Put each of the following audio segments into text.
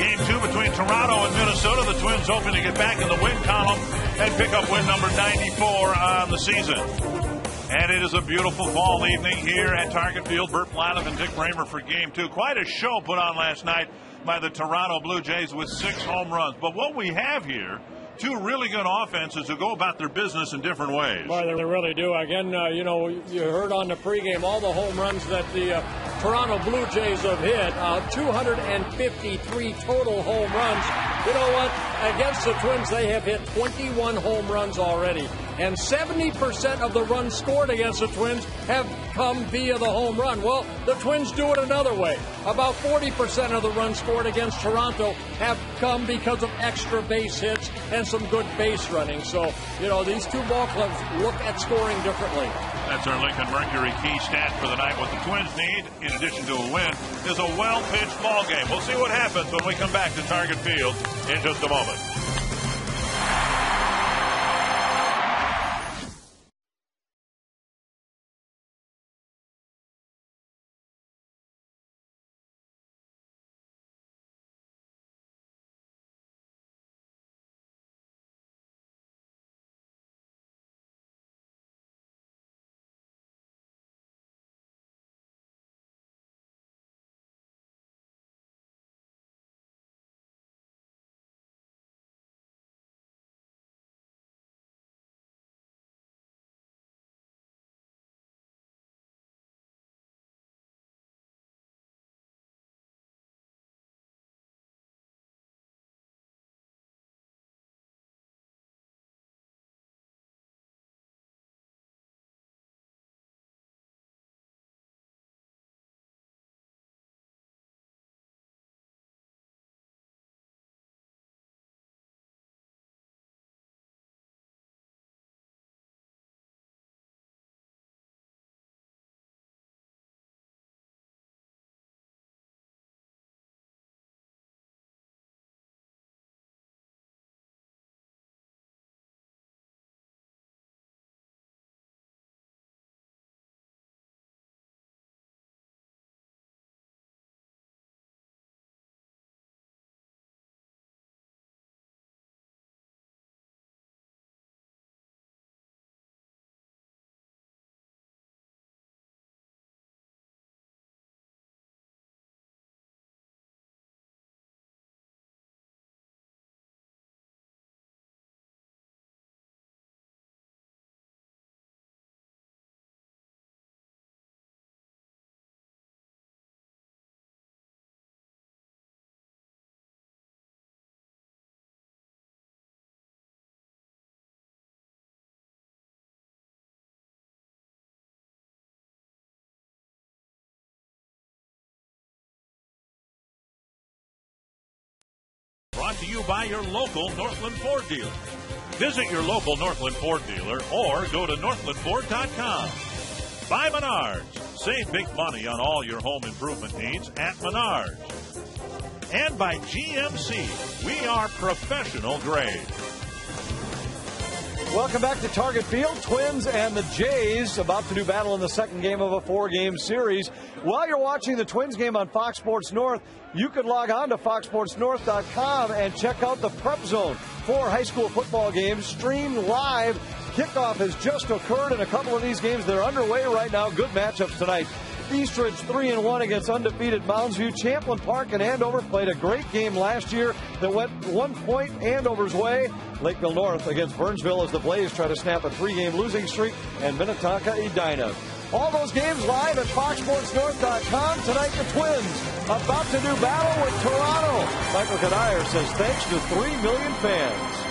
Game 2 between Toronto and Minnesota. The Twins hoping to get back in the win column and pick up win number 94 on the season. And it is a beautiful fall evening here at Target Field. Bert Planoff and Dick Raymer for Game 2. Quite a show put on last night by the Toronto Blue Jays with 6 home runs. But what we have here, 2 really good offenses who go about their business in different ways. Well, they really do. Again, you heard on the pregame all the home runs that the Toronto Blue Jays have hit. 253 total home runs. You know what? Against the Twins, they have hit 21 home runs already. And 70% of the runs scored against the Twins have come via the home run. Well, the Twins do it another way. About 40% of the runs scored against Toronto have come because of extra base hits and some good base running. So, these 2 ball clubs look at scoring differently. That's our Lincoln Mercury key stat for the night. What the Twins need, in addition to a win, is a well-pitched ball game. We'll see what happens when we come back to Target Field in just a moment. Brought to you by your local Northland Ford dealer. Visit your local Northland Ford dealer or go to northlandford.com. By Menards. Save big money on all your home improvement needs at Menards. And by GMC. We are professional grade. Welcome back to Target Field. Twins and the Jays about to do battle in the second game of a 4-game series. While you're watching the Twins game on Fox Sports North, you can log on to foxsportsnorth.com and check out the Prep Zone. 4 high school football games streamed live. Kickoff has just occurred in a couple of these games. They're underway right now. Good matchups tonight. Eastridge 3-1 against undefeated Mounds View. Champlin Park and Andover played a great game last year that went 1 point Andover's way. Lakeville North against Burnsville as the Blaze try to snap a 3-game losing streak, and Minnetonka Edina. All those games live at foxsportsnorth.com. Tonight the Twins about to do battle with Toronto. Michael Kadire says thanks to 3 million fans.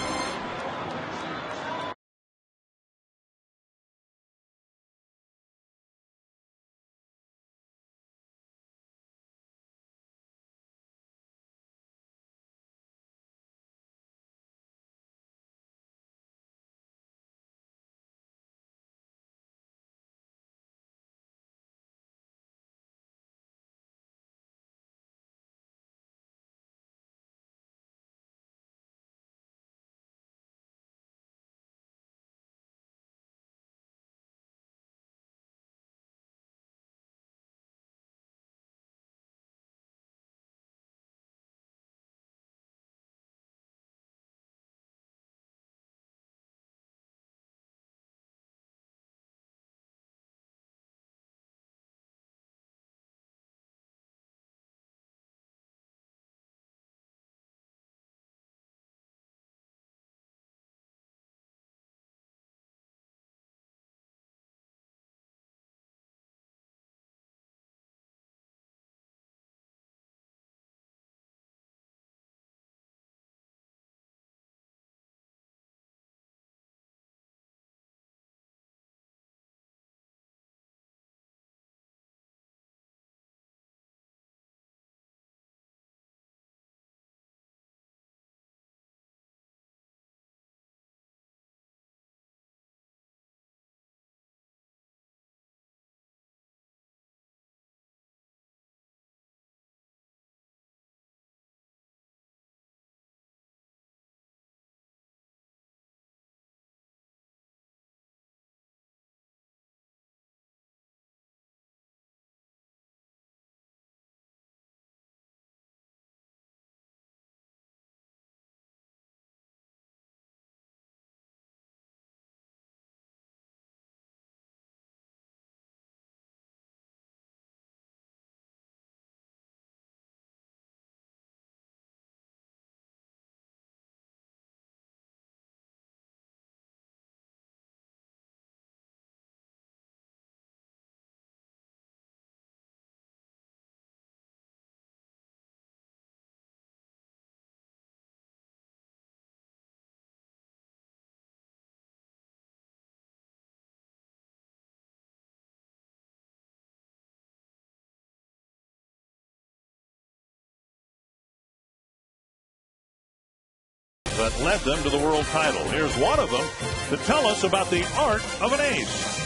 that led them to the world title. Here's one of them to tell us about the art of an ace.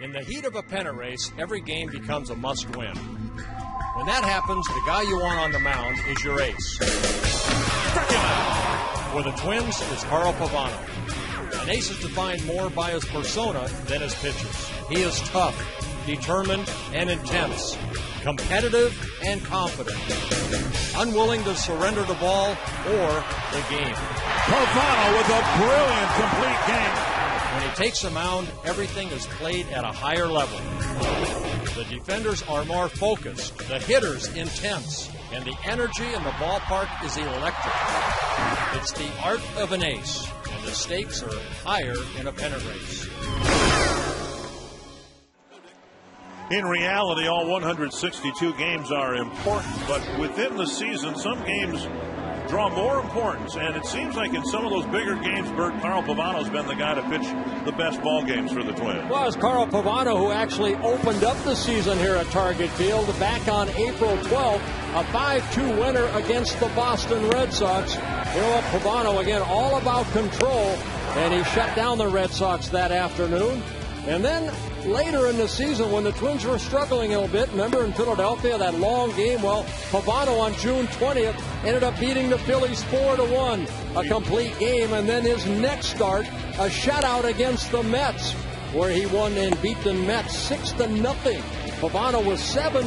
In the heat of a pennant race, every game becomes a must-win. When that happens, the guy you want on the mound is your ace. For the Twins, it's Carl Pavano. An ace is defined more by his persona than his pitches. He is tough, determined, and intense, competitive and confident, unwilling to surrender the ball or the game. Pavano with a brilliant complete game. When he takes the mound, everything is played at a higher level. The defenders are more focused, the hitters intense, and the energy in the ballpark is electric. It's the art of an ace, and the stakes are higher in a pennant race. In reality, all 162 games are important, but within the season, some games draw more importance, and it seems like in some of those bigger games, Bert, Carl Pavano's been the guy to pitch the best ball games for the Twins. Well, it's Carl Pavano who actually opened up the season here at Target Field back on April 12th, a 5-2 winner against the Boston Red Sox. You know what, Pavano, again, all about control, and he shut down the Red Sox that afternoon. And then later in the season, when the Twins were struggling a little bit, remember in Philadelphia, that long game, well, Pavano on June 20th ended up beating the Phillies 4-1, a complete game. And then his next start, a shutout against the Mets, where he won and beat the Mets 6-0. Pavano with 7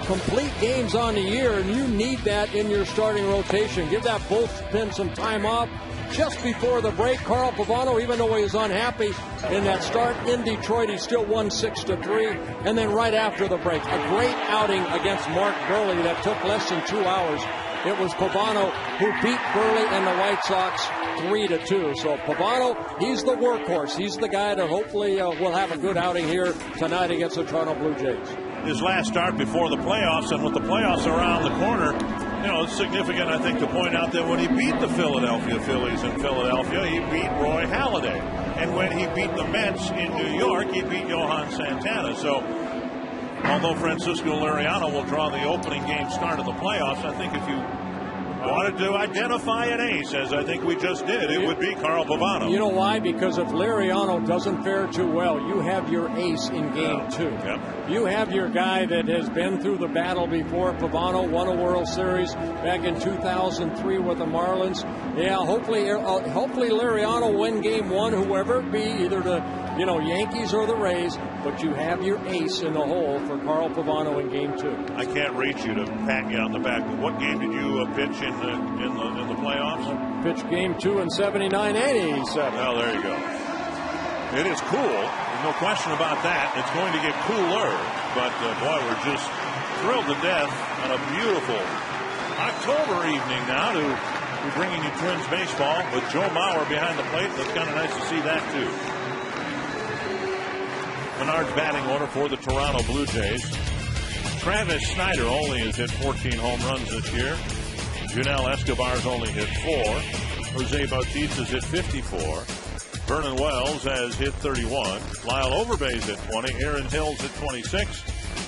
complete games on the year, and you need that in your starting rotation. Give that bullpen some time off. Just before the break, Carl Pavano, even though he was unhappy in that start in Detroit, he still won 6-3. And then right after the break, a great outing against Mark Burley that took less than 2 hours. It was Pavano who beat Burley and the White Sox 3-2. So Pavano, he's the workhorse. He's the guy that hopefully will have a good outing here tonight against the Toronto Blue Jays. His last start before the playoffs, and with the playoffs around the corner, you know, it's significant, I think, to point out that when he beat the Philadelphia Phillies in Philadelphia, he beat Roy Halladay. And when he beat the Mets in New York, he beat Johan Santana. So, although Francisco Liriano will draw the opening game start of the playoffs, I think if you wanted to identify an ace, as I think we just did, it would be Carl Pavano. You know why? Because if Liriano doesn't fare too well, you have your ace in game 2. Yep. You have your guy that has been through the battle before. Pavano won a World Series back in 2003 with the Marlins. Yeah, hopefully Liriano will win game 1, whoever it be, either the Yankees or the Rays, but you have your ace in the hole for Carl Pavano in game 2. I can't reach you to pat you on the back. What game did you pitch in the playoffs? Pitched game 2 in 79 and 87. Well, there you go. It is cool. There's no question about that. It's going to get cooler, but boy, we're just thrilled to death on a beautiful October evening now to be bringing you Twins baseball with Joe Mauer behind the plate. That's kind of nice to see that too. Menard's batting order for the Toronto Blue Jays. Travis Snyder only has hit 14 home runs this year. Junel Escobar's only hit 4. Jose Bautista's hit 54. Vernon Wells has hit 31. Lyle Overbay's hit 20. Aaron Hill's hit 26.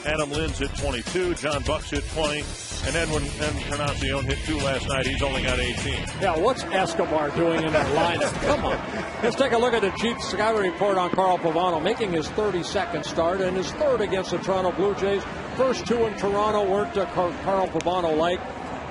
Adam Lynn's hit 22. John Buck's hit 20. And Edwin Encarnacion hit 2 last night. He's only got 18. Yeah, what's Escobar doing in that lineup? Come on. Let's take a look at the Chief Scouting Report on Carl Pavano, making his 32nd start and his 3rd against the Toronto Blue Jays. First 2 in Toronto weren't Carl Pavano-like.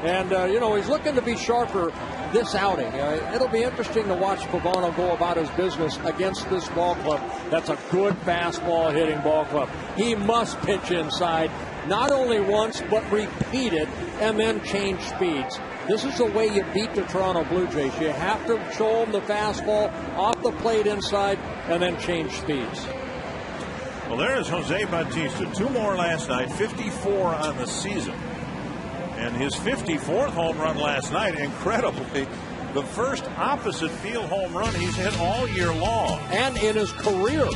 And, he's looking to be sharper this outing. It'll be interesting to watch Pavano go about his business against this ball club. That's a good fastball hitting ball club. He must pitch inside, not only once, but repeat it, and then change speeds. This is the way you beat the Toronto Blue Jays. You have to show them the fastball off the plate inside, and then change speeds. Well, there's Jose Bautista. 2 more last night, 54 on the season. And his 54th home run last night, incredibly, the first opposite field home run he's hit all year long. And in his career,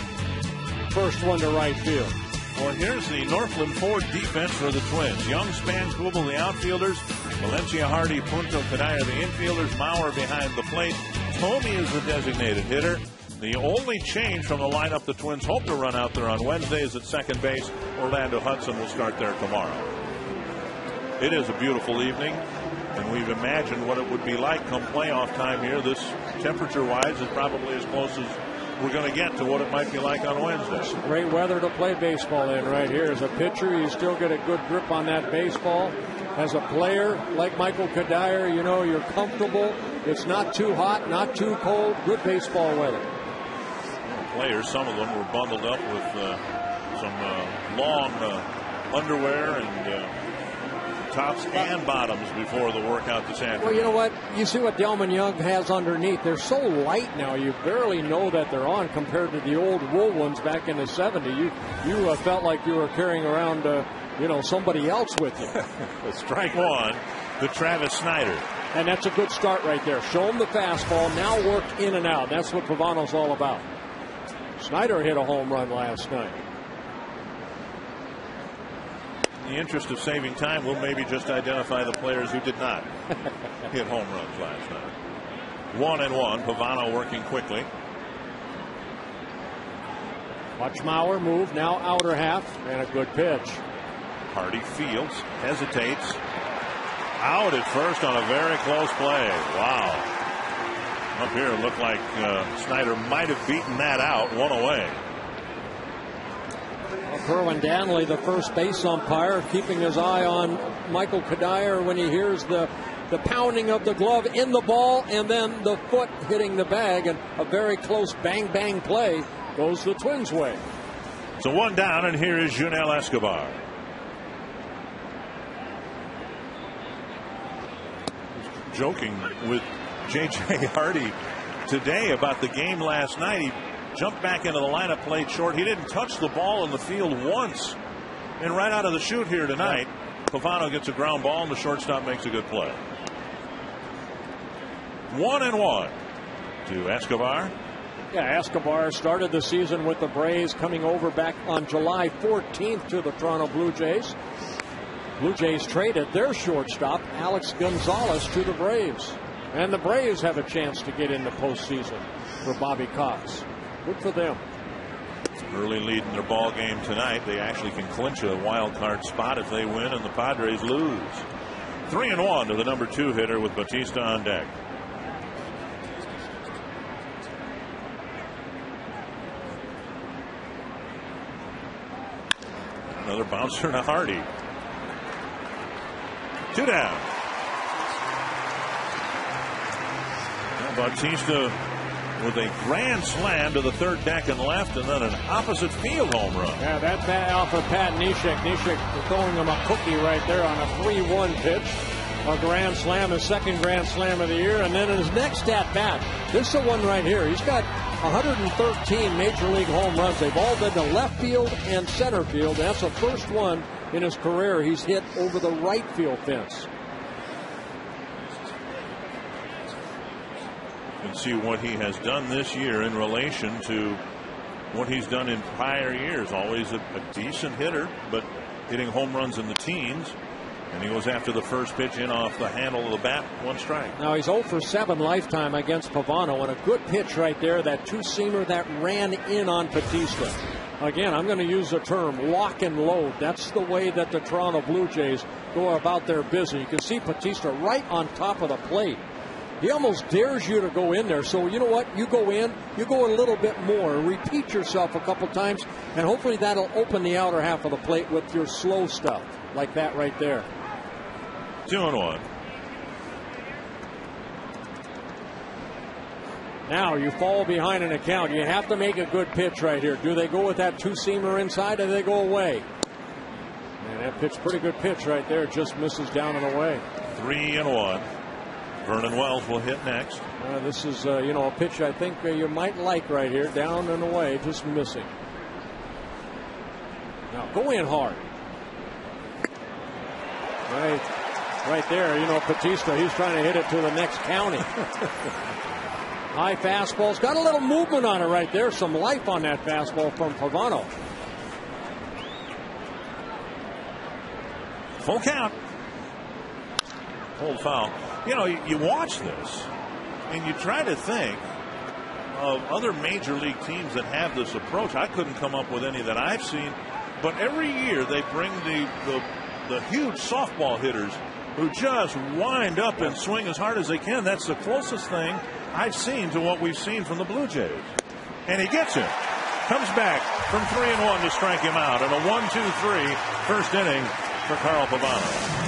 first one to right field. Well, here's the Northland Ford defense for the Twins. Young, Span, Kubel, the outfielders. Valencia, Hardy, Punto, Kadaya, the infielders. Mauer behind the plate. Tomey is the designated hitter. The only change from the lineup the Twins hope to run out there on Wednesday is at second base. Orlando Hudson will start there tomorrow. It is a beautiful evening, and we've imagined what it would be like come playoff time here. This, temperature-wise, is probably as close as we're going to get to what it might be like on Wednesday. Great weather to play baseball in right here. As a pitcher, you still get a good grip on that baseball. As a player, like Michael Kadire, you know, you're comfortable. It's not too hot, not too cold. Good baseball weather. Players, some of them were bundled up with some long underwear and tops and bottoms before the workout this afternoon. Well, you know what? You see what Delman Young has underneath. They're so light now, you barely know that they're on compared to the old wool ones back in the 70s. You felt like you were carrying around, somebody else with you. Strike one to Travis Snyder. And that's a good start right there. Show him the fastball. Now work in and out. That's what Pavano's all about. Snyder hit a home run last night. In the interest of saving time, we'll maybe just identify the players who did not hit home runs last night. 1-1. Pavano working quickly. Muchmauer move, now outer half, and a good pitch. Hardy fields, hesitates. Out at first on a very close play. Wow. Up here, it looked like Snyder might have beaten that out. One away. Kerwin Danley, the first base umpire, keeping his eye on Michael Kadire when he hears the pounding of the glove in the ball and then the foot hitting the bag, and a very close bang-bang play goes the Twins' way. So one down, and here is Junel Escobar. Joking with J.J. Hardy today about the game last night. He jumped back into the lineup, played short. He didn't touch the ball in the field once. And right out of the chute here tonight, Pavano gets a ground ball, and the shortstop makes a good play. 1-1 to Escobar. Yeah, Escobar started the season with the Braves, coming over back on July 14th to the Toronto Blue Jays. Blue Jays traded their shortstop, Alex Gonzalez, to the Braves. And the Braves have a chance to get in the postseason for Bobby Cox. Good for them. Early lead in their ball game tonight. They actually can clinch a wild card spot if they win and the Padres lose. 3-1 to the number 2 hitter with Batista on deck. Another bouncer to Hardy. 2 down. Batista with a grand slam to the third deck and left, and then an opposite field home run. Yeah, that's out for Pat Neshek. Neshek throwing him a cookie right there on a 3-1 pitch. A grand slam, his second grand slam of the year, and then in his next at bat, this is the one right here. He's got 113 major league home runs. They've all been to left field and center field. That's the first one in his career he's hit over the right field fence. You can see what he has done this year in relation to what he's done in prior years. Always a decent hitter, but hitting home runs in the teens. And he goes after the first pitch in off the handle of the bat, 1 strike. Now he's 0 for 7 lifetime against Pavano, and a good pitch right there, that two-seamer that ran in on Batista. Again, I'm going to use the term lock and load. That's the way that the Toronto Blue Jays go about their business. You can see Batista right on top of the plate. He almost dares you to go in there. So you know what? You go in, you go a little bit more, repeat yourself a couple times, and hopefully that'll open the outer half of the plate with your slow stuff, like that right there. 2-1. Now you fall behind an account. You have to make a good pitch right here. Do they go with that two-seamer inside, or do they go away? And that pitch, pretty good pitch right there, just misses down and away. 3-1. Vernon Wells will hit next. This is a pitch I think you might like right here, down and away, just missing. Now go in hard. Right there, Batista, he's trying to hit it to the next county. High fastball's got a little movement on it right there. Some life on that fastball from Pavano. Full count. Hold foul. You watch this and you try to think of other major league teams that have this approach. I couldn't come up with any that I've seen, but every year they bring the the huge softball hitters who just wind up and swing as hard as they can. That's the closest thing I've seen to what we've seen from the Blue Jays. And he gets it. Comes back from 3-1 to strike him out. And a 1-2-3 first inning for Carl Pavano.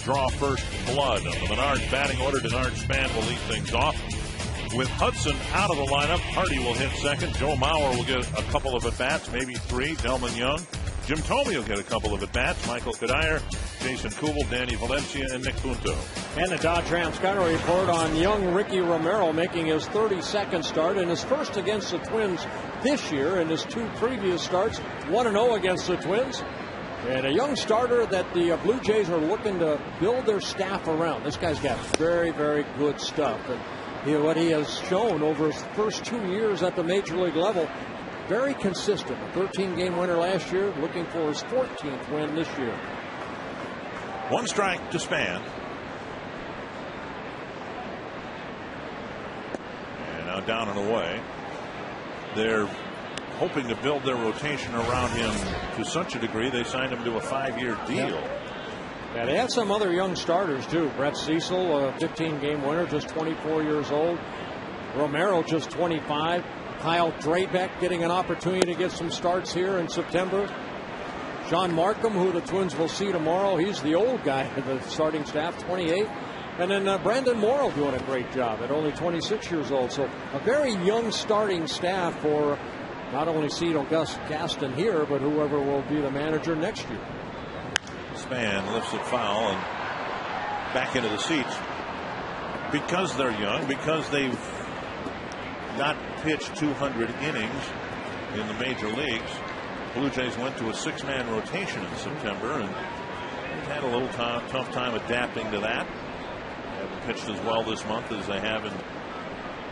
Draw first blood. The Menards batting order. Denard Span will lead things off. With Hudson out of the lineup, Hardy will hit second. Joe Mauer will get a couple of at-bats, maybe three. Delman Young. Jim Thome will get a couple of at-bats. Michael Kadire, Jason Kubel, Danny Valencia, and Nick Punto. And the Dodge-Ram Scouting report on young Ricky Romero making his 32nd start and his first against the Twins this year. In his two previous starts, 1-0 against the Twins. And a young starter that the Blue Jays are looking to build their staff around. This guy's got very, very good stuff. And what he has shown over his first 2 years at the major league level, very consistent. A 13-game winner last year, looking for his 14th win this year. One strike to Span. And now down and away. They're hoping to build their rotation around him to such a degree they signed him to a 5-year deal. Yeah, they had some other young starters too. Brett Cecil, a 15-game winner, just 24 years old. Romero, just 25. Kyle Drabek getting an opportunity to get some starts here in September. Sean Markham, who the Twins will see tomorrow, he's the old guy in the starting staff, 28. And then Brandon Morrow doing a great job at only 26 years old. So a very young starting staff for not only Cedar Gaston here, but whoever will be the manager next year. Span lifts it foul and back into the seats. Because they're young, because they've not pitched 200 innings in the major leagues, Blue Jays went to a 6-man rotation in September and had a little tough time adapting to that. Haven't pitched as well this month as they have in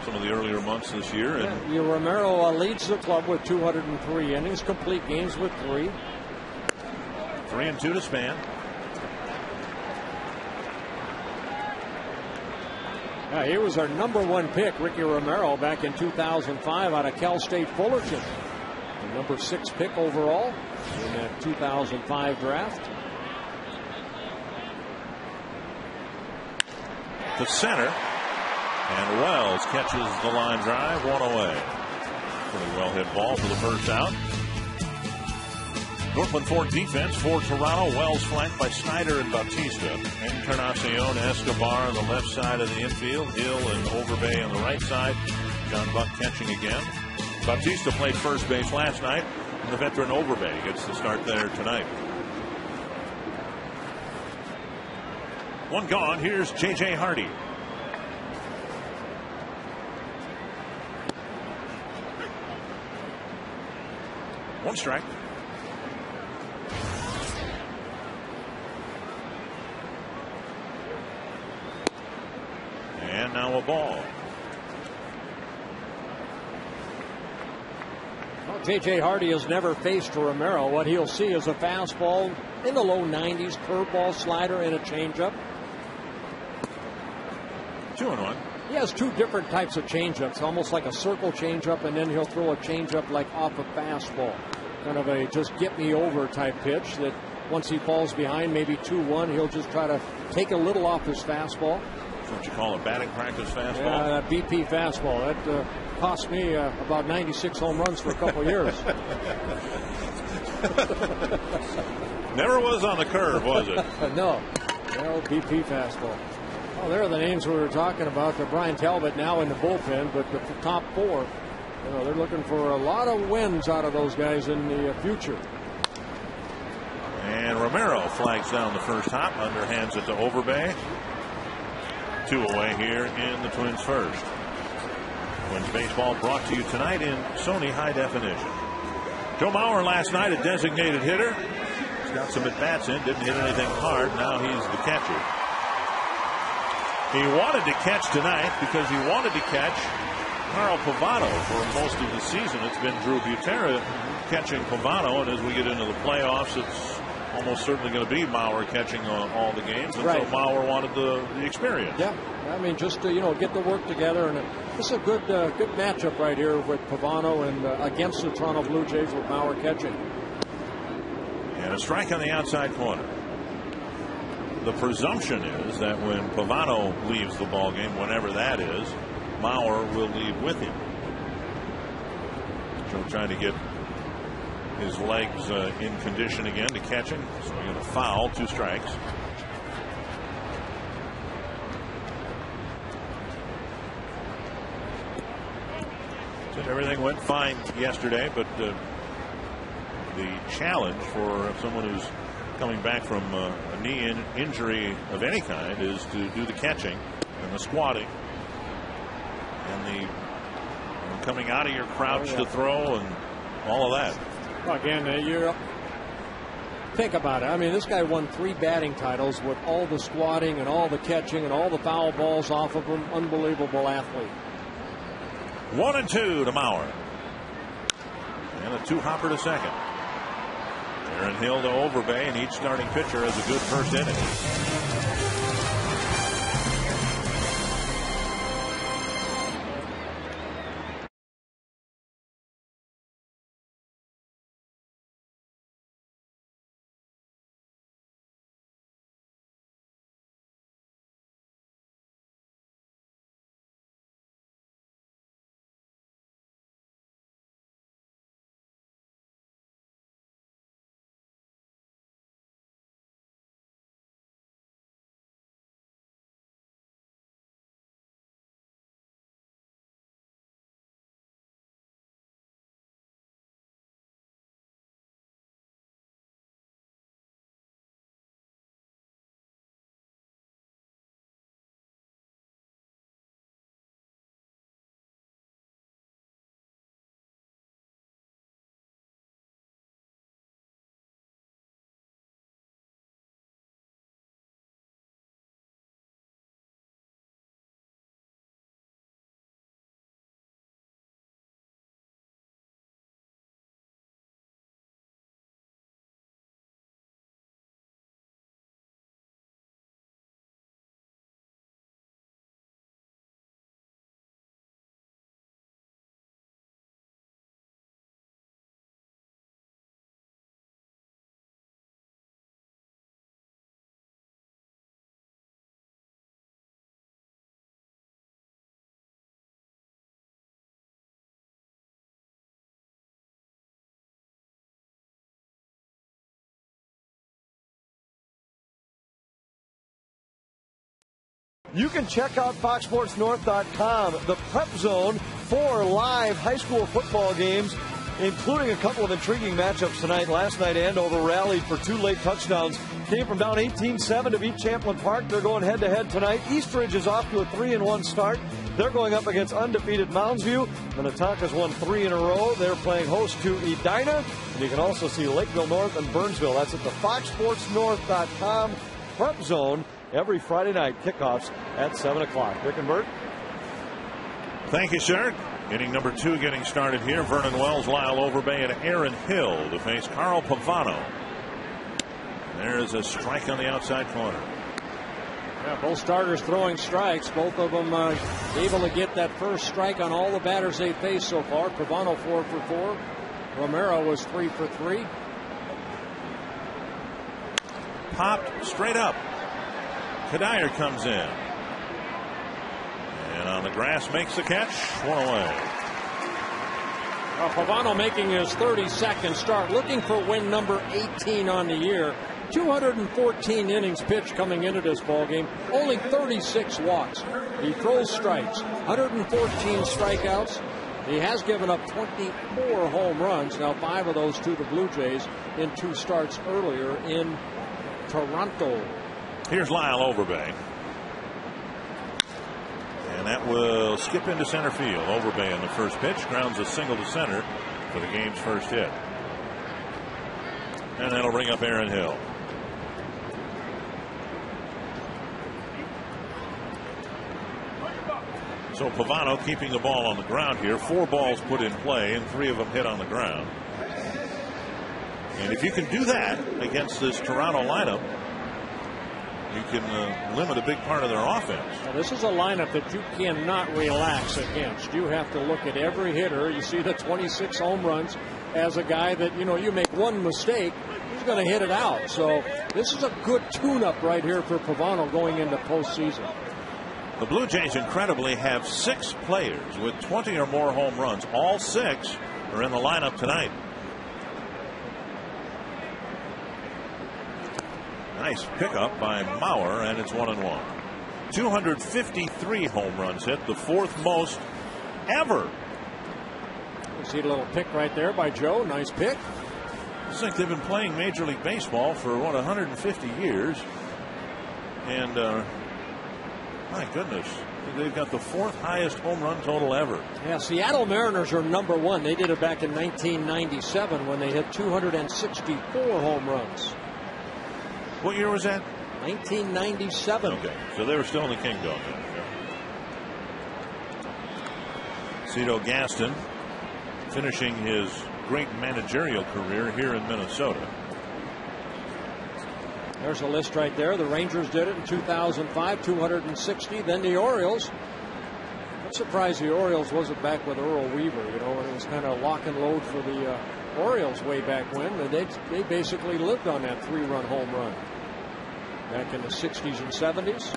some of the earlier months this year. And Romero leads the club with 203 innings, complete games with 3. 3-2 to Span. Yeah, he was our #1 pick, Ricky Romero, back in 2005 out of Cal State Fullerton. The number 6 pick overall in that 2005 draft. To center. And Wells catches the line drive, one away. Pretty well hit ball for the first out. Northland Ford defense for Toronto. Wells flanked by Snyder and Bautista. Encarnacion, Escobar on the left side of the infield. Hill and Overbay on the right side. John Buck catching again. Bautista played first base last night. And the veteran Overbay gets the start there tonight. One gone. Here's J.J. Hardy. One strike. And now a ball. Well, J.J. Hardy has never faced Romero. What he'll see is a fastball in the low 90s, curveball, slider, and a changeup. 2-1. He has two different types of changeups, almost like a circle changeup, and then he'll throw a changeup like off a fastball. Kind of a just get me over type pitch that once he falls behind, maybe 2-1, he'll just try to take a little off his fastball. That's what you call a batting practice fastball? Yeah, that BP fastball. That cost me about 96 home runs for a couple years. Never was on the curve, was it? No. BP fastball. Oh, there are the names we were talking about. Brian Talbot now in the bullpen, but the top four, they're looking for a lot of wins out of those guys in the future. And Romero flags down the first hop, underhands it to Overbay. 2 away here in the Twins first. Twins baseball brought to you tonight in Sony High Definition. Joe Mauer last night a designated hitter. He's got some at-bats in, didn't hit anything hard. Now he's the catcher. He wanted to catch tonight because he wanted to catch Carl Pavano for most of the season. It's been Drew Butera catching Pavano, and as we get into the playoffs, it's almost certainly going to be Mauer catching all the games. And right. So Mauer wanted the experience. Yeah, I mean, just to, get the work together, and this is a good matchup right here with Pavano and against the Toronto Blue Jays with Mauer catching. And a strike on the outside corner. The presumption is that when Pavano leaves the ball game, whenever that is, Mauer will leave with him. Joe trying to get his legs in condition again to catching. So we're going to foul, 2 strikes. So everything went fine yesterday, but the challenge for someone who's coming back from a knee injury of any kind is to do the catching and the squatting and the coming out of your crouch to throw and all of that. Well, again, you think about it. I mean, this guy won 3 batting titles with all the squatting and all the catching and all the foul balls off of him. Unbelievable athlete. 1-2 to Mauer. And a 2-hopper to second. Aaron Hill to Overbay, and each starting pitcher has a good first inning. You can check out FoxSportsNorth.com, the prep zone for live high school football games, including a couple of intriguing matchups tonight. Last night, Andover rallied for 2 late touchdowns. Came from down 18-7 to beat Champlin Park. They're going head-to-head tonight. Eastridge is off to a 3-1 start. They're going up against undefeated Mounds View. Minnetonka's won 3 in a row. They're playing host to Edina. And you can also see Lakeville North and Burnsville. That's at the FoxSportsNorth.com prep zone every Friday night. Kickoffs at 7 o'clock. Rick and Bert. Thank you, sir. Inning number 2 getting started here. Vernon Wells, Lyle Overbay, and Aaron Hill to face Carl Pavano. There's a strike on the outside corner. Yeah, both starters throwing strikes. Both of them able to get that first strike on all the batters they faced so far. Pavano 4 for 4. Romero was 3 for 3. Popped straight up. Kadire comes in. And on the grass makes the catch. 1 away. Pavano making his 32nd start, looking for win number 18 on the year. 214 innings pitched coming into this ball game. Only 36 walks. He throws strikes. 114 strikeouts. He has given up 24 home runs. Now 5 of those to the Blue Jays in 2 starts earlier in Toronto. Here's Lyle Overbay. And that will skip into center field. Overbay on the first pitch grounds a single to center for the game's first hit. And that'll bring up Aaron Hill. So Pavano keeping the ball on the ground here. 4 balls put in play and 3 of them hit on the ground. And if you can do that against this Toronto lineup, you can limit a big part of their offense. Now, this is a lineup that you cannot relax against. You have to look at every hitter. You see the 26 home runs as a guy that, you make one mistake, he's going to hit it out. So this is a good tune-up right here for Pavano going into postseason. The Blue Jays incredibly have 6 players with 20 or more home runs. All 6 are in the lineup tonight. Nice pickup by Mauer, and it's 1-1. 253 home runs hit, the 4th most ever. You see a little pick right there by Joe. Nice pick. It's like they've been playing Major League Baseball for 150 years, and my goodness, they've got the 4th highest home run total ever. Yeah, Seattle Mariners are number 1. They did it back in 1997 when they hit 264 home runs. What year was that? 1997. Okay, so they were still in the Kingdom then. Yeah. Cito Gaston finishing his great managerial career here in Minnesota. There's a list right there. The Rangers did it in 2005, 260. Then the Orioles. I'm surprised the Orioles wasn't back with Earl Weaver, when it was kind of lock and load for the Orioles way back when. They basically lived on that 3-run home run back in the 60s and 70s.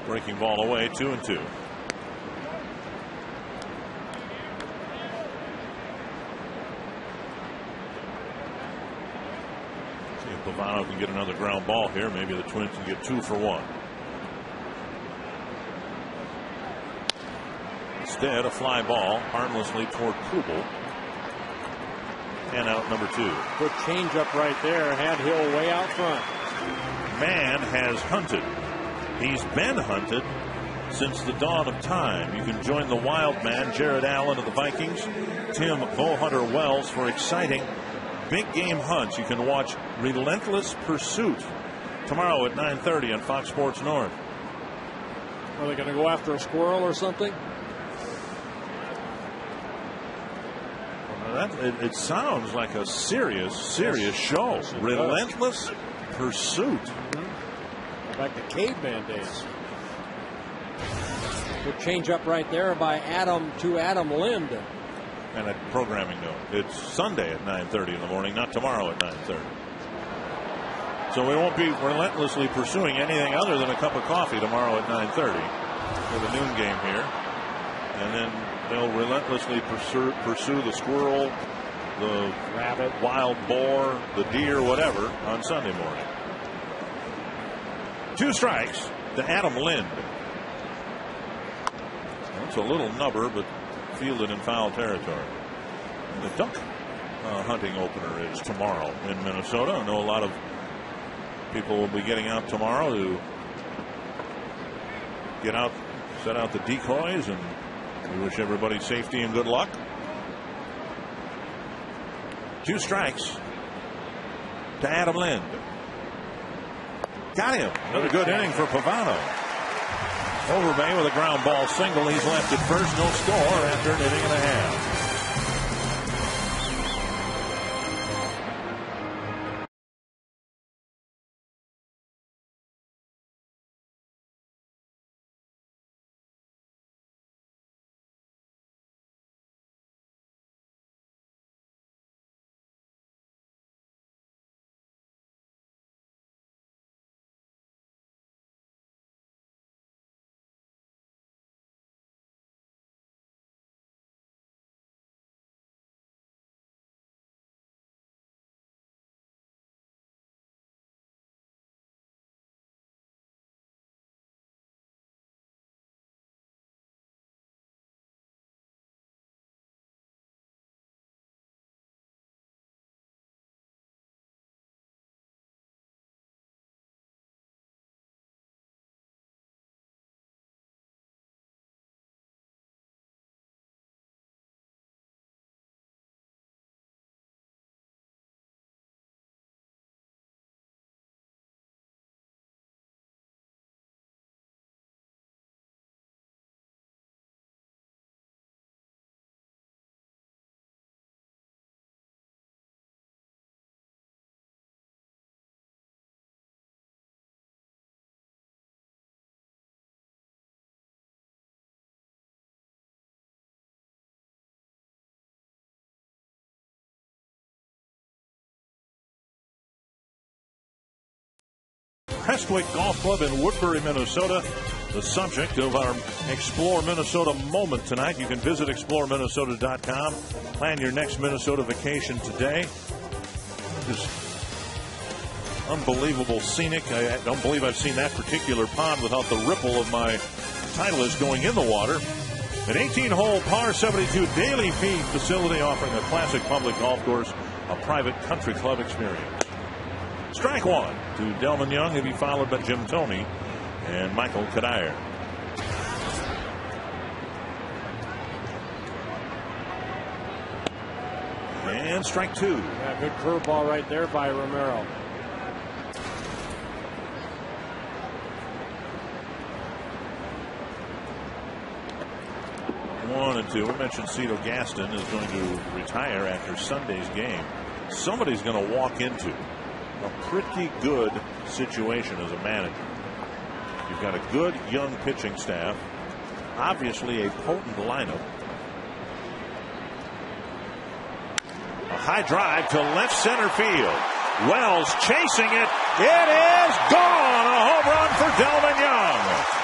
Breaking ball away, 2-2. Pavano can get another ground ball here. Maybe the Twins can get 2 for 1. Instead, a fly ball harmlessly toward Kubel. And out number 2. Good changeup right there. Had Hill way out front. Man has hunted. He's been hunted since the dawn of time. You can join the wild man, Jared Allen of the Vikings, Tim Bowhunter Wells for exciting big game hunts. You can watch Relentless Pursuit tomorrow at 9:30 on Fox Sports North. Are they going to go after a squirrel or something? Well, it sounds like a serious show. Yes, Relentless Pursuit. Back to caveman days. Good change up right there by Adam Lind. And a programming note. It's Sunday at 9:30 in the morning, not tomorrow at 9:30. So we won't be relentlessly pursuing anything other than a cup of coffee tomorrow at 9:30 for the noon game here. And then they'll relentlessly pursue the squirrel, the rabbit, wild boar, the deer, whatever, on Sunday morning. 2 strikes to Adam Lind. That's a little nubber, but fielded in foul territory. The duck hunting opener is tomorrow in Minnesota. I know a lot of people will be getting out tomorrow to get out set out the decoys, and we wish everybody safety and good luck. 2 strikes to Adam Lind. Got him. Another good inning for Pavano. Overbay with a ground ball single. He's left at first. No score after an inning and a half. Prestwick Golf Club in Woodbury, Minnesota, the subject of our Explore Minnesota moment tonight. You can visit exploreminnesota.com. Plan your next Minnesota vacation today. Just unbelievable scenic. I don't believe I've seen that particular pond without the ripple of my Titleist going in the water. An 18-hole par 72 daily fee facility offering a classic public golf course, a private country club experience. Strike 1 to Delman Young. He'll be followed by Jim Thome and Michael Kadire. And strike 2. Yeah, good curveball right there by Romero. One and 2. We mentioned Cito Gaston is going to retire after Sunday's game. Somebody's going to walk into a pretty good situation as a manager. You've got a good young pitching staff, obviously a potent lineup. A high drive to left center field. Wells chasing it. It is gone. A home run for Delman Young.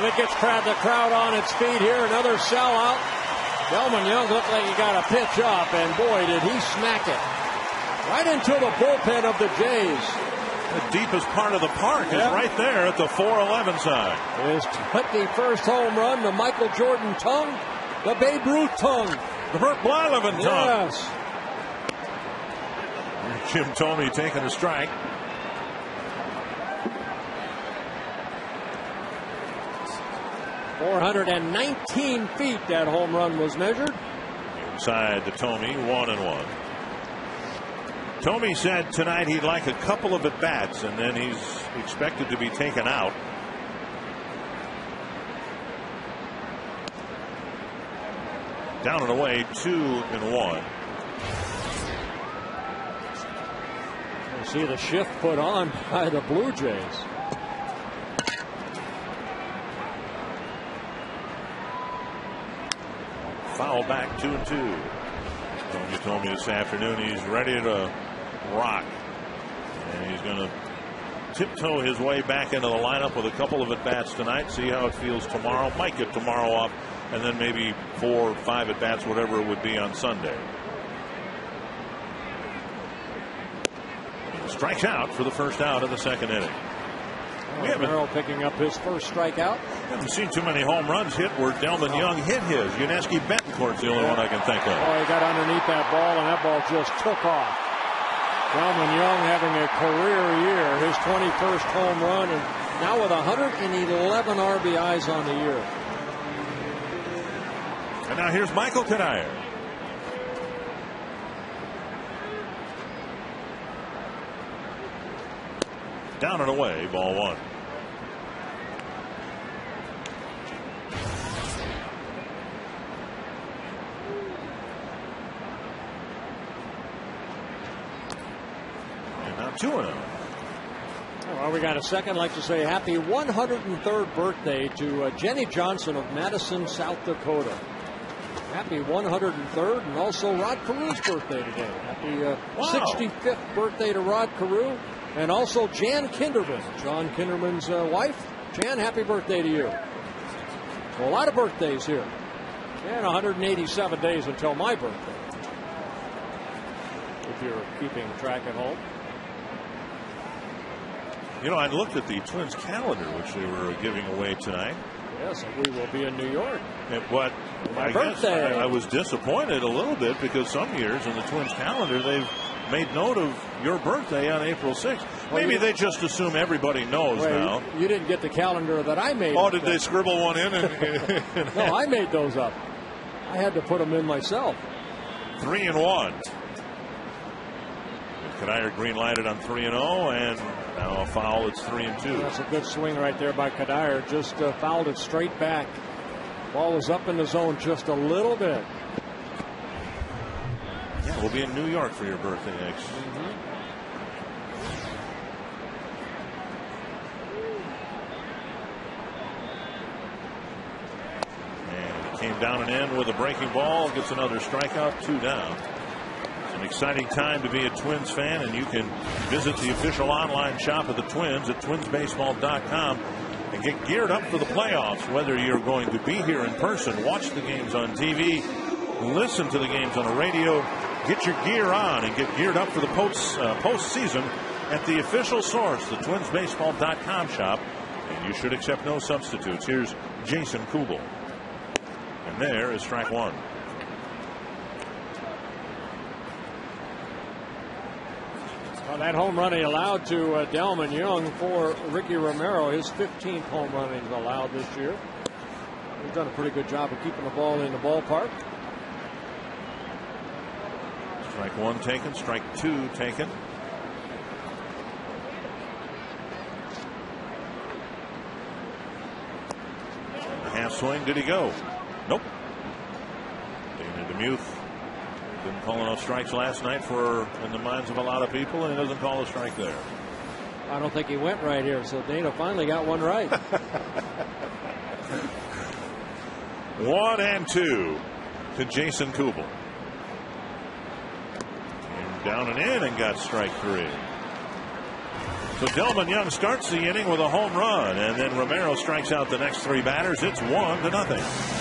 It gets the crowd on its feet here. Another sellout. Delman Young looked like he got a pitch up, and boy, did he smack it right into the bullpen of the Jays. The deepest part of the park is right there at the 411 side. His 21st home run, the Michael Jordan tongue, the Babe Ruth tongue, the Burt Blyleven tongue. Yes. Jim Thome taking a strike. .419 feet that home run was measured. Inside to Thome, 1-1. Thome said tonight he'd like a couple of at-bats, and then he's expected to be taken out. Down and away, 2-1. You see the shift put on by the Blue Jays. Foul back, 2-2. Thome told me this afternoon he's ready to rock. And he's going to tiptoe his way back into the lineup with a couple of at-bats tonight. See how it feels tomorrow. Might get tomorrow off, and then maybe 4 or 5 at-bats, whatever it would be on Sunday. Strikes out for the first out of the second inning. Romero picking up his first strikeout. Haven't seen too many home runs hit where Delman Young hit his. Yuniesky Betancourt's the only one I can think of. Oh, he got underneath that ball, and that ball just took off. Delman Young having a career year, his 21st home run, and now with 111 RBIs on the year. And now here's Michael Kadire. Down and away, ball one. And now 2-0. Well, we got a second. I'd like to say happy 103rd birthday to Jenny Johnson of Madison, South Dakota. Happy 103rd, and also Rod Carew's birthday today. Happy 65th birthday to Rod Carew, and also Jan Kinderman, John Kinderman's wife. Jan, happy birthday to you. So a lot of birthdays here, and 187 days until my birthday, if you're keeping track at home. You know, I looked at the Twins calendar, which they were giving away tonight. Yes, and we will be in New York. But my birthday. I was disappointed a little bit because some years in the Twins calendar they've made note of your birthday on April 6th. Well, maybe they just assume everybody knows now. You didn't get the calendar that I made. Oh, did they scribble one in? No, I made those up. I had to put them in myself. 3-1. Kadire green lighted on 3-0, and now a foul. It's 3-2. That's a good swing right there by Kadire. Just fouled it straight back. Ball was up in the zone just a little bit. Yeah, we'll be in New York for your birthday next. And he came down and in with a breaking ball. Gets another strikeout. 2 down. An exciting time to be a Twins fan, and you can visit the official online shop of the Twins at twinsbaseball.com and get geared up for the playoffs. Whether you're going to be here in person, watch the games on TV, listen to the games on the radio, get your gear on and get geared up for the postseason at the official source, the twinsbaseball.com shop, and you should accept no substitutes. Here's Jason Kubel, and there is strike one. Well, that home run he allowed to Delman Young for Ricky Romero, his 15th home run he's allowed this year. He's done a pretty good job of keeping the ball in the ballpark. Strike one taken, strike two taken. A half swing, did he go? Nope. Dana DeMuth didn't call enough strikes last night for in the minds of a lot of people, and he doesn't call a strike there. I don't think he went right here, so Dana finally got one right. 1-2 to Jason Kubel. And down and in and got strike three. So Delman Young starts the inning with a home run, and then Romero strikes out the next three batters. It's 1-0.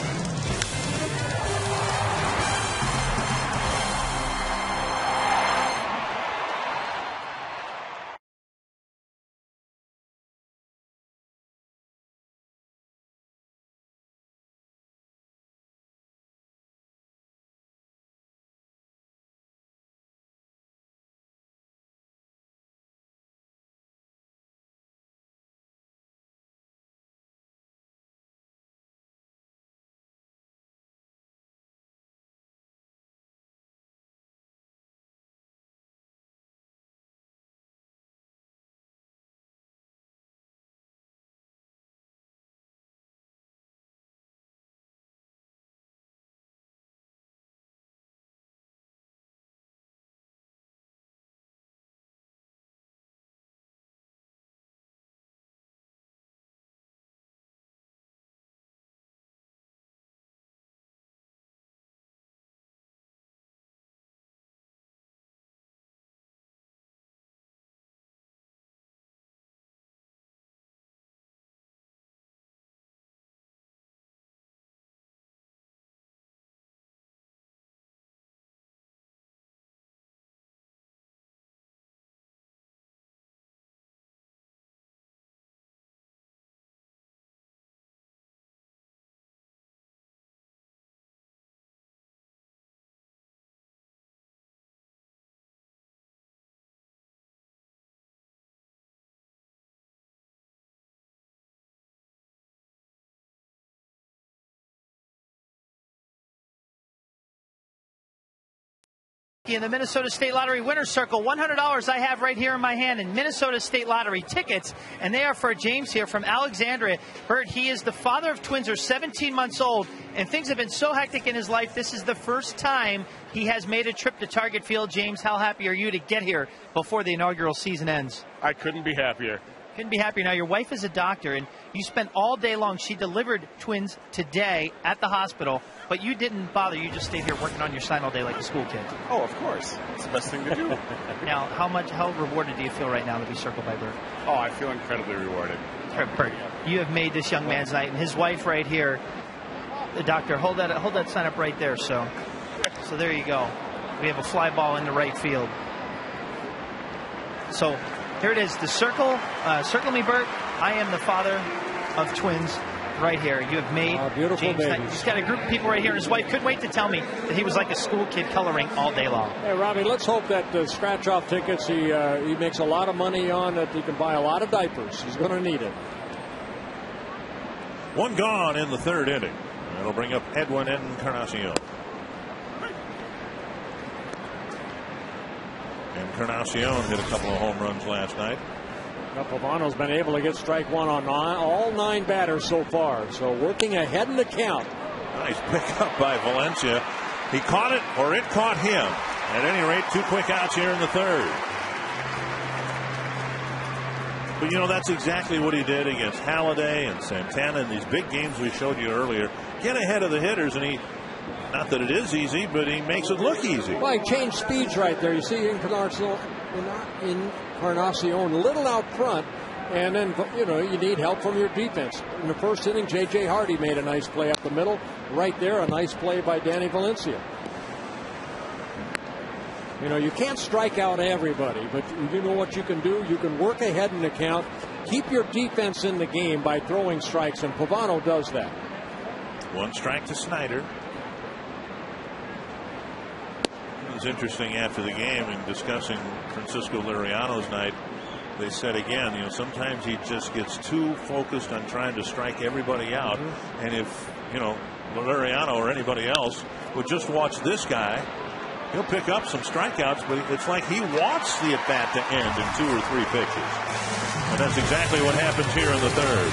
$150 in the Minnesota State Lottery Winner's Circle. $100 I have right here in my hand in Minnesota State Lottery tickets, and they are for James here from Alexandria. Bert, he is the father of twins, are 17 months old, and things have been so hectic in his life. This is the first time he has made a trip to Target Field. James, how happy are you to get here before the inaugural season ends? I couldn't be happier. Couldn't be happier. Now, your wife is a doctor, and you spent all day long. She delivered twins today at the hospital, but you didn't bother. You just stayed here working on your sign all day like a school kid. Oh, of course. It's the best thing to do. Now, how rewarded do you feel right now to be circled by Bert? Oh, I feel incredibly rewarded. Bert, you have made this young man's night, and his wife right here, the doctor, hold that sign up right there. So there you go. We have a fly ball into right field. So here it is, the circle. Circle me, Bert. I am the father of twins right here. You have made beautiful James. babies. He's got a group of people right here. His wife couldn't wait to tell me that he was like a school kid coloring all day long. Hey, Robbie, let's hope that the scratch-off tickets he makes a lot of money on, that he can buy a lot of diapers. He's going to need it. One gone in the third inning. That'll bring up Edwin Encarnacion. Encarnacion hit a couple of home runs last night. Pavano's been able to get strike one on all 9 batters so far. So working ahead in the count. Nice pickup by Valencia. He caught it, or it caught him. At any rate, 2 quick outs here in the third. But, you know, that's exactly what he did against Halladay and Santana in these big games we showed you earlier. Get ahead of the hitters, and not that it is easy, but he makes it look easy. Well, he changed speeds right there. You see Encarnacion a little out front, and then, you know, you need help from your defense. In the first inning, J.J. Hardy made a nice play up the middle. Right there, a nice play by Danny Valencia. You know, you can't strike out everybody, but you know what you can do? You can work ahead in the count, keep your defense in the game by throwing strikes, and Pavano does that. 1 strike to Snyder. It was interesting after the game in discussing Francisco Liriano's night. They said again, you know, sometimes he just gets too focused on trying to strike everybody out. And if, you know, Liriano or anybody else would just watch this guy, he'll pick up some strikeouts, but it's like he wants the at bat to end in 2 or 3 pitches. And that's exactly what happens here in the third.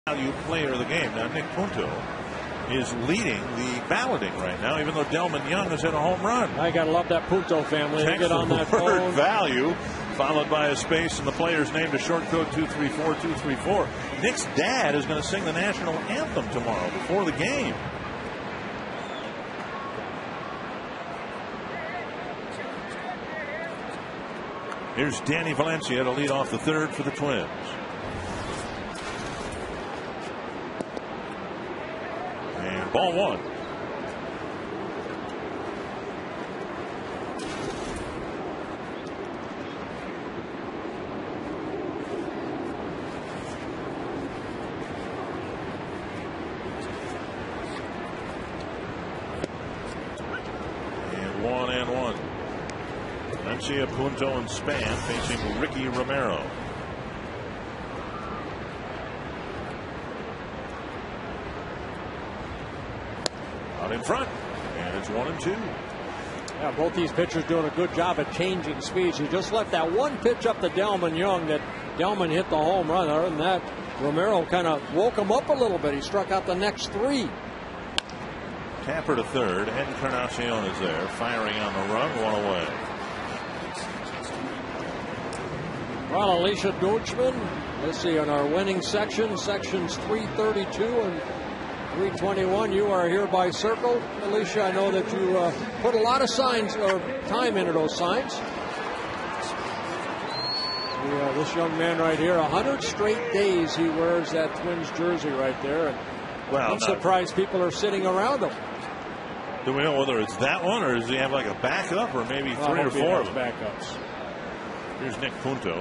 Value player of the game. Now, Nick Punto is leading the balloting right now, even though Delman Young has hit a home run. I got to love that Punto family. They get on that phone. Value, followed by a space and the player's name to short code 234234. Nick's dad is going to sing the national anthem tomorrow before the game. Here's Danny Valencia to lead off the third for the Twins. Ball one. And 1-1. Mencia, Punto, and Span facing Ricky Romero. Out in front, and it's 1-2. Yeah, both these pitchers doing a good job at changing speeds. He just left that one pitch up to Delman Young that Delman hit the home run. Other than that, Romero kind of woke him up a little bit. He struck out the next three. Tapper to third. Encarnacion is there, firing on the run, one away. Well, Alicia Deutschman, let's see, in our winning section, sections 332 and 321, you are hereby circled. Alicia, I know that you put a lot of signs or time into those signs. This young man right here, 100 straight days he wears that Twins jersey right there. And I'm surprised people are sitting around him. Do we know whether it's that one or does he have like a backup or maybe three or four of them? Backups. Here's Nick Punto.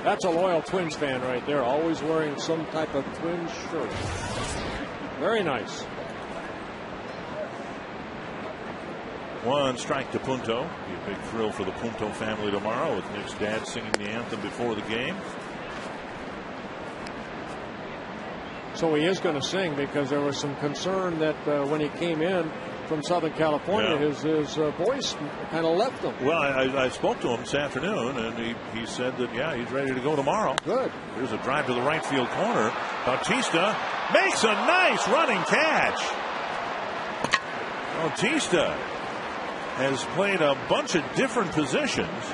That's a loyal Twins fan right there, always wearing some type of Twins shirt. Very nice. One strike to Punto. Be a big thrill for the Punto family tomorrow with Nick's dad singing the anthem before the game. So he is going to sing because there was some concern that when he came in from Southern California, his voice kind of left him. Well, I spoke to him this afternoon, and he said that, yeah, he's ready to go tomorrow. Good. Here's a drive to the right field corner. Bautista makes a nice running catch. Bautista has played a bunch of different positions,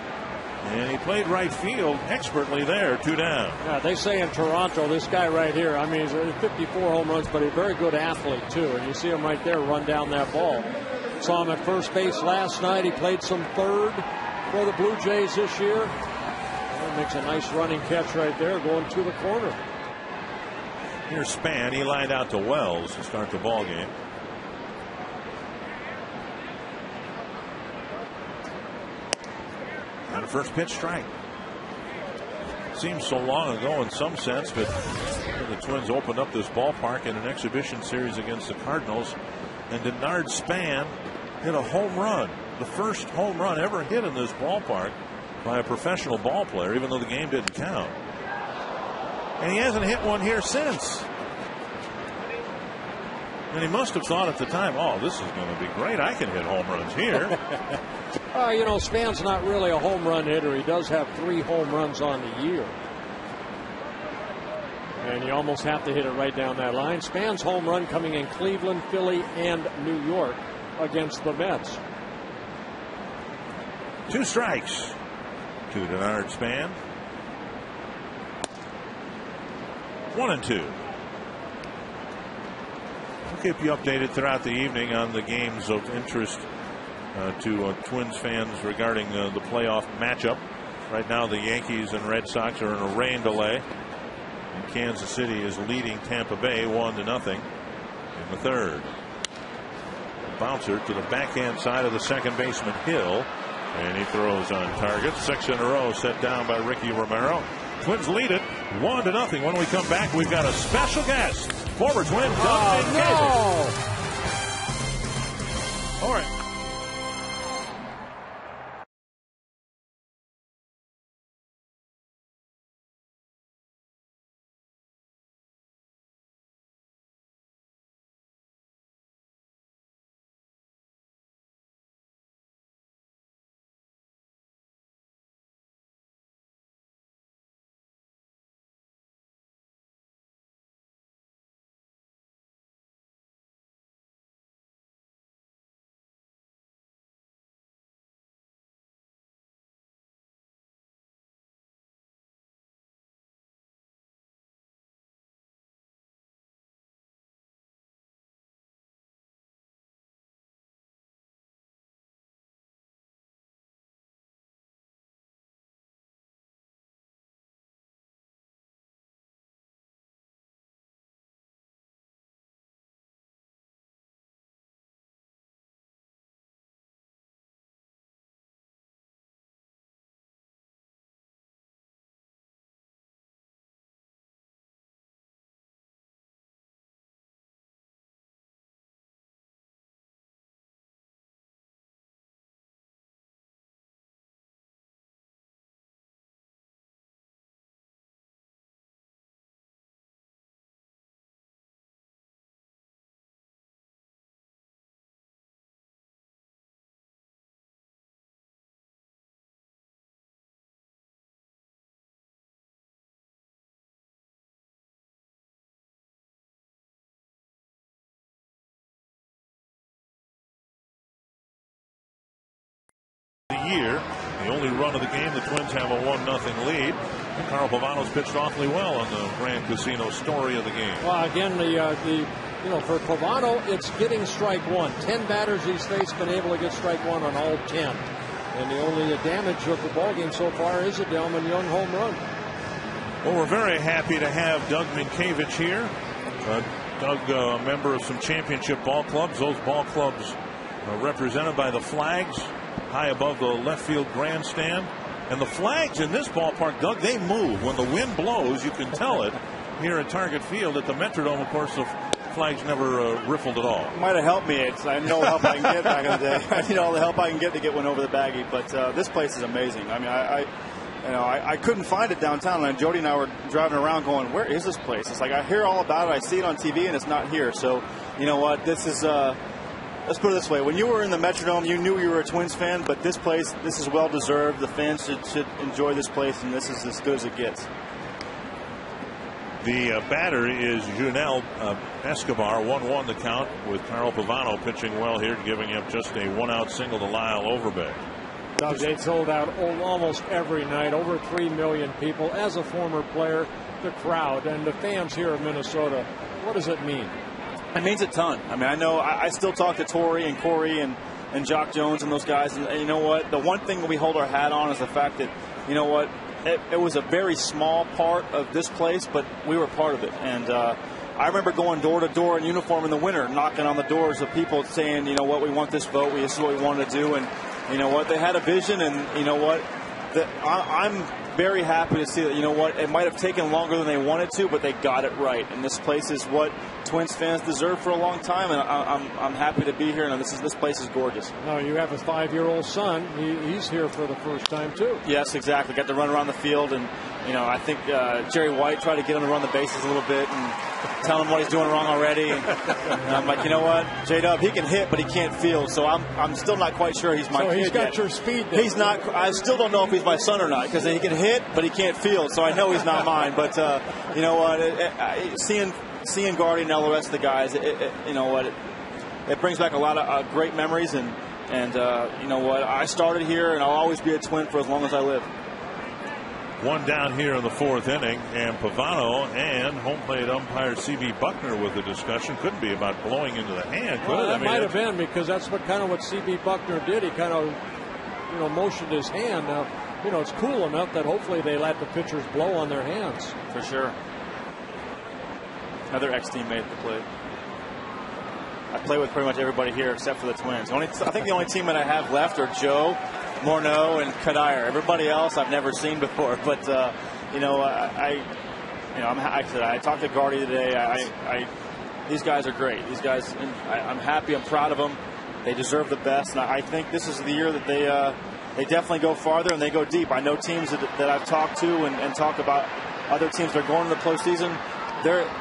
and he played right field expertly there, 2 down. Yeah, they say in Toronto, this guy right here, I mean, he's 54 home runs, but he's a very good athlete, too. And you see him right there run down that ball. Saw him at first base last night. He played some third for the Blue Jays this year. And makes a nice running catch right there, going to the corner. Here's Span. He lined out to Wells to start the ball game. And a first pitch strike. Seems so long ago in some sense, but the Twins opened up this ballpark in an exhibition series against the Cardinals, and Denard Span hit a home run, the first home run ever hit in this ballpark by a professional ball player, even though the game didn't count. And he hasn't hit one here since. And he must have thought at the time, oh, this is going to be great. I can hit home runs here. You know, Span's not really a home run hitter. He does have 3 home runs on the year. And you almost have to hit it right down that line. Span's home run coming in Cleveland, Philly, and New York against the Mets. 2 strikes to Denard Span. 1-2. We'll keep you updated throughout the evening on the games of interest to Twins fans regarding the playoff matchup. Right now the Yankees and Red Sox are in a rain delay, and Kansas City is leading Tampa Bay 1-0 in the third. Bouncer to the backhand side of the second baseman Hill, and he throws on target. 6 in a row set down by Ricky Romero. Twins lead it 1-0. When we come back, we've got a special guest, former Twin Doug All right. year. The only run of the game, the Twins have a 1-0 lead. Carl Pavano's pitched awfully well on the Grand Casino story of the game. Well, again, for Pavano, it's getting strike one. 10 batters he's faced, been able to get strike one on all 10. And the only damage of the ballgame so far is a Delman Young home run. Well, we're very happy to have Doug Minkiewicz here. Doug, a member of some championship ball clubs. Those ball clubs are represented by the flags high above the left field grandstand. And the flags in this ballpark, Doug, they move. When the wind blows, you can tell it here at Target Field. At the Metrodome, of course, the flags never riffled at all. Might have helped me. I know help I can get back in the day. All the help I can get to get one over the baggie. But this place is amazing. I mean, I couldn't find it downtown. And Jody and I were driving around going, where is this place? It's like I hear all about it. I see it on TV, and it's not here. So, you know what? This is let's put it this way. When you were in the Metrodome, you knew you were a Twins fan, but this place, this is well-deserved. The fans should enjoy this place, and this is as good as it gets. The batter is Junel Escobar, 1-1 the count, with Carl Pavano pitching well here, giving up just a one-out single to Lyle Overbeck. They sold out almost every night, over 3 million people. As a former player, the crowd and the fans here in Minnesota, what does it mean? It means a ton. I mean, I know I still talk to Torrey and Corey and Jock Jones and those guys. And you know what? The one thing that we hold our hat on is the fact that, you know what, it was a very small part of this place, but we were part of it. And I remember going door to door in uniform in the winter, knocking on the doors of people saying, you know what, we want this vote. This is what we want to do. And you know what, they had a vision. And you know what, I'm very happy to see that, you know what, it might have taken longer than they wanted to, but they got it right. And this place is what Twins fans deserve for a long time, and I'm happy to be here. And this place is gorgeous. No, you have a 5-year-old son. He's here for the first time too. Yes, exactly. Got to run around the field, and you know, I think Jerry White tried to get him to run the bases a little bit and tell him what he's doing wrong already. And I'm like, you know what, J-Dub, he can hit, but he can't field. So I'm still not quite sure he's my kid. So he's got yet. your speed. Then. He's not. I still don't know if he's my son or not, because he can hit, but he can't field. So I know he's not mine. But you know what, seeing Guardy and all the rest of the guys, you know what, it brings back a lot of great memories. And you know what, I started here, and I'll always be a Twin for as long as I live. One down here in the 4th inning, and Pavano and home plate umpire C.B. Buckner with the discussion. Couldn't be about blowing into the hand, could well, it? That might have been, because that's what C.B. Buckner did. He kind of, you know, motioned his hand. Now, you know, it's cool enough that hopefully they let the pitchers blow on their hands. For sure. Another ex-teammate at the plate. I play with pretty much everybody here except for the Twins. I think the only teammate I have left are Joe, Morneau, and Kadire. Everybody else I've never seen before. But you know, I talked to Guardy today. These guys are great. These guys, I'm happy. I'm proud of them. They deserve the best, and I think this is the year that they definitely go farther and they go deep. I know teams that I've talked to and talk about other teams that are going to the postseason.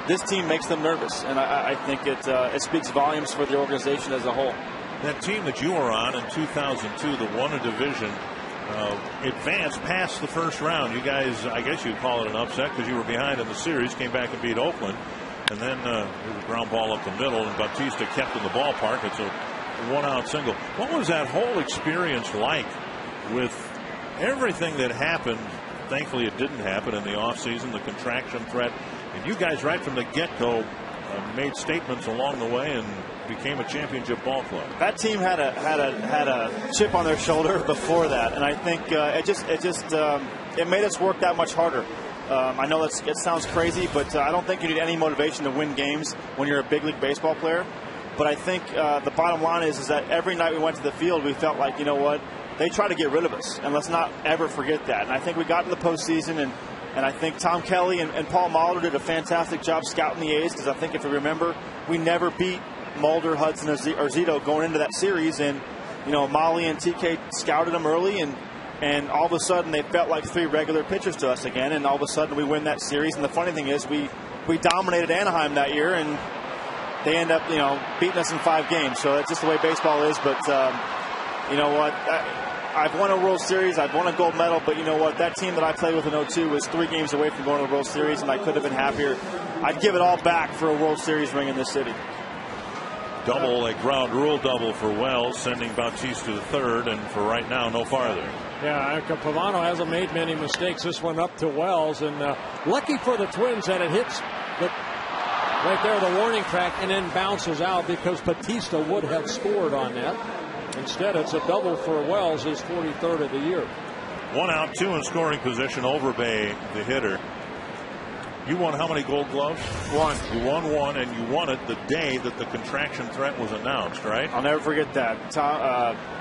This team makes them nervous, and I think it speaks volumes for the organization as a whole. That team that you were on in 2002 that won a division advanced past the first round. You guys, I guess you'd call it an upset because you were behind in the series, came back and beat Oakland, and then there was a ground ball up the middle, and Bautista kept in the ballpark. It's a one-out single. What was that whole experience like with everything that happened? Thankfully, it didn't happen in the offseason, the contraction threat. And you guys, right from the get-go, made statements along the way and became a championship ball club. That team had a chip on their shoulder before that, and I think it made us work that much harder. I know it sounds crazy, but I don't think you need any motivation to win games when you're a big league baseball player. But I think the bottom line is that every night we went to the field, we felt like, you know what, they tried to get rid of us, and let's not ever forget that. And I think we got to the postseason, and I think Tom Kelly and Paul Mulder did a fantastic job scouting the A's, because I think if you remember, we never beat Mulder, Hudson, or Zito going into that series. And, you know, Molly and TK scouted them early, and all of a sudden they felt like 3 regular pitchers to us again, and all of a sudden we win that series. And the funny thing is we dominated Anaheim that year, and they end up, you know, beating us in 5 games. So that's just the way baseball is. But, you know what? I've won a World Series, I've won a gold medal, but you know what? That team that I played with in 2002 was 3 games away from going to the World Series, and I could have been happier. I'd give it all back for a World Series ring in this city. Double, a ground rule double for Wells, sending Bautista to the third, and for right now, no farther. Yeah, Pavano hasn't made many mistakes. This one up to Wells, and lucky for the Twins that it hits right there, the warning track, and then bounces out, because Bautista would have scored on that. Instead, it's a double for Wells, his 43rd of the year. 1 out, 2 in scoring position. Overbay, the hitter. You won how many Gold Gloves? 1. You won 1, and you won it the day that the contraction threat was announced, right? I'll never forget that.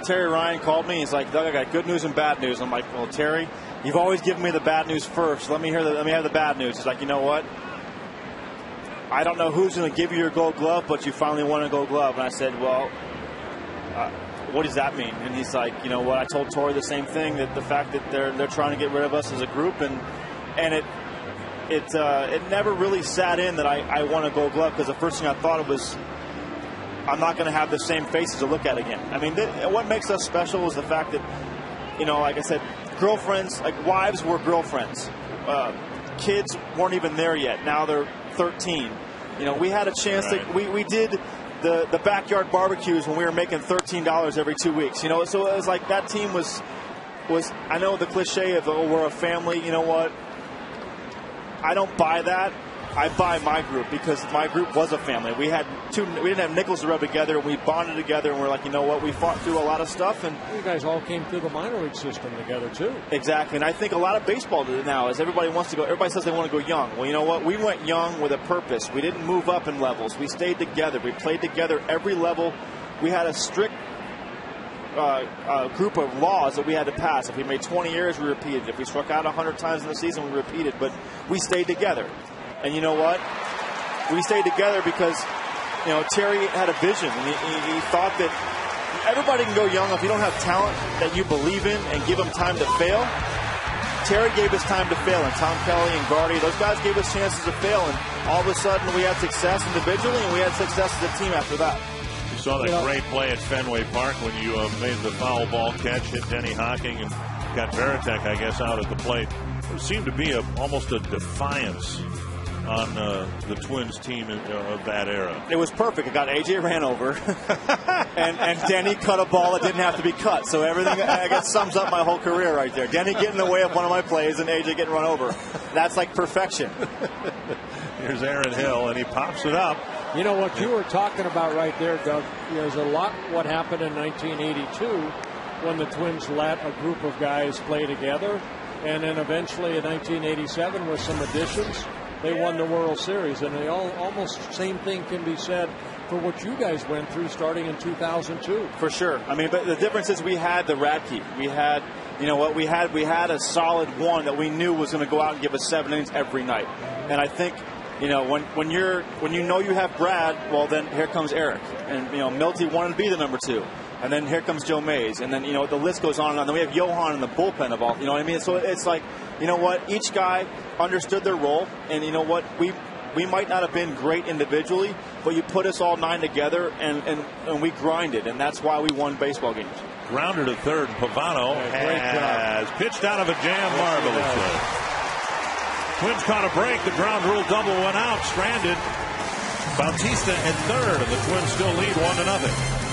Terry Ryan called me. He's like, "Doug, I got good news and bad news." I'm like, "Well, Terry, you've always given me the bad news first. Let me have the bad news." He's like, "You know what? I don't know who's going to give you your Gold Glove, but you finally won a Gold Glove." And I said, "Well, what does that mean?" And he's like, "You know what? I told Torrey the same thing, that the fact that they're trying to get rid of us as a group, and it never really sat in that I won a Gold Glove, because the first thing I thought of was, I'm not going to have the same faces to look at again." I mean, what makes us special is the fact that, like I said, girlfriends, like wives were girlfriends. Kids weren't even there yet. Now they're 13. We had a chance to, we did the backyard barbecues when we were making $13 every 2 weeks. So it was like that team was, I know the cliche of, "Oh, we're a family." You know what? I don't buy that. I buy my group, because my group was a family. We didn't have nickels to rub together. We bonded together, and we're like, you know what? We fought through a lot of stuff, and you guys all came through the minor league system together too. Exactly, and I think a lot of baseball now is everybody wants to go. Everybody says they want to go young. Well, you know what? We went young with a purpose. We didn't move up in levels. We stayed together. We played together every level. We had a strict group of laws that we had to pass. If we made 20 errors, we repeated. If we struck out 100 times in the season, we repeated. But we stayed together. And you know what? We stayed together because, Terry had a vision. And he thought that everybody can go young if you don't have talent that you believe in and give them time to fail. Terry gave us time to fail, and Tom Kelly and Gardy, those guys gave us chances to fail, and all of a sudden we had success individually, and we had success as a team after that. You saw that great play at Fenway Park when you made the foul ball catch, hit Denny Hocking, and got Veritek, I guess, out at the plate. There seemed to be almost a defiance on the Twins team of that era. It was perfect. It got A.J. ran over, and Denny cut a ball that didn't have to be cut. So everything, I guess, sums up my whole career right there. Denny getting in the way of one of my plays, and A.J. getting run over. That's like perfection. Here's Aaron Hill, and he pops it up. You know what you were talking about right there, Doug? There's a lot what happened in 1982 when the Twins let a group of guys play together, and then eventually in 1987 with some additions, they won the World Series. And almost same thing can be said for what you guys went through starting in 2002. For sure. I mean, but the difference is we had the Radke. We had, we had a solid one that we knew was going to go out and give us 7 innings every night. And I think, when you have Brad, well, then here comes Eric. And, Milty wanted to be the number 2. And then here comes Joe Mays. And then, the list goes on and on. Then we have Johan in the bullpen of all, you know what I mean? So it's like, each guy understood their role. And you know what? We might not have been great individually, but you put us all 9 together and we grinded. And that's why we won baseball games. Grounded to third. Pavano has pitched out of a jam marvelously. Twins caught a break. The ground rule double went out. Stranded. Bautista at third, and the Twins still lead 1-0.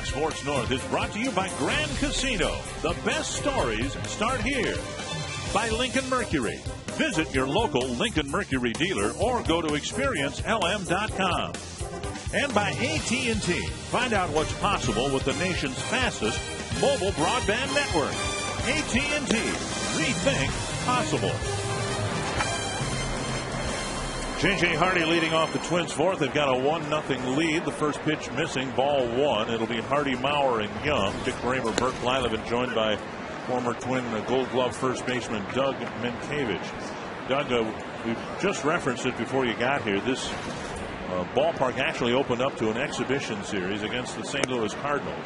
Fox Sports North is brought to you by Grand Casino. The best stories start here. By Lincoln Mercury. Visit your local Lincoln Mercury dealer or go to experiencelm.com. And by AT&T. Find out what's possible with the nation's fastest mobile broadband network. AT&T. Rethink possible. J.J. Hardy leading off the Twins' fourth. They've got a 1-0 lead. The first pitch missing, ball one. It'll be Hardy, Maurer, and Young. Dick Bramer, Bert Blyleven joined by former Twin Gold Glove first baseman Doug Minkiewicz. Doug, we just referenced it before you got here. This ballpark actually opened up to an exhibition series against the St. Louis Cardinals.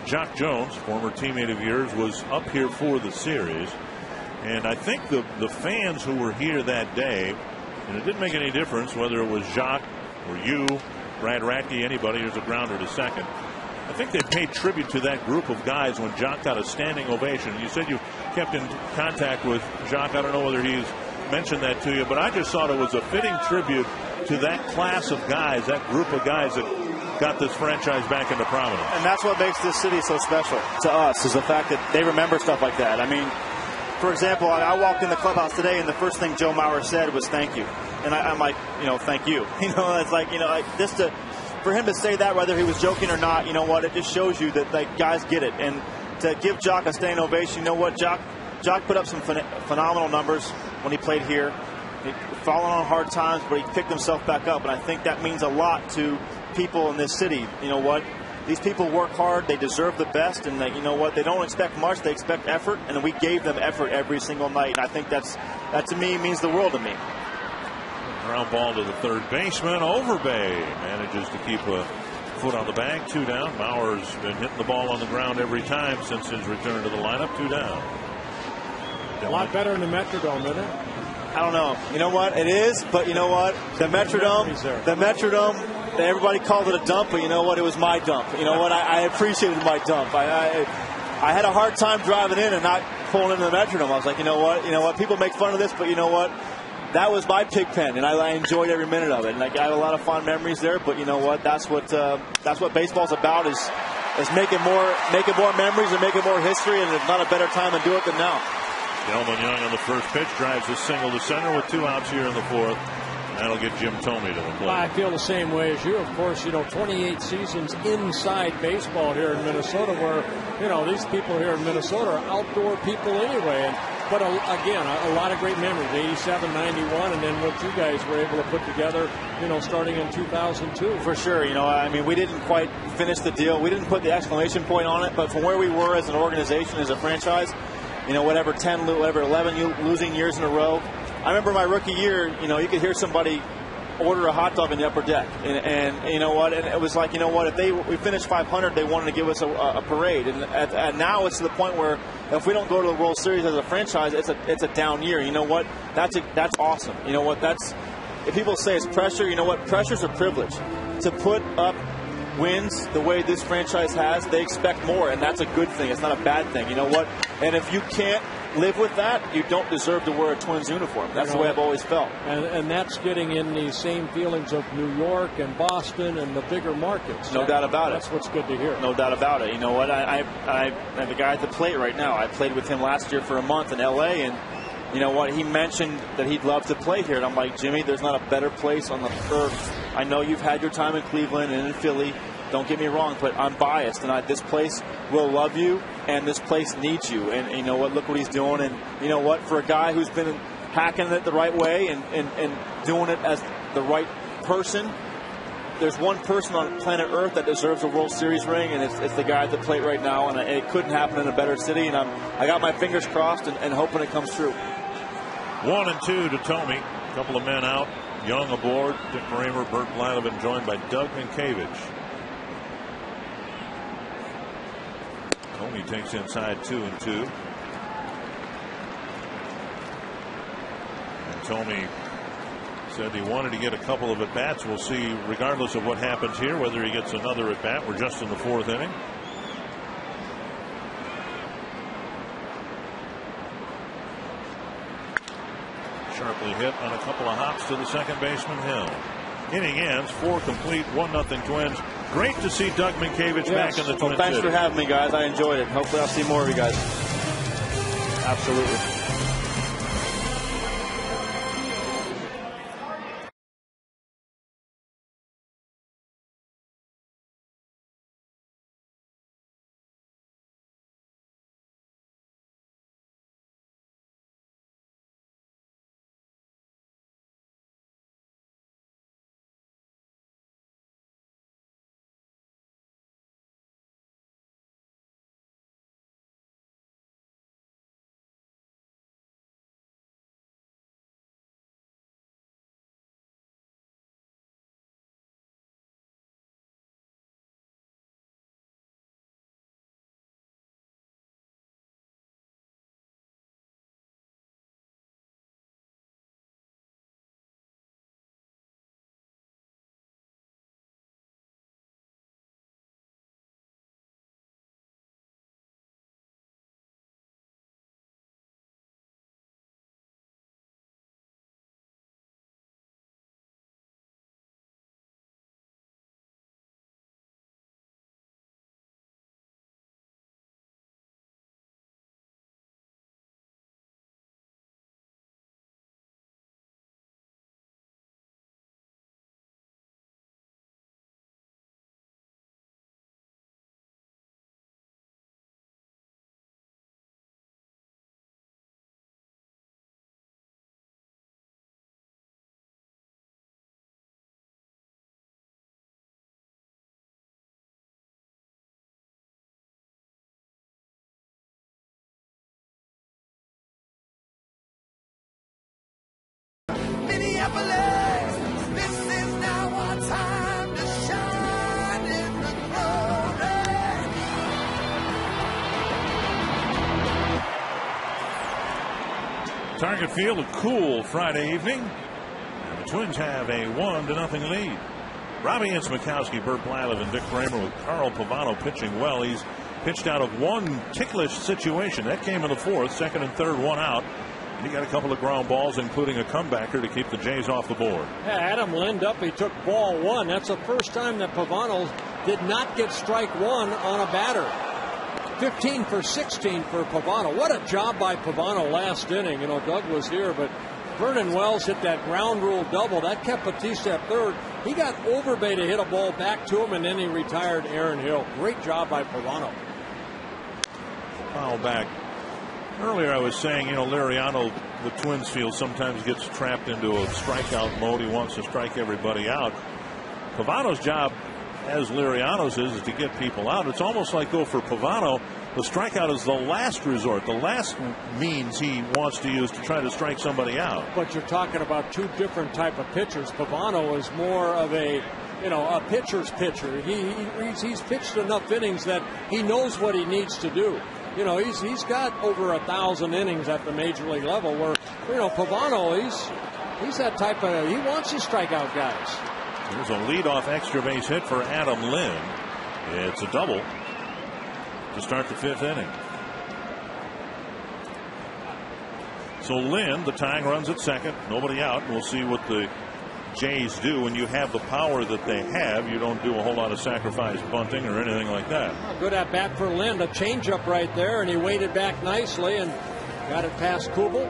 Jock Jones, former teammate of yours, was up here for the series. And I think the fans who were here that day, and it didn't make any difference whether it was Jacques or you, Brad Radke, anybody who's a grounder to second. I think they paid tribute to that group of guys when Jacques got a standing ovation. You said you kept in contact with Jacques. I don't know whether he's mentioned that to you, but I just thought it was a fitting tribute to that class of guys, that group of guys that got this franchise back into prominence. And that's what makes this city so special to us, is the fact that they remember stuff like that. I mean, for example, I walked in the clubhouse today, and the first thing Joe Mauer said was "thank you," and I'm like, thank you. It's like, just for him to say that, whether he was joking or not, you know what? It just shows you that guys get it. And to give Jock a standing ovation, you know what? Jock put up some phenomenal numbers when he played here. He fallen on hard times, but he picked himself back up, and I think that means a lot to people in this city. You know what? These people work hard. They deserve the best, and you know what? They don't expect much. They expect effort, and we gave them effort every single night. And I think that to me means the world to me. Ground ball to the third baseman. Overbay manages to keep a foot on the bag. 2 down. Maurer's been hitting the ball on the ground every time since his return to the lineup. 2 down. A lot better in the Metrodome, isn't it? I don't know. You know what? It is, but you know what? The Metrodome, everybody called it a dump, but you know what? It was my dump. You know what? I appreciated my dump. I had a hard time driving in and not pulling into the Metrodome. I was like, you know what? People make fun of this, but you know what? That was my pig pen, and I enjoyed every minute of it. And I have a lot of fond memories there. But you know what? That's what baseball's about, is making more memories and making more history. And there's not a better time to do it than now. Delman Young on the first pitch drives a single to center with 2 outs here in the fourth. That'll get Jim Thome to the plate. I feel the same way as you. Of course, 28 seasons inside baseball here in Minnesota, where these people here in Minnesota are outdoor people anyway. But again, a lot of great memories. 87, 91, and then what you guys were able to put together, starting in 2002. For sure. We didn't quite finish the deal. We didn't put the exclamation point on it, but from where we were as an organization, as a franchise, whatever 11 losing years in a row. I remember my rookie year, you could hear somebody order a hot dog in the upper deck. And you know what? And it was like, if we finished 500, they wanted to give us a parade. And now it's to the point where if we don't go to the World Series as a franchise, it's a down year. You know what? That's awesome. You know what? If people say it's pressure, you know what? Pressure's a privilege. To put up wins the way this franchise has, they expect more, and that's a good thing. It's not a bad thing. You know what? And if you can't live with that, you don't deserve to wear a Twins uniform. That's the way I've always felt. And that's getting in the same feelings of New York and Boston and the bigger markets. No doubt about it. That's what's good to hear. No doubt about it. You know what? I have a guy at the plate right now. I played with him last year for a month in L.A., and you know what? He mentioned that he'd love to play here. And I'm like, Jimmy, there's not a better place on the earth. I know you've had your time in Cleveland and in Philly. Don't get me wrong, but I'm biased, and this place will love you, and this place needs you. And you know what? Look what he's doing. And you know what? For a guy who's been hacking it the right way and doing it as the right person, there's one person on planet Earth that deserves a World Series ring, and it's the guy at the plate right now. And it couldn't happen in a better city. And I got my fingers crossed and hoping it comes true. 1-2 to Thome. A couple of men out. Young aboard. Dick Bramer, Bert Blyleven joined by Doug Minkiewicz. Thome takes inside 2-2. And Thome said he wanted to get a couple of at-bats. We'll see, regardless of what happens here, whether he gets another at-bat. We're just in the fourth inning. Sharply hit on a couple of hops to the second baseman, Hill. Inning ends, 4 complete, 1-0 Twins. Great to see Doug Minkiewicz back in the Twin Thanks Cities. for having me, guys. I enjoyed it. Hopefully I'll see more of you guys. Absolutely. This is now our time to shine in the glory. Target Field, a cool Friday evening. And the Twins have a 1-0 lead. Robbie Ince-Mikowski, Bert Blylev, and Dick Kramer with Carl Pavano pitching well. He's pitched out of one ticklish situation. That came in the fourth, second and third, one out. And he got a couple of ground balls, including a comebacker to keep the Jays off the board. Yeah, Adam lined up. He took ball one. That's the first time that Pavano did not get strike one on a batter. 15 for 16 for Pavano. What a job by Pavano last inning. You know, Doug was here, but Vernon Wells hit that ground rule double. That kept Batista at third. He got Overbay to hit a ball back to him, and then he retired Aaron Hill. Great job by Pavano. Foul back. Earlier I was saying, you know, Liriano, the Twins field, sometimes gets trapped into a strikeout mode. He wants to strike everybody out. Pavano's job, as Liriano's is to get people out. It's almost like, though, for Pavano, the strikeout is the last resort, the last means he wants to use to try to strike somebody out. But you're talking about two different type of pitchers. Pavano is more of a, you know, a pitcher's pitcher. He's pitched enough innings that he knows what he needs to do. You know, he's got over 1,000 innings at the major league level. Where, you know, Pavano, he's that type of, he wants to strike out guys. Here's a leadoff extra base hit for Adam Lynn. It's a double to start the fifth inning. So Lynn, the tying runs at second, nobody out. We'll see what the Jays do. When you have the power that they have, you don't do a whole lot of sacrifice bunting or anything like that. Good at bat for Lynn. A changeup right there, and he waited back nicely and got it past Kubel.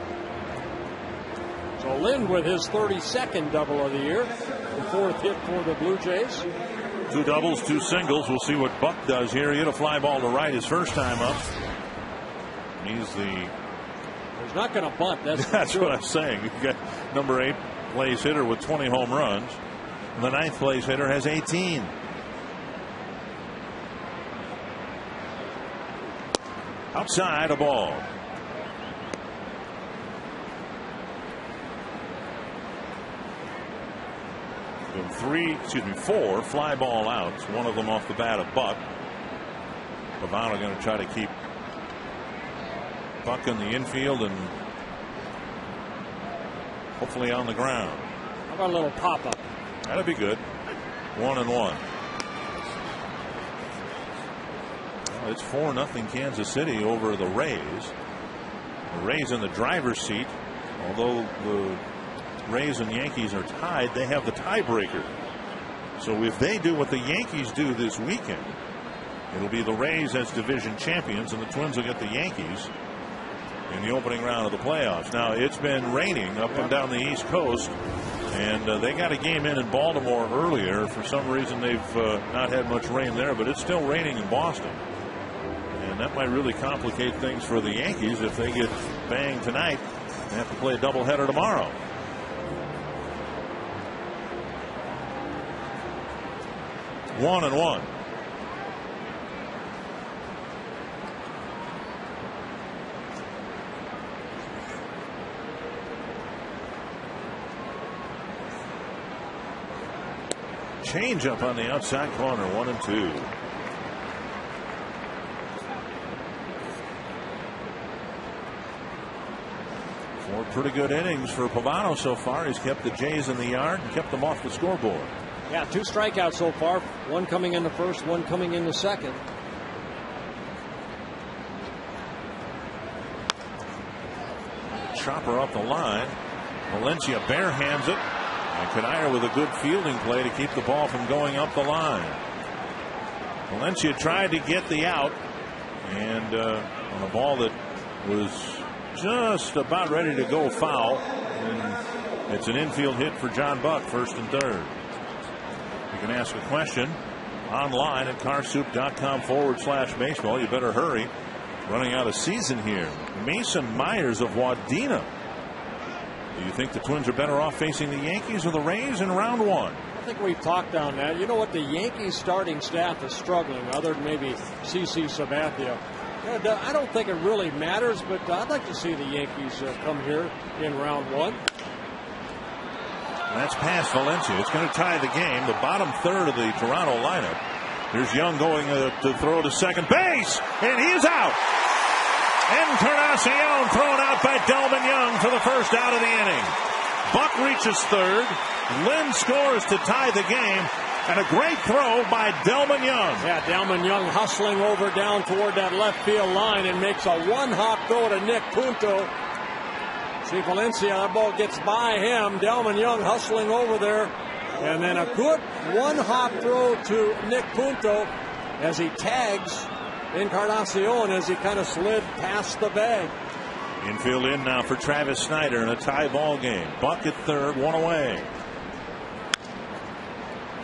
So Lynn with his 32nd double of the year, the fourth hit for the Blue Jays. 2 doubles, 2 singles. We'll see what Buck does here. He hit a fly ball to right his first time up. He's not going to bunt. That's what I'm saying. You've got number 8 place hitter with 20 home runs. And the 9th place hitter has 18. Outside, a ball. Four fly ball outs. One of them off the bat of Buck. Pavano going to try to keep Buck in the infield and hopefully on the ground. How about a little pop up? That'd be good. 1-1. Well, it's 4-0 Kansas City over the Rays. The Rays in the driver's seat. Although the Rays and Yankees are tied, they have the tiebreaker. So if they do what the Yankees do this weekend, it'll be the Rays as division champions, and the Twins will get the Yankees in the opening round of the playoffs. Now, it's been raining up and down the East Coast, and they got a game in Baltimore earlier. For some reason, they've not had much rain there, but it's still raining in Boston. And that might really complicate things for the Yankees if they get banged tonight and have to play a doubleheader tomorrow. One and one. Change up on the outside corner, 1-2. Four pretty good innings for Pavano so far. He's kept the Jays in the yard and kept them off the scoreboard. Yeah, 2 strikeouts so far. One coming in the first, one coming in the second. Chopper up the line. Valencia barehands it. And Canayer with a good fielding play to keep the ball from going up the line. Valencia tried to get the out, and on a ball that was just about ready to go foul. And it's an infield hit for John Buck, first and third. You can ask a question online at carsoup.com/baseball. You better hurry. Running out of season here. Mason Myers of Wadena. Do you think the Twins are better off facing the Yankees or the Rays in round one? I think we've talked on that. You know what? The Yankees starting staff is struggling, other than maybe CC Sabathia. I don't think it really matters, but I'd like to see the Yankees come here in round one. That's past Valencia. It's going to tie the game. The bottom third of the Toronto lineup. Here's Young going to throw to second base, and he is out. Encarnacion thrown out by Delman Young for the first out of the inning. Buck reaches third. Lynn scores to tie the game, and a great throw by Delman Young. Yeah, Delman Young hustling over down toward that left field line and makes a one-hop throw to Nick Punto. See Valencia, that ball gets by him. Delman Young hustling over there. And then a good one-hop throw to Nick Punto as he tags Encarnacion as he kind of slid past the bag. Infield in now for Travis Snyder in a tie ball game. Buck at third, one away.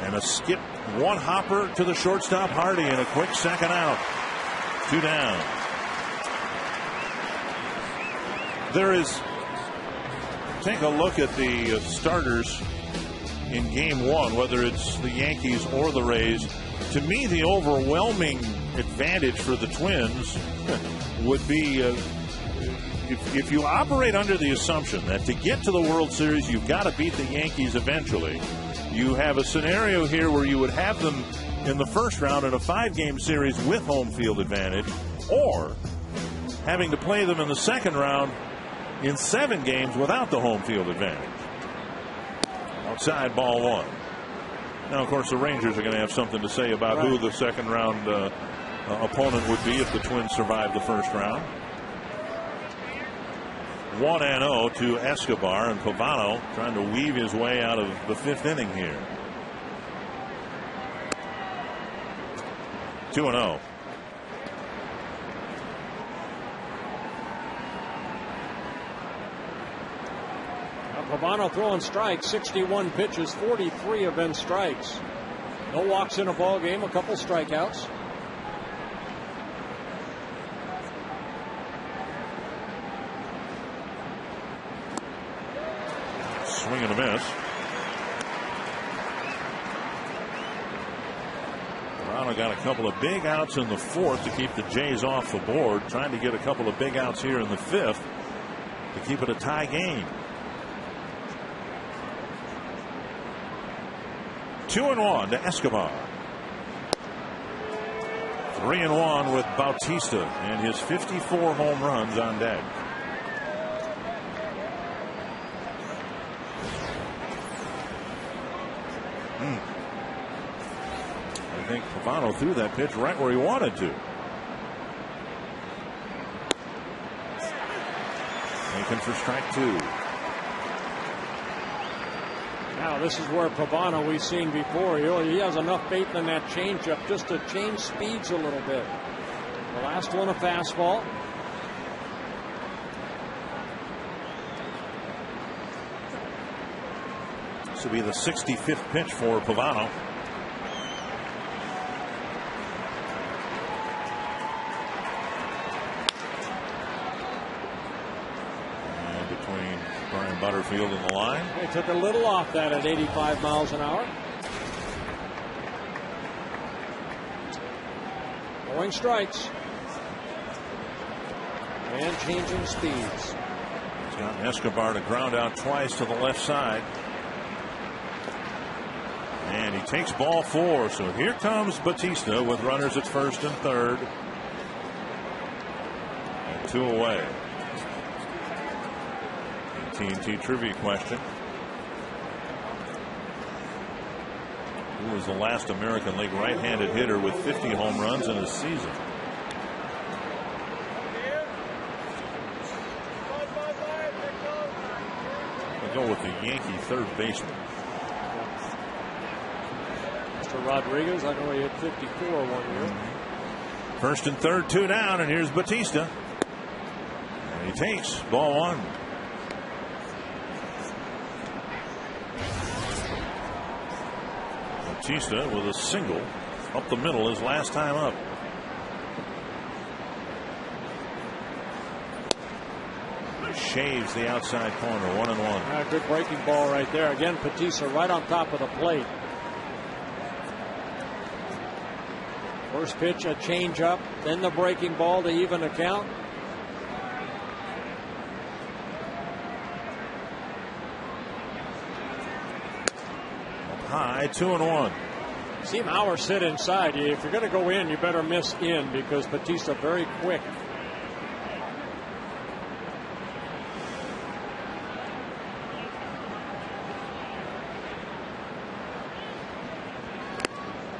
And a skip one hopper to the shortstop Hardy and a quick second out. 2 down. There is, take a look at the starters in game one, whether it's the Yankees or the Rays. To me, the overwhelming advantage for the Twins would be if you operate under the assumption that to get to the World Series, you've got to beat the Yankees eventually. You have a scenario here where you would have them in the first round in a 5-game series with home field advantage, or having to play them in the second round in 7 games without the home field advantage. Outside, ball 1. Now, of course, the Rangers are going to have something to say about who the second round opponent would be if the Twins survive the first round. 1-0 to Escobar, and Pavano trying to weave his way out of the 5th inning here. 2-0. Pavano throwing strikes, 61 pitches, 43 have been strikes. No walks in a ball game, a couple strikeouts. Swing and a miss. Toronto got a couple of big outs in the 4th to keep the Jays off the board, trying to get a couple of big outs here in the 5th to keep it a tie game. 2-1 to Escobar. 3-1 with Bautista and his 54 home runs on deck. I think Pavano threw that pitch right where he wanted to. Taken for strike 2. Now this is where Pavano we've seen before. He has enough faith in that changeup just to change speeds a little bit. The last one a fastball. This will be the 65th pitch for Pavano. And between Brian Butterfield and the line. They took a little off that at 85 miles an hour. Throwing strikes. And changing speeds. He's got Escobar to ground out twice to the left side. And he takes ball 4. So here comes Bautista with runners at first and third. And 2 away. TNT trivia question. Who was the last American League right-handed hitter with 50 home runs in a season? I'll go with the Yankee third baseman. Mr. Rodriguez, I know he hit 54 one year. First and third, 2 down, and here's Bautista. And he takes ball 1. Bautista with a single up the middle his last time up. Shaves the outside corner, 1-1. Good breaking ball right there. Again, Bautista right on top of the plate. First pitch, a changeup, then the breaking ball to even the count. High, 2-1. See Mauer sit inside. If you're going to go in, you better miss in because Bautista very quick.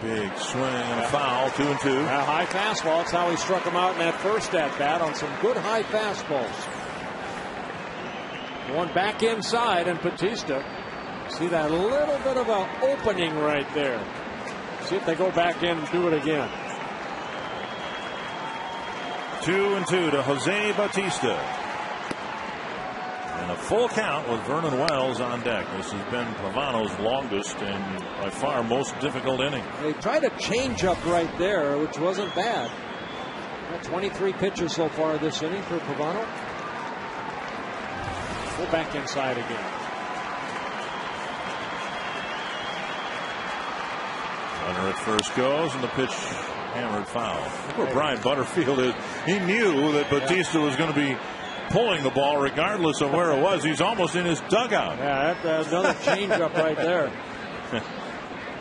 Big swing and a foul, 2-2. A high fastball. That's how he struck him out in that first at bat on some good high fastballs. One back inside, and Bautista. See that little bit of an opening right there. See if they go back in and do it again. 2-2 to Jose Bautista. And a full count with Vernon Wells on deck. This has been Pavano's longest and by far most difficult inning. They tried a changeup right there, which wasn't bad. 23 pitches so far this inning for Pavano. Go back inside again. Runner at first goes, and the pitch hammered foul. Look where Brian Butterfield is. He knew that Bautista was going to be pulling the ball regardless of where it was. He's almost in his dugout. Yeah, that's another changeup right there.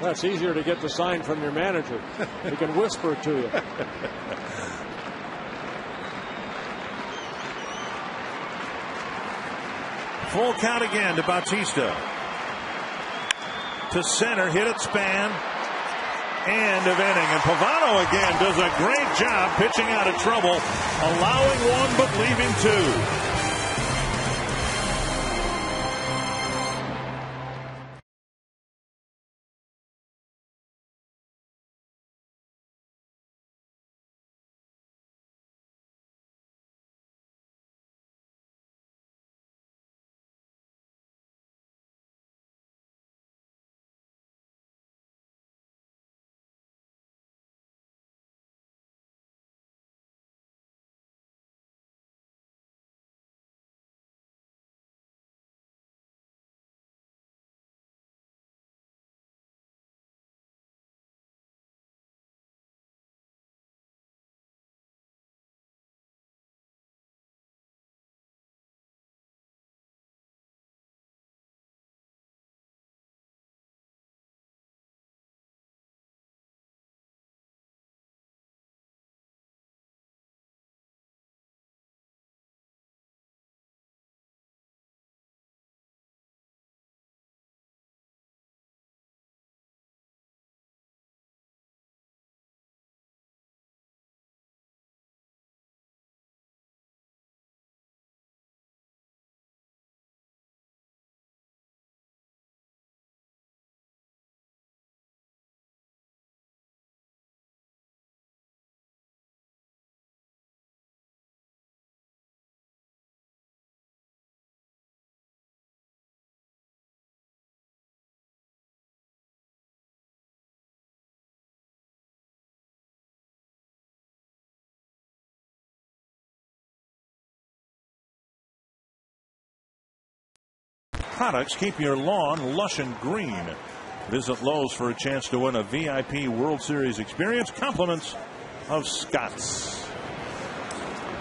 That's easier to get the sign from your manager. He can whisper it to you. Full count again to Bautista. To center, hit it, span. End of inning. And Pavano again does a great job pitching out of trouble, allowing 1 but leaving 2. products keep your lawn lush and green. Visit Lowe's for a chance to win a VIP World Series experience. Compliments of Scott's.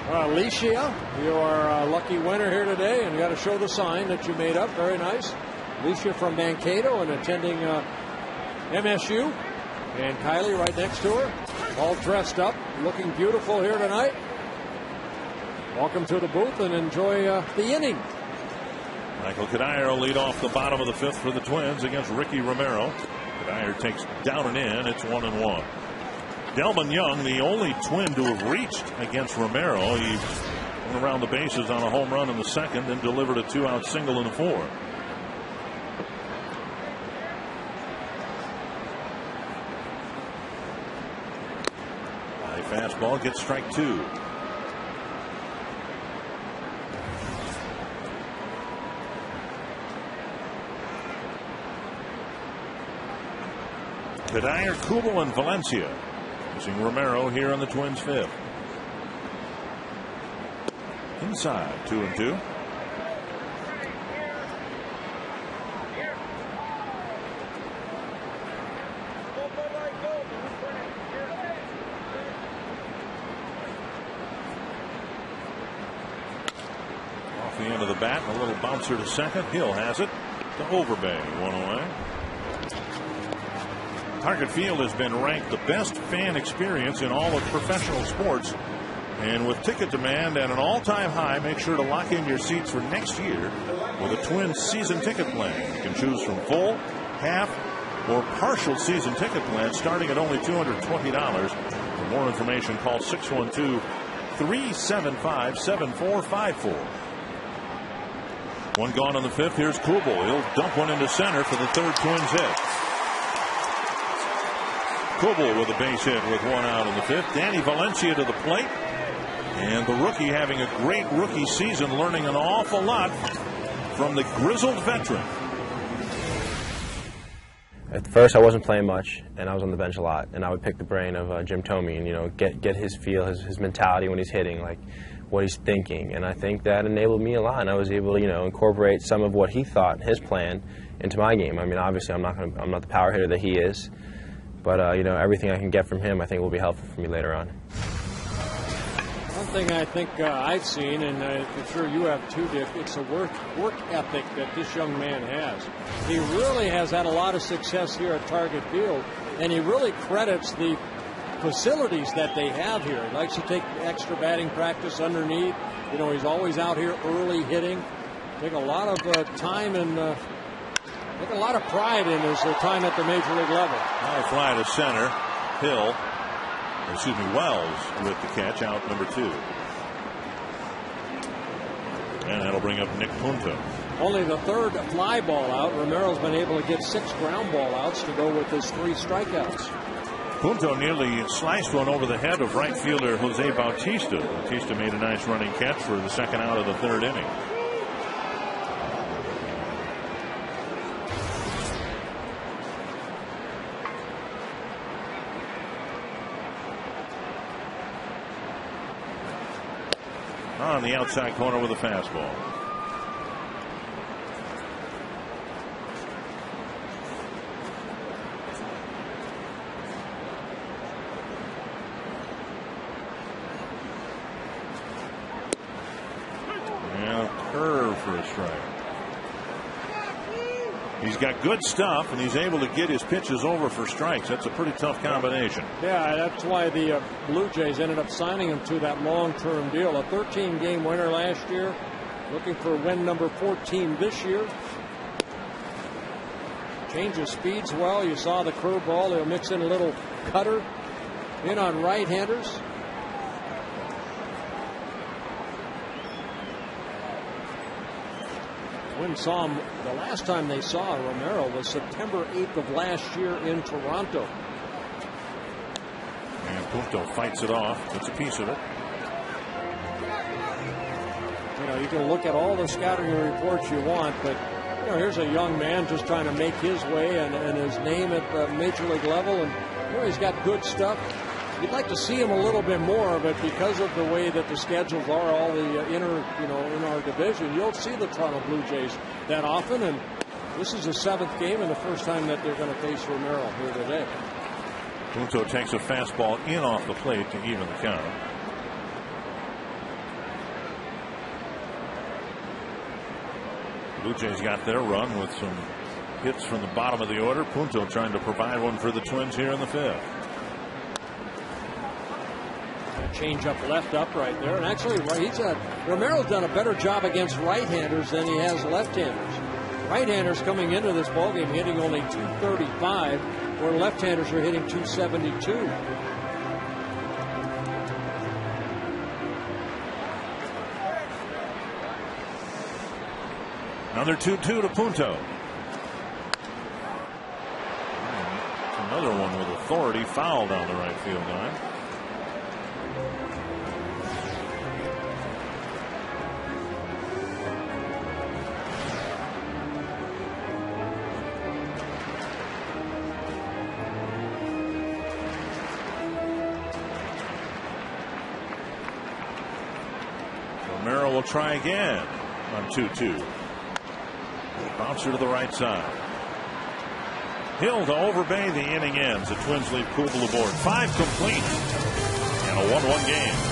Alicia, you are a lucky winner here today, and you got to show the sign that you made up. Very nice. Alicia from Mankato and attending MSU. And Kylie right next to her, all dressed up, looking beautiful here tonight. Welcome to the booth and enjoy the inning. Michael Kadire will lead off the bottom of the fifth for the Twins against Ricky Romero. Kadire takes down and in. It's 1-1. Delman Young, the only Twin to have reached against Romero. He went around the bases on a home run in the second, then delivered a 2-out single in the fourth. High fastball gets strike two. Kadire, Kubel, and Valencia. Using Romero here on the Twins' fifth. Inside, 2-2. Off the end of the bat, a little bouncer to second. Hill has it to Overbay, one away. Target Field has been ranked the best fan experience in all of professional sports. And with ticket demand at an all-time high, make sure to lock in your seats for next year with a Twins season ticket plan. You can choose from full, half, or partial season ticket plans starting at only $220. For more information, call 612-375-7454. One gone in the fifth. Here's Kubel. He'll dump one into center for the third Twins hit. Kubel with a base hit with one out in the fifth. Danny Valencia to the plate. And the rookie having a great rookie season, learning an awful lot from the grizzled veteran. At first, I wasn't playing much, and I was on the bench a lot. And I would pick the brain of Jim Thome and, get his feel, his mentality when he's hitting, like what he's thinking. And I think that enabled me a lot. And I was able to, incorporate some of what he thought, his plan, into my game. I mean, obviously, I'm not the power hitter that he is. But, everything I can get from him, I think, will be helpful for me later on. One thing I think I've seen, and I'm sure you have too, Dick, it's the work ethic that this young man has. He really has had a lot of success here at Target Field, and he really credits the facilities that they have here. He likes to take extra batting practice underneath. He's always out here early hitting. Take a lot of time and take a lot of pride in his time at the major league level. High fly to center. Wells with the catch, out number 2. And that'll bring up Nick Punto. Only the third fly ball out. Romero's been able to get 6 ground ball outs to go with his 3 strikeouts. Punto nearly sliced one over the head of right fielder Jose Bautista. Bautista made a nice running catch for the second out of the third inning. On the outside corner with a fastball. And a curve for a strike. He's got good stuff, and he's able to get his pitches over for strikes. That's a pretty tough combination. Yeah, that's why the Blue Jays ended up signing him to that long-term deal. A 13-game winner last year, looking for win number 14 this year. Changes speeds well. You saw the curveball. He'll mix in a little cutter in on right-handers. Twins saw him, the last time they saw Romero was September 8th of last year in Toronto. And Punto fights it off. It's a piece of it. You can look at all the scouting reports you want, but here's a young man just trying to make his way and his name at the major league level, and he's got good stuff. You'd like to see him a little bit more, but because of the way that the schedules are, all the in our division, you don't see the Toronto Blue Jays that often. And this is the 7th game and the first time that they're going to face Romero here today. Punto takes a fastball in off the plate to even the count. Blue Jays got their run with some hits from the bottom of the order. Punto trying to provide one for the Twins here in the 5th. Change up left up right there, and actually Romero's done a better job against right-handers than he has left-handers. Right-handers coming into this ballgame hitting only 235, where left-handers are hitting 272. Another 2-2 to Punto. Another one with authority, fouled on the right field line. Romero will try again on 2-2. Bouncer to the right side. Hill to Overbay. The inning ends. The Twins leave Kubel aboard. 5 complete and a 1-1 game.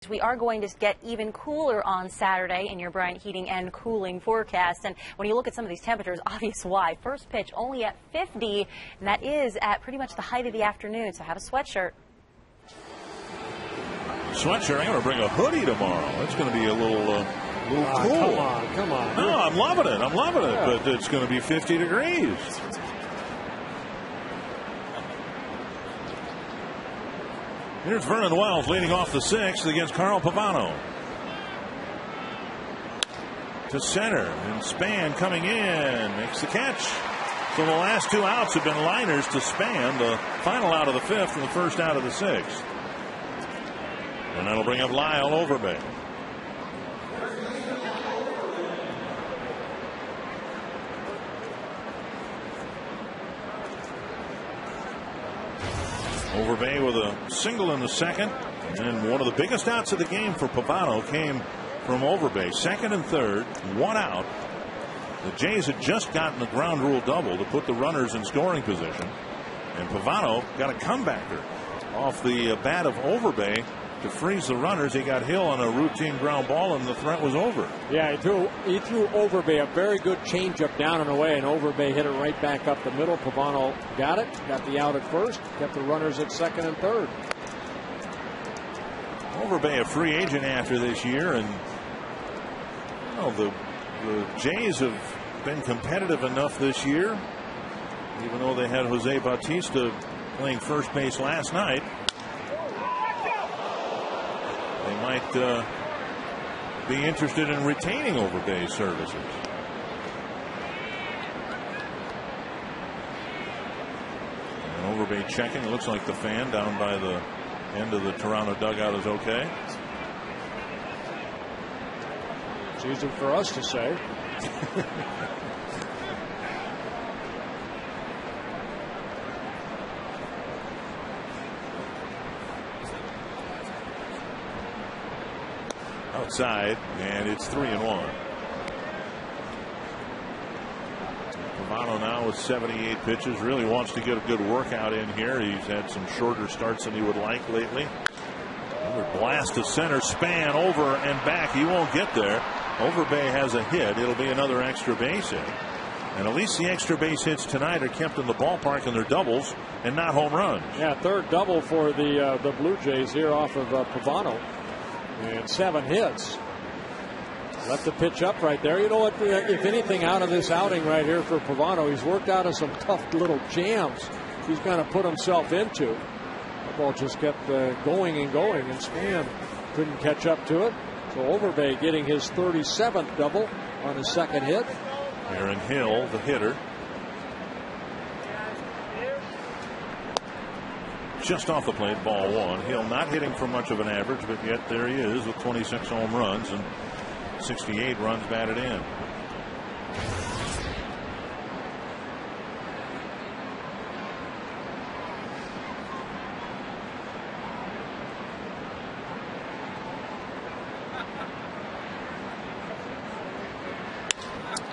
We are going to get even cooler on Saturday in your Bryant Heating and Cooling forecast. And when you look at some of these temperatures, obvious why. First pitch only at 50, and that is at pretty much the height of the afternoon. So have a sweatshirt. Sweatshirt. I'm going to bring a hoodie tomorrow. It's going to be a little cool. Come on. No, I'm loving it. But it's going to be 50 degrees. Here's Vernon Wells leading off the 6th against Carl Pavano. To center, and Span coming in, makes the catch. So the last 2 outs have been liners to Span, the final out of the 5th and the first out of the 6th. And that'll bring up Lyle Overbay. Overbay with a single in the 2nd, and one of the biggest outs of the game for Pavano came from Overbay. 2nd and 3rd, 1 out. The Jays had just gotten the ground rule double to put the runners in scoring position, and Pavano got a comebacker off the bat of Overbay to freeze the runners. He got Hill on a routine ground ball, and the threat was over. Yeah, he threw Overbay a very good changeup down and away, and Overbay hit it right back up the middle. Pavano got it, got the out at first, kept the runners at 2nd and 3rd. Overbay a free agent after this year, and the Jays have been competitive enough this year, even though they had Jose Bautista playing first base last night. might be interested in retaining Overbay's services. And Overbay checking. It looks like the fan down by the end of the Toronto dugout is okay. It's easy for us to say. Outside, and it's 3-1. Pavano now with 78 pitches. Really wants to get a good workout in here. He's had some shorter starts than he would like lately. Another blast to center, span over and back. He won't get there. Overbay has a hit. It'll be another extra base hit. And at least the extra base hits tonight are kept in the ballpark, and they're doubles and not home runs. Yeah, third double for the Blue Jays here off of Pavano. And 7 hits. Left the pitch up right there. You know what? If anything out of this outing right here for Pavano, he's worked out of some tough little jams he's going to put himself into. The ball just kept going and going, and Span couldn't catch up to it. So Overbay getting his 37th double on his second hit. Aaron Hill, the hitter. Just off the plate, ball one. Hill not hitting for much of an average, but yet there he is with 26 home runs and 68 runs batted in.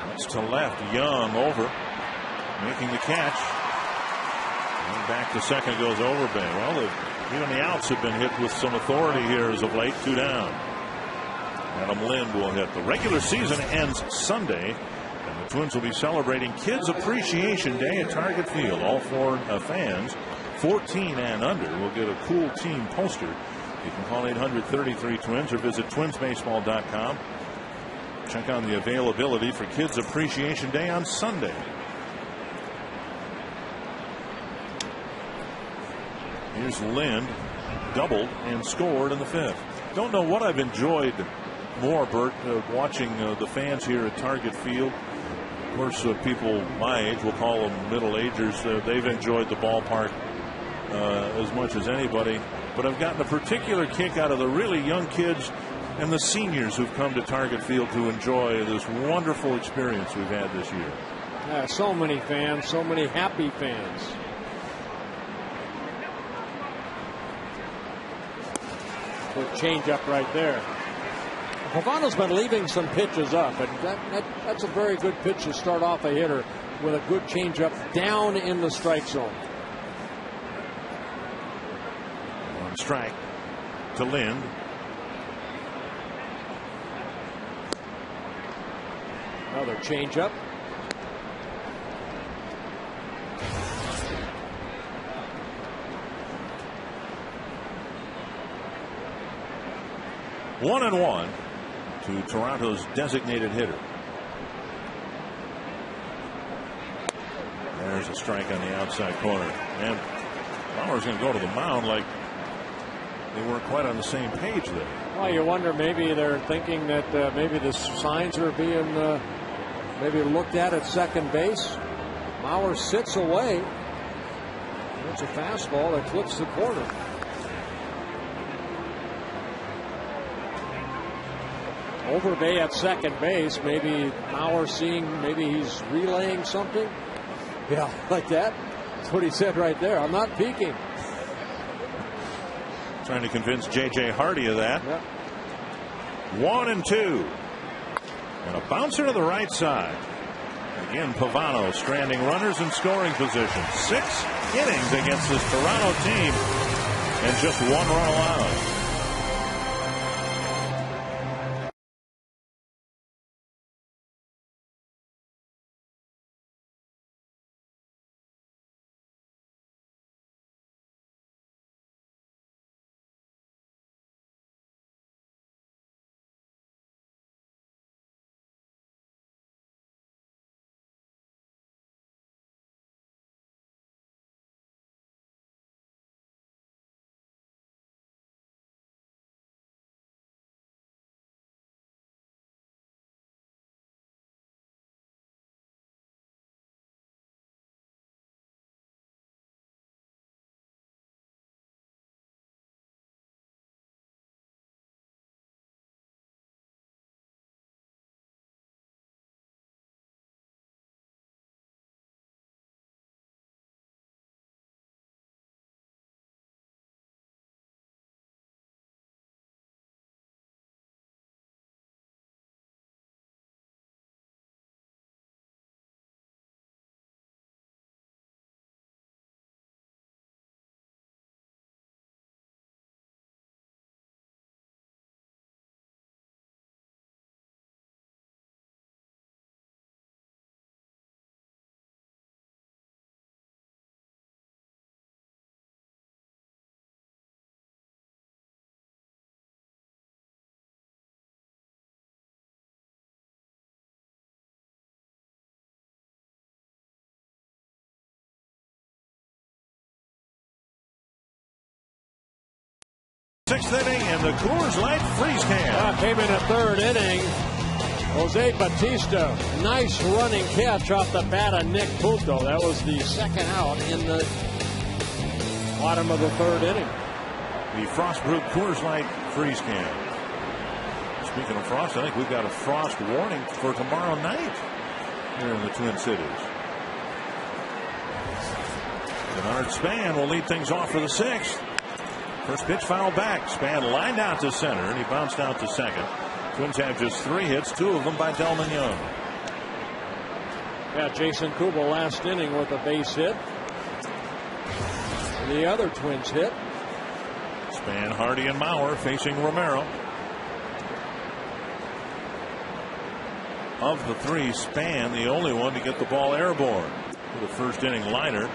That's to left. Young over, making the catch. And back to second goes Overbay. Well, even the outs have been hit with some authority here as of late. 2 down. Adam Lind will hit. The regular season ends Sunday, and the Twins will be celebrating Kids Appreciation Day at Target Field. All 4 fans, 14 and under, will get a cool team poster. You can call 800-33-TWINS or visit twinsbaseball.com. Check on the availability for Kids Appreciation Day on Sunday. Here's Lind, doubled and scored in the 5th. Don't know what I've enjoyed more, Bert, watching the fans here at Target Field. Of course, people my age, we'll call them middle-agers, they've enjoyed the ballpark as much as anybody. But I've gotten a particular kick out of the really young kids and the seniors who've come to Target Field to enjoy this wonderful experience we've had this year. Yeah, so many fans, so many happy fans. Good change up right there. Pavano's been leaving some pitches up, and that's a very good pitch to start off a hitter with a good change up down in the strike zone. On strike to Lind. Another change up. One and one to Toronto's designated hitter. There's a strike on the outside corner. And Bauer's going to go to the mound like they weren't quite on the same page there. Well, you wonder, maybe they're thinking that maybe the signs are being maybe looked at second base. Bauer sits away. It's a fastball that flips the corner. Overbay at second base. Maybe Bauer seeing, maybe he's relaying something. Yeah, like that. That's what he said right there. I'm not peeking. Trying to convince J.J. Hardy of that. Yep. 1 and 2. And a bouncer to the right side. Again, Pavano stranding runners in scoring position. 6 innings against this Toronto team and just 1 run allowed. Sixth inning and the Coors Light freeze can. Came in the third inning. Jose Batista, nice running catch off the bat of Nick Punto. That was the second out in the bottom of the third inning. The frost-proof Coors Light freeze can. Speaking of frost, I think we've got a frost warning for tomorrow night here in the Twin Cities. Bernard Span will lead things off for the sixth. First pitch foul back. Span lined out to center, and he bounced out to second. Twins have just 3 hits, 2 of them by Delman Young. Yeah, Jason Kubel last inning with a base hit. The other Twins hit. Span, Hardy, and Mauer facing Romero. Of the 3, Span the only one to get the ball airborne with a first inning liner.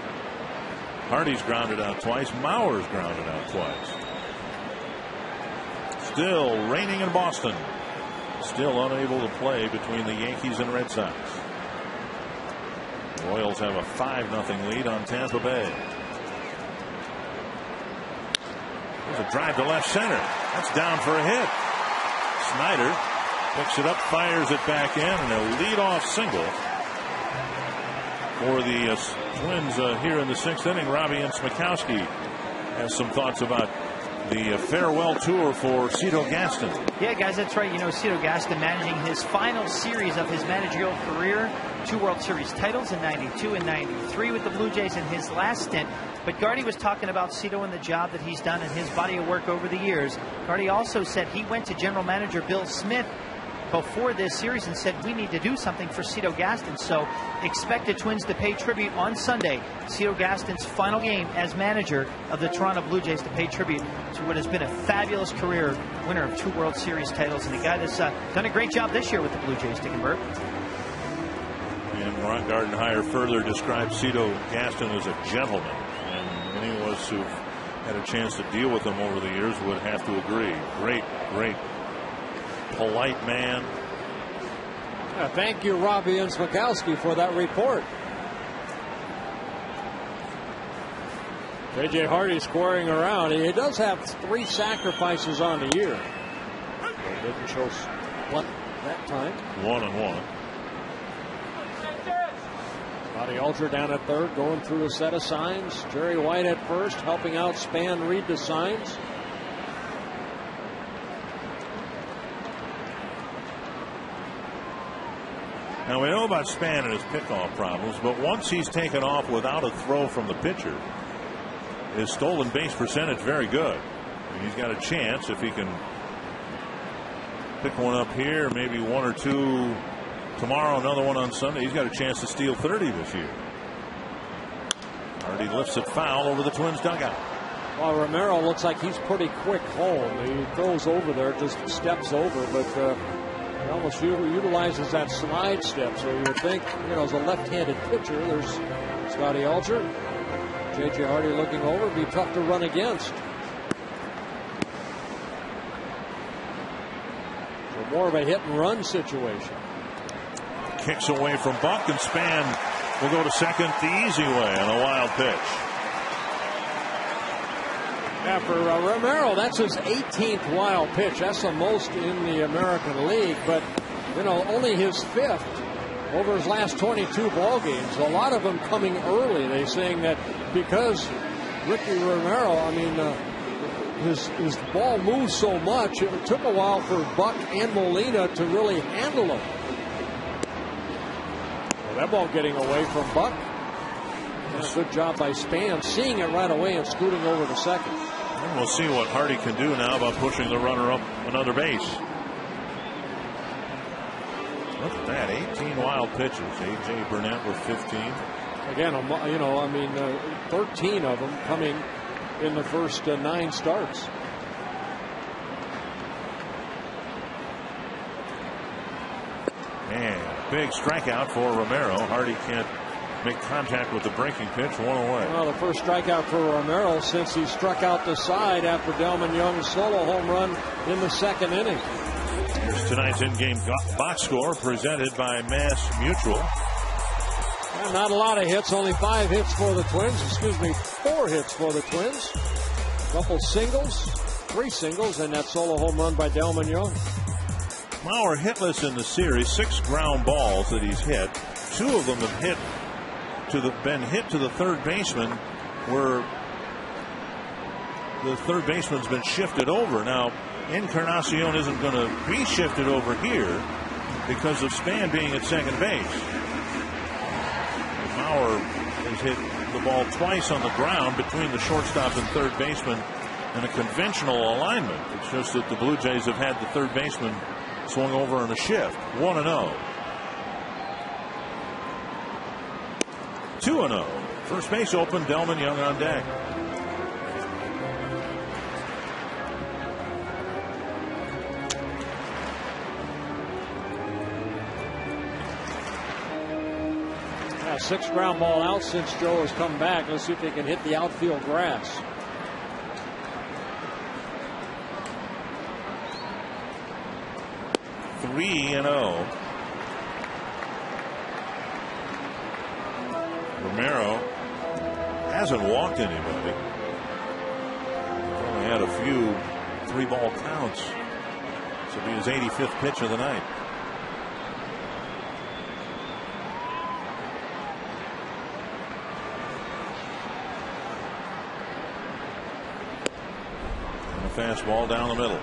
Hardy's grounded out twice. Mauer's grounded out twice. Still raining in Boston. Still unable to play between the Yankees and Red Sox. Royals have a 5-0 lead on Tampa Bay. There's a drive to left center. That's down for a hit. Snyder picks it up, fires it back in, and a leadoff single for the Twins here in the 6th inning. Robbie and Smikowski has some thoughts about the farewell tour for Cito Gaston. Yeah, guys, that's right. You know, Cito Gaston managing his final series of his managerial career. 2 World Series titles in '92 and '93 with the Blue Jays in his last stint. But Gardy was talking about Cito and the job that he's done and his body of work over the years. Gardy also said he went to general manager Bill Smith before this series and said, we need to do something for Cito Gaston. So expect the Twins to pay tribute on Sunday. Cito Gaston's final game as manager of the Toronto Blue Jays, to pay tribute to what has been a fabulous career, winner of 2 World Series titles, and a guy that's done a great job this year with the Blue Jays, Dick and Bert. And Ron Gardenhire further described Cito Gaston as a gentleman, and any of us who've had a chance to deal with him over the years would have to agree. Great, polite man. Thank you, Robbie and Smikowski, for that report. J.J. Hardy squaring around. He does have 3 sacrifices on the year. It didn't show split that time. 1-1. Scotty Ultra down at third, going through a set of signs. Jerry White at first, helping out Span read the signs. Now, we know about Span and his pickoff problems, but once he's taken off without a throw from the pitcher, his stolen base percentage very good. And he's got a chance if he can pick one up here, maybe 1 or 2 tomorrow, another one on Sunday. He's got a chance to steal 30 this year. Hardy lifts it foul over the Twins dugout. Well, Romero looks like he's pretty quick home. He throws over there, just steps over, but he almost utilizes that slide step. So you would think, you know, as a left-handed pitcher, there's Scotty Alger. J.J. Hardy looking over. It'd be tough to run against. So more of a hit-and-run situation. Kicks away from Buck, and Span will go to second the easy way on a wild pitch. Yeah, for Romero, that's his 18th wild pitch. That's the most in the American League, but, you know, only his 5th over his last 22 ball games. A lot of them coming early. They're saying that because Ricky Romero, I mean, his ball moves so much, it took a while for Buck and Molina to really handle him. Well, that ball getting away from Buck. And a good job by Span, seeing it right away and scooting over to second. And we'll see what Hardy can do now about pushing the runner up another base. Look at that, 18 wild pitches. A.J. Burnett with 15. Again, you know, I mean, 13 of them coming in the first 9 starts. And big strikeout for Romero. Hardy can't make contact with the breaking pitch. 1 away. Well, the first strikeout for Romero since he struck out the side after Delman Young's solo home run in the 2nd inning. Here's tonight's in-game box score presented by Mass Mutual. Well, not a lot of hits, only 5 hits for the Twins. 4 hits for the Twins. A couple singles, 3 singles and that solo home run by Delman Young. Mauer hitless in the series, 6 ground balls that he's hit. 2 of them have been hit to the third baseman, where the third baseman's been shifted over. Now, Encarnacion isn't going to be shifted over here because of Span being at second base. Mauer has hit the ball twice on the ground between the shortstop and third baseman in a conventional alignment. It's just that the Blue Jays have had the third baseman swung over on a shift. 1-0. 2-0. First base open, Delman Young on deck. Yeah, 6 ground ball out since Joe has come back. Let's see if they can hit the outfield grass. Three and 0. Romero hasn't walked anybody. He's only had a few 3-ball counts. This will be his 85th pitch of the night. And a fastball down the middle.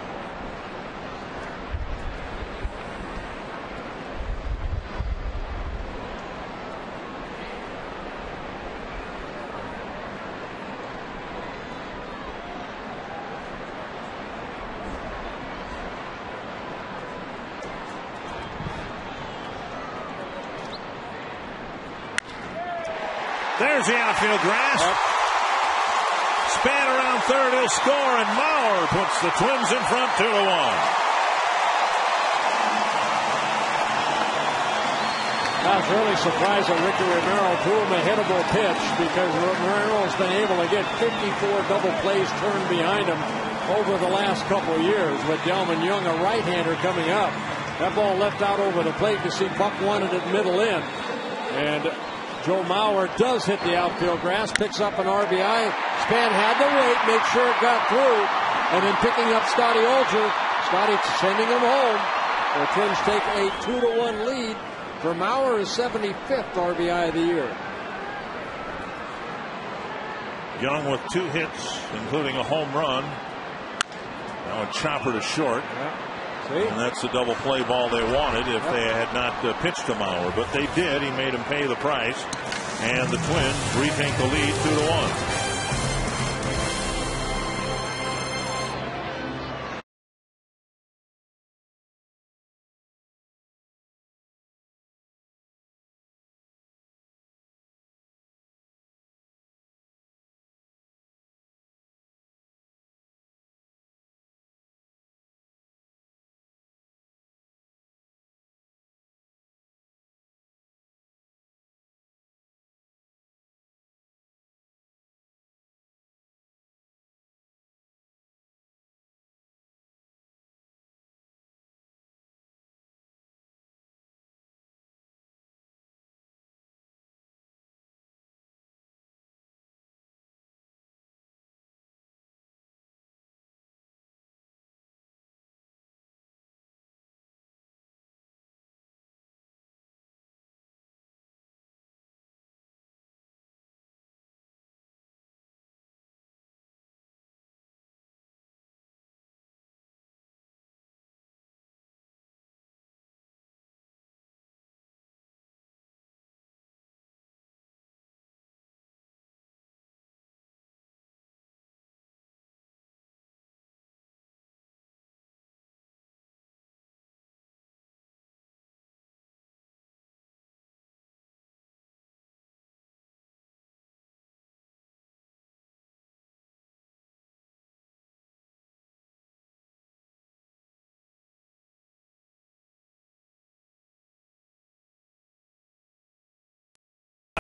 There's the outfield grass. Span around third, he'll score, and Mauer puts the Twins in front 2-1. I was really surprised that Ricky Romero threw him a hittable pitch, because Romero's been able to get 54 double plays turned behind him over the last couple of years. With Delman Young, a right-hander, coming up. That ball left out over the plate to see Buck wanted it middle in. And Joe Mauer does hit the outfield grass, picks up an RBI. Span had to wait, make sure it got through, and then picking up Scotty Alger. Scotty sending him home. The Twins take a 2-1 lead for Mauer, his 75th RBI of the year. Young with 2 hits, including a home run. Now a chopper to short. Yeah. And that's the double play ball they wanted if they had not pitched to Mauer. But they did. He made him pay the price. And the Twins retake the lead 2-1.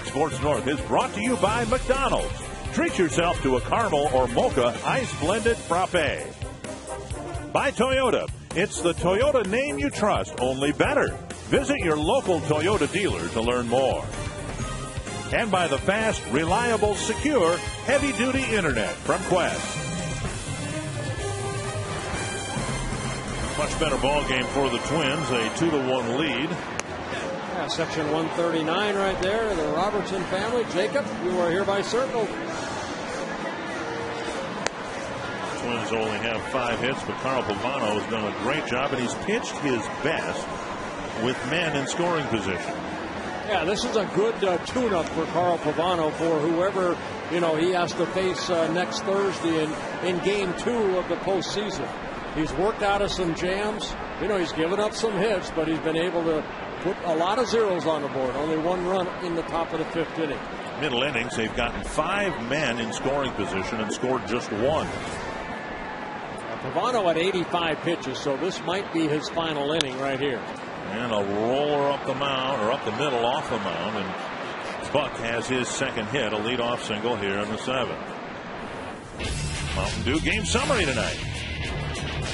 Sports North is brought to you by McDonald's. Treat yourself to a caramel or mocha ice blended frappe. By Toyota. It's the Toyota name you trust, only better. Visit your local Toyota dealer to learn more. And by the fast, reliable, secure, heavy-duty internet from Qwest. Much better ball game for the Twins. A 2-1 lead. Yeah, section 139 right there. The Robertson family. Jacob, you are hereby circled. Twins only have 5 hits, but Carl Pavano has done a great job, and he's pitched his best with men in scoring position. Yeah, this is a good tune-up for Carl Pavano for whoever, he has to face next Thursday in Game 2 of the postseason. He's worked out of some jams. He's given up some hits, but he's been able to put a lot of zeros on the board. Only 1 run in the top of the 5th inning. Middle innings, they've gotten 5 men in scoring position and scored just 1. Pavano at 85 pitches, so this might be his final inning right here. And a roller up the mound, or up the middle off the mound, and Buck has his second hit, a leadoff single here in the 7th. Mountain Dew game summary tonight.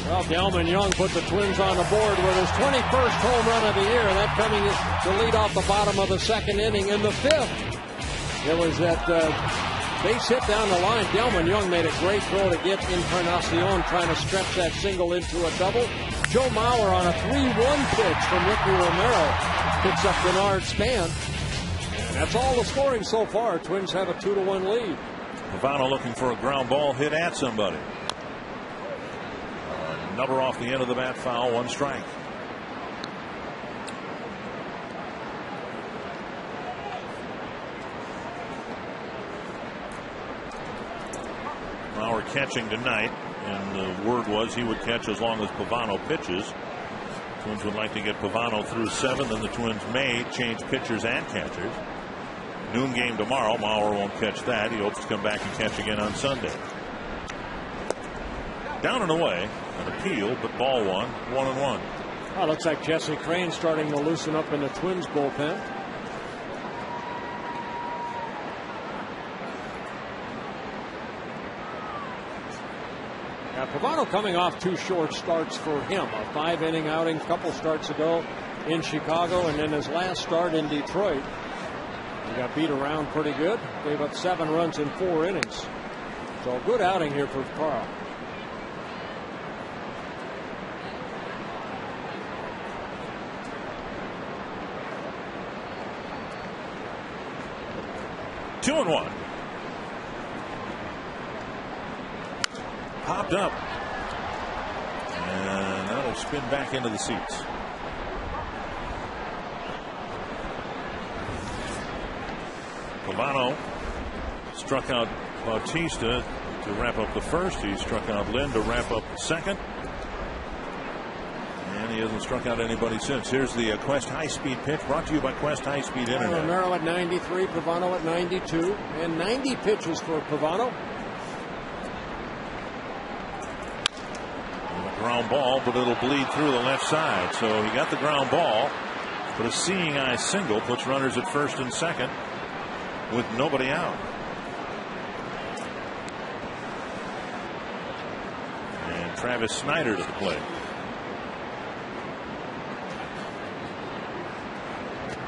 Well, Delman Young put the Twins on the board with his 21st home run of the year. That coming to lead off the bottom of the 2nd inning. In the 5th, it was that base hit down the line. Delman Young made a great throw to get Encarnacion, trying to stretch that single into a double. Joe Mauer on a 3-1 pitch from Ricky Romero picks up Bernard Span. And that's all the scoring so far. Twins have a 2-1 lead. Pavano looking for a ground ball hit at somebody. Another off the end of the bat, foul, 1 strike. Mauer catching tonight, and the word was he would catch as long as Pavano pitches. Twins would like to get Pavano through 7, then the Twins may change pitchers and catchers. Noon game tomorrow. Mauer won't catch that. He hopes to come back and catch again on Sunday. Down and away, an appeal, but ball 1, 1-1. Oh, looks like Jesse Crane starting to loosen up in the Twins bullpen. Now, Pavano coming off 2 short starts for him. A 5-inning outing a couple starts ago in Chicago, and then his last start in Detroit. He got beat around pretty good. Gave up 7 runs in 4 innings. So a good outing here for Carl. Two and 1. Popped up. And that'll spin back into the seats. Pavano struck out Bautista to wrap up the 1st. He struck out Lynn to wrap up the 2nd. And he hasn't struck out anybody since. Here's the Quest high-speed pitch, brought to you by Quest High-Speed Internet. Romero at 93, Pavano at 92, and 90 pitches for Pavano. Ground ball, but it'll bleed through the left side. So he got the ground ball, but a seeing eye single puts runners at 1st and 2nd with nobody out. And Travis Snyder to the plate.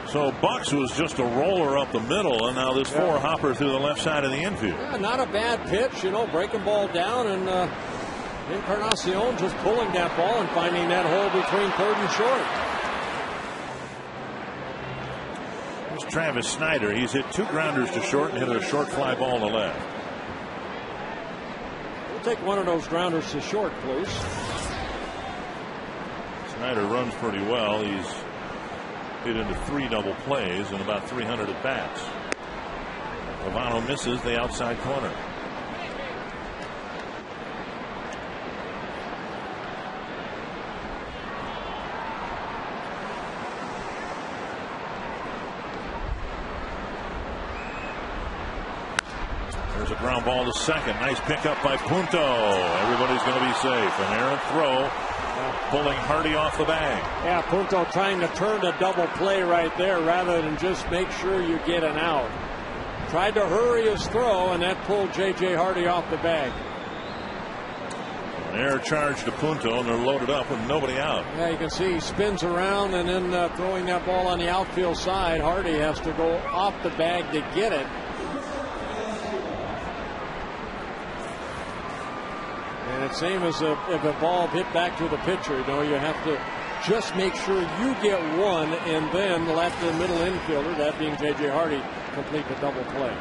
So Bucks was just a roller up the middle, and now this 4-hopper through the left side of the infield. Yeah, not a bad pitch, breaking ball down, and Encarnacion just pulling that ball and finding that hole between 3rd and short. There's Travis Snyder. He's hit 2 grounders to short and hit a short fly ball to left. We'll take one of those grounders to short, please. Snyder runs pretty well. He's hit into 3 double plays and about 300 at bats. Pavano misses the outside corner. There's a ground ball to 2nd. Nice pickup by Punto. Everybody's going to be safe. An errant throw, pulling Hardy off the bag. Yeah, Punto trying to turn a double play right there rather than just make sure you get an out. Tried to hurry his throw, and that pulled J.J. Hardy off the bag. An error charge to Punto, and they're loaded up with nobody out. Yeah, you can see he spins around and then throwing that ball on the outfield side. Hardy has to go off the bag to get it. it's same as if a ball hit back to the pitcher. You know, you have to just make sure you get one, and then let the middle infielder, that being J.J. Hardy, complete the double play.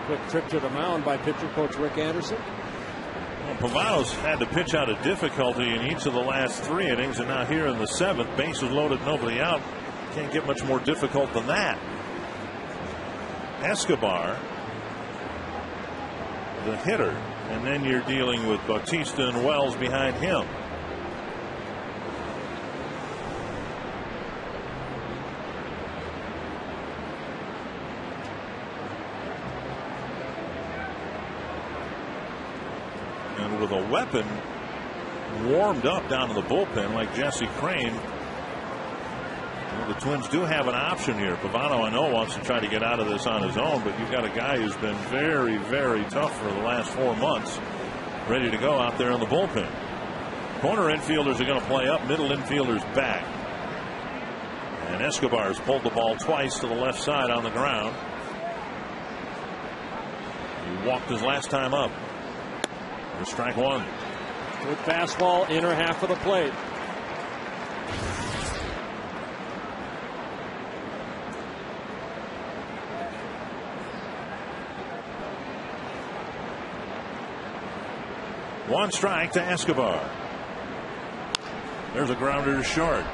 Quick trip to the mound by pitcher coach Rick Anderson. Well, Pavano's had to pitch out of difficulty in each of the last 3 innings, and now here in the 7th, bases loaded, nobody out. Can't get much more difficult than that. Escobar, the hitter, and then you're dealing with Bautista and Wells behind him. And with a weapon warmed up down in the bullpen like Jesse Crane, well, the Twins do have an option here. Pavano, I know, wants to try to get out of this on his own, but you've got a guy who's been very, very tough for the last 4 months, ready to go out there in the bullpen. Corner infielders are going to play up, middle infielders back. And Escobar's pulled the ball twice to the left side on the ground. He walked his last time up. Here's strike 1. Good fastball, inner half of the plate. One strike to Escobar. There's a grounder to short.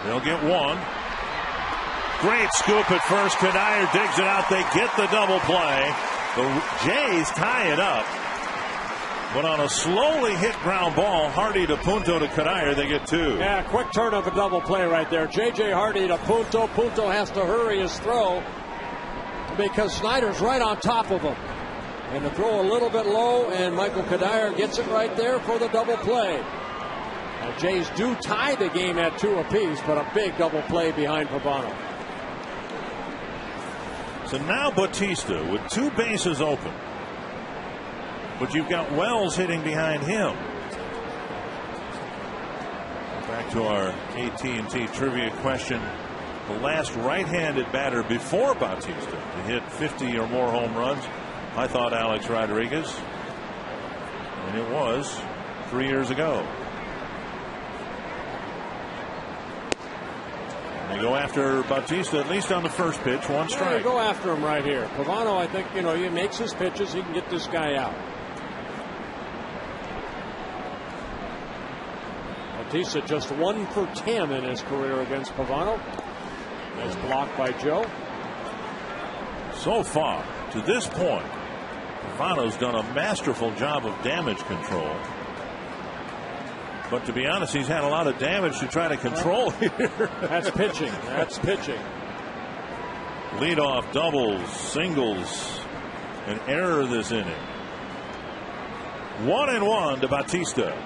They'll get one. Great scoop at first. Kadire digs it out. They get the double play. The Jays tie it up. But on a slowly hit ground ball, Hardy to Punto to Kadire, they get 2. Yeah, quick turn of a double play right there. J.J. Hardy to Punto. Punto has to hurry his throw because Snyder's right on top of him. And the throw a little bit low, and Michael Kadire gets it right there for the double play. Now, Jays do tie the game at 2 apiece, but a big double play behind Pavano. So now Bautista with 2 bases open. But you've got Wells hitting behind him. Back to our AT&T trivia question. The last right-handed batter before Bautista to hit 50 or more home runs, I thought Alex Rodriguez. And it was 3 years ago. They go after Bautista, at least on the first pitch. 1 strike. Yeah, go after him right here. Pavano, I think, he makes his pitches. He can get this guy out. Bautista just 1 for 10 in his career against Pavano. Nice block by Joe. So far, to this point, Pavano's done a masterful job of damage control. But to be honest, he's had a lot of damage to try to control here. That's pitching. That's pitching. Leadoff doubles, singles, an error this inning. 1-1 to Bautista.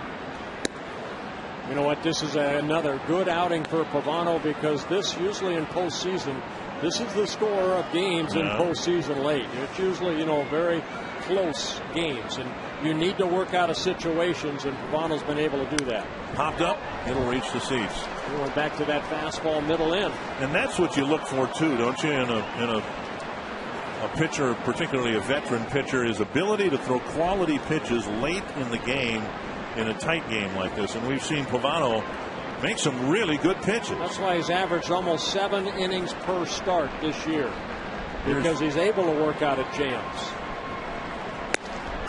You know what? This is another good outing for Pavano because this usually in postseason, this is the score of games in postseason late. It's usually, very close games, and you need to work out of situations, and Pavano's been able to do that. Popped up, it'll reach the seats. We went back to that fastball middle in. And that's what you look for too, don't you, in a pitcher, particularly a veteran pitcher, his ability to throw quality pitches late in the game in a tight game like this. And we've seen Pavano make some really good pitches. That's why he's averaged almost 7 innings per start this year, because he's able to work out at jams.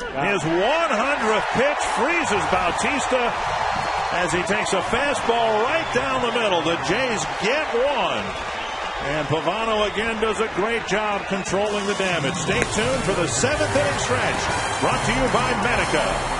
His 100th pitch freezes Bautista as he takes a fastball right down the middle. The Jays get one. And Pavano again does a great job controlling the damage. Stay tuned for the 7th inning stretch, brought to you by Medica.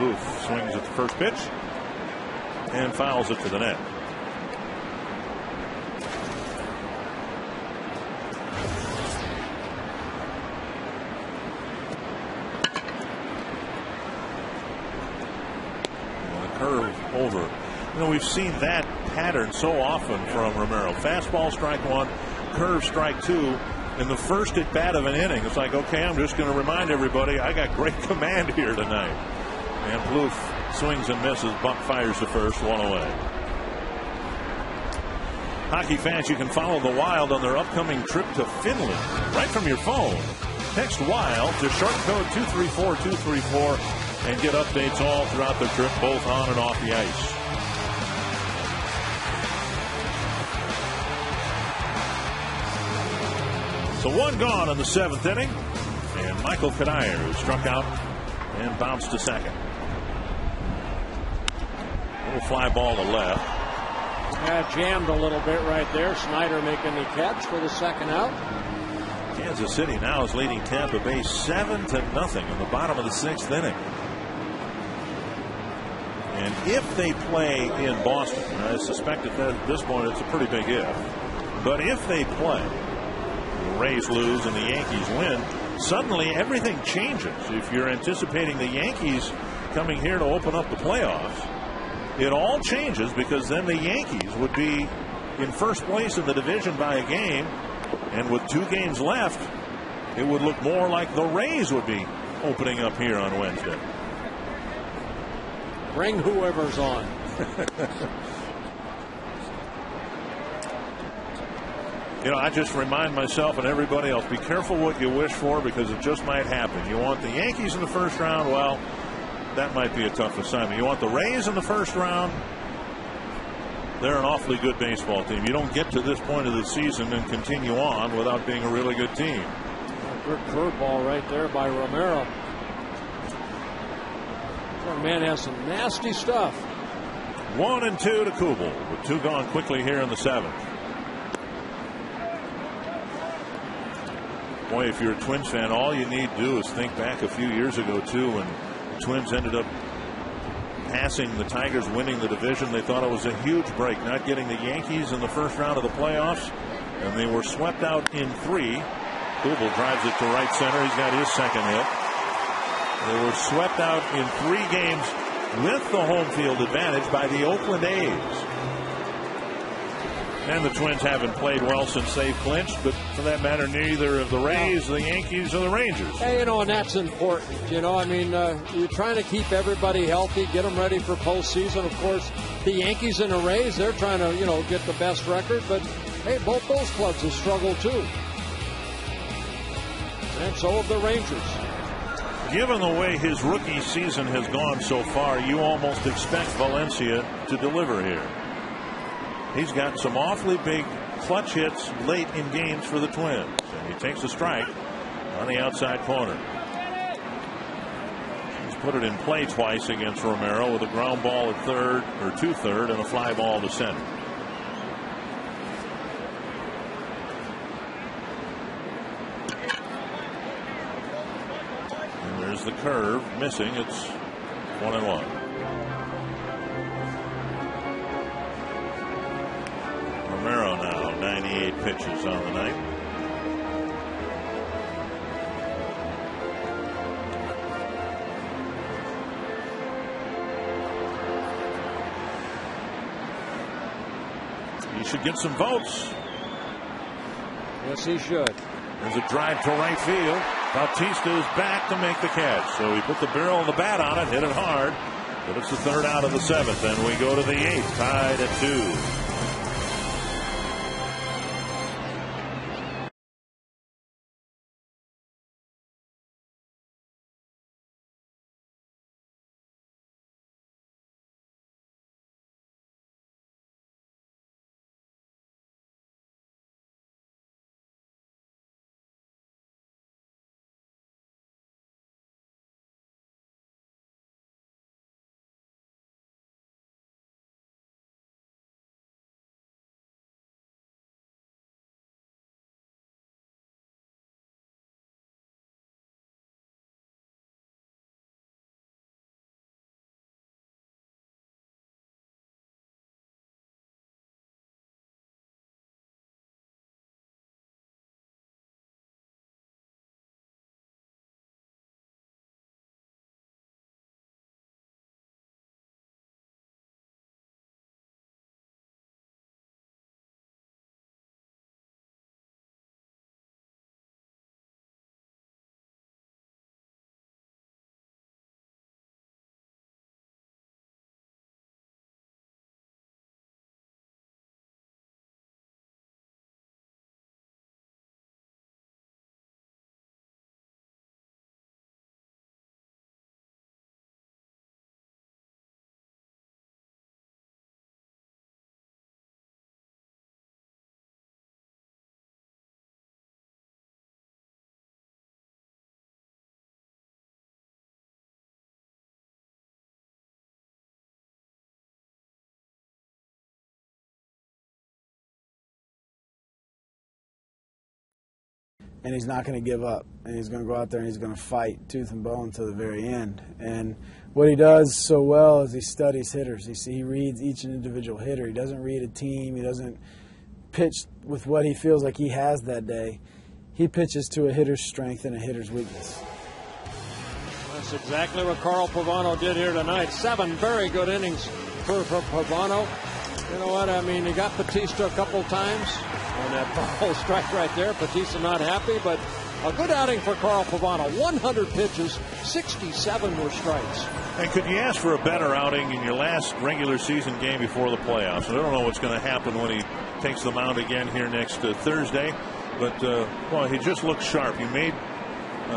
Plouffe swings at the first pitch and fouls it to the net. Curve over. You know, we've seen that pattern so often from Romero. Fastball, strike one, curve, strike two. In the first at bat of an inning, it's like, okay, I'm just going to remind everybody I got great command here tonight. And Plouffe swings and misses. Buck fires the first, one away. Hockey fans, you can follow the Wild on their upcoming trip to Finland right from your phone. Text WILD to short code 234234 and get updates all throughout the trip, both on and off the ice. So one gone in the 7th inning, and Michael Kadire is struck out and bounced to second. Little fly ball to left. Jammed a little bit right there. Snyder making the catch for the second out. Kansas City now is leading Tampa Bay 7-0 in the bottom of the 6th inning. And if they play in Boston, I suspect at this point it's a pretty big if, but if they play, the Rays lose and the Yankees win, suddenly everything changes. If you're anticipating the Yankees coming here to open up the playoffs, it all changes, because then the Yankees would be in first place in the division by a game, and with 2 games left, it would look more like the Rays would be opening up here on Wednesday. Bring whoever's on. You know, I just remind myself and everybody else, be careful what you wish for, because it just might happen. You want the Yankees in the first round, well, that might be a tough assignment. You want the Rays in the first round, they're an awfully good baseball team. You don't get to this point of the season and continue on without being a really good team. Good curveball right there by Romero. That man has some nasty stuff. 1-2 to Kubel, with 2 gone quickly here in the 7th. Boy, if you're a Twins fan, all you need to do is think back a few years ago, too, when the Twins ended up passing the Tigers, winning the division. They thought it was a huge break, not getting the Yankees in the first round of the playoffs, and they were swept out in 3. Kubel drives it to right center. He's got his second hit. They were swept out in 3 games with the home field advantage by the Oakland A's. And the Twins haven't played well since they've clinched, but for that matter, neither of the Rays, the Yankees, or the Rangers. Hey, you know, and that's important. You know, I mean, you're trying to keep everybody healthy, get them ready for postseason. Of course, the Yankees and the Rays, they're trying to, you know, get the best record. But, hey, both those clubs have struggled, too. And so have the Rangers. Given the way his rookie season has gone so far, you almost expect Valencia to deliver here. He's got some awfully big clutch hits late in games for the Twins. And he takes a strike on the outside corner. He's put it in play twice against Romero with a ground ball at third, or to third, and a fly ball to center. And there's the curve missing. It's 1-1. Romero now 98 pitches on the night. He should get some votes. Yes, he should. There's a drive to right field. Bautista is back to make the catch. So he put the barrel of the bat on it, hit it hard. But it's the 3rd out of the 7th, and we go to the 8th, tied at 2. and he's not going to give up. And he's going to go out there and he's going to fight tooth and bone to the very end. And what he does so well is he studies hitters. He reads each individual hitter. He doesn't read a team. He doesn't pitch with what he feels like he has that day. He pitches to a hitter's strength and a hitter's weakness. That's exactly what Carl Pavano did here tonight. 7 very good innings for Pavano. You know what? I mean, he got Batista a couple times on that ball strike right there. Batista not happy, but a good outing for Carl Pavano. 100 pitches, 67 were strikes. And could you ask for a better outing in your last regular season game before the playoffs? I don't know what's going to happen when he takes the mound again here next Thursday. But, well, he just looked sharp. He made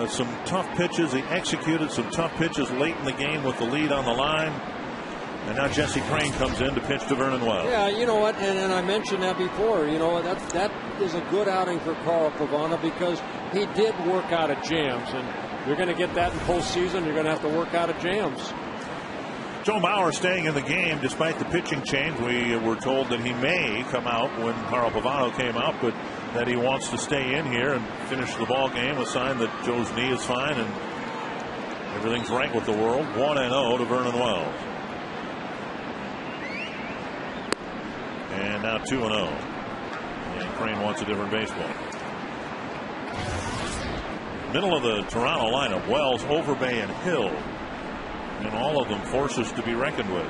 some tough pitches. He executed some tough pitches late in the game with the lead on the line. And now Jesse Crain comes in to pitch to Vernon Wells. Yeah, you know what, and I mentioned that before. You know, that is a good outing for Carl Pavano because he did work out of jams. And you're going to get that in postseason. You're going to have to work out of jams. Joe Mauer staying in the game despite the pitching change. We were told that he may come out when Carl Pavano came out, but that he wants to stay in here and finish the ball game. A sign that Joe's knee is fine and everything's right with the world. 1-0 to Vernon Wells. And now 2-0. And Crane wants a different baseball. Middle of the Toronto lineup, Wells, Overbay, and Hill. And all of them forces to be reckoned with.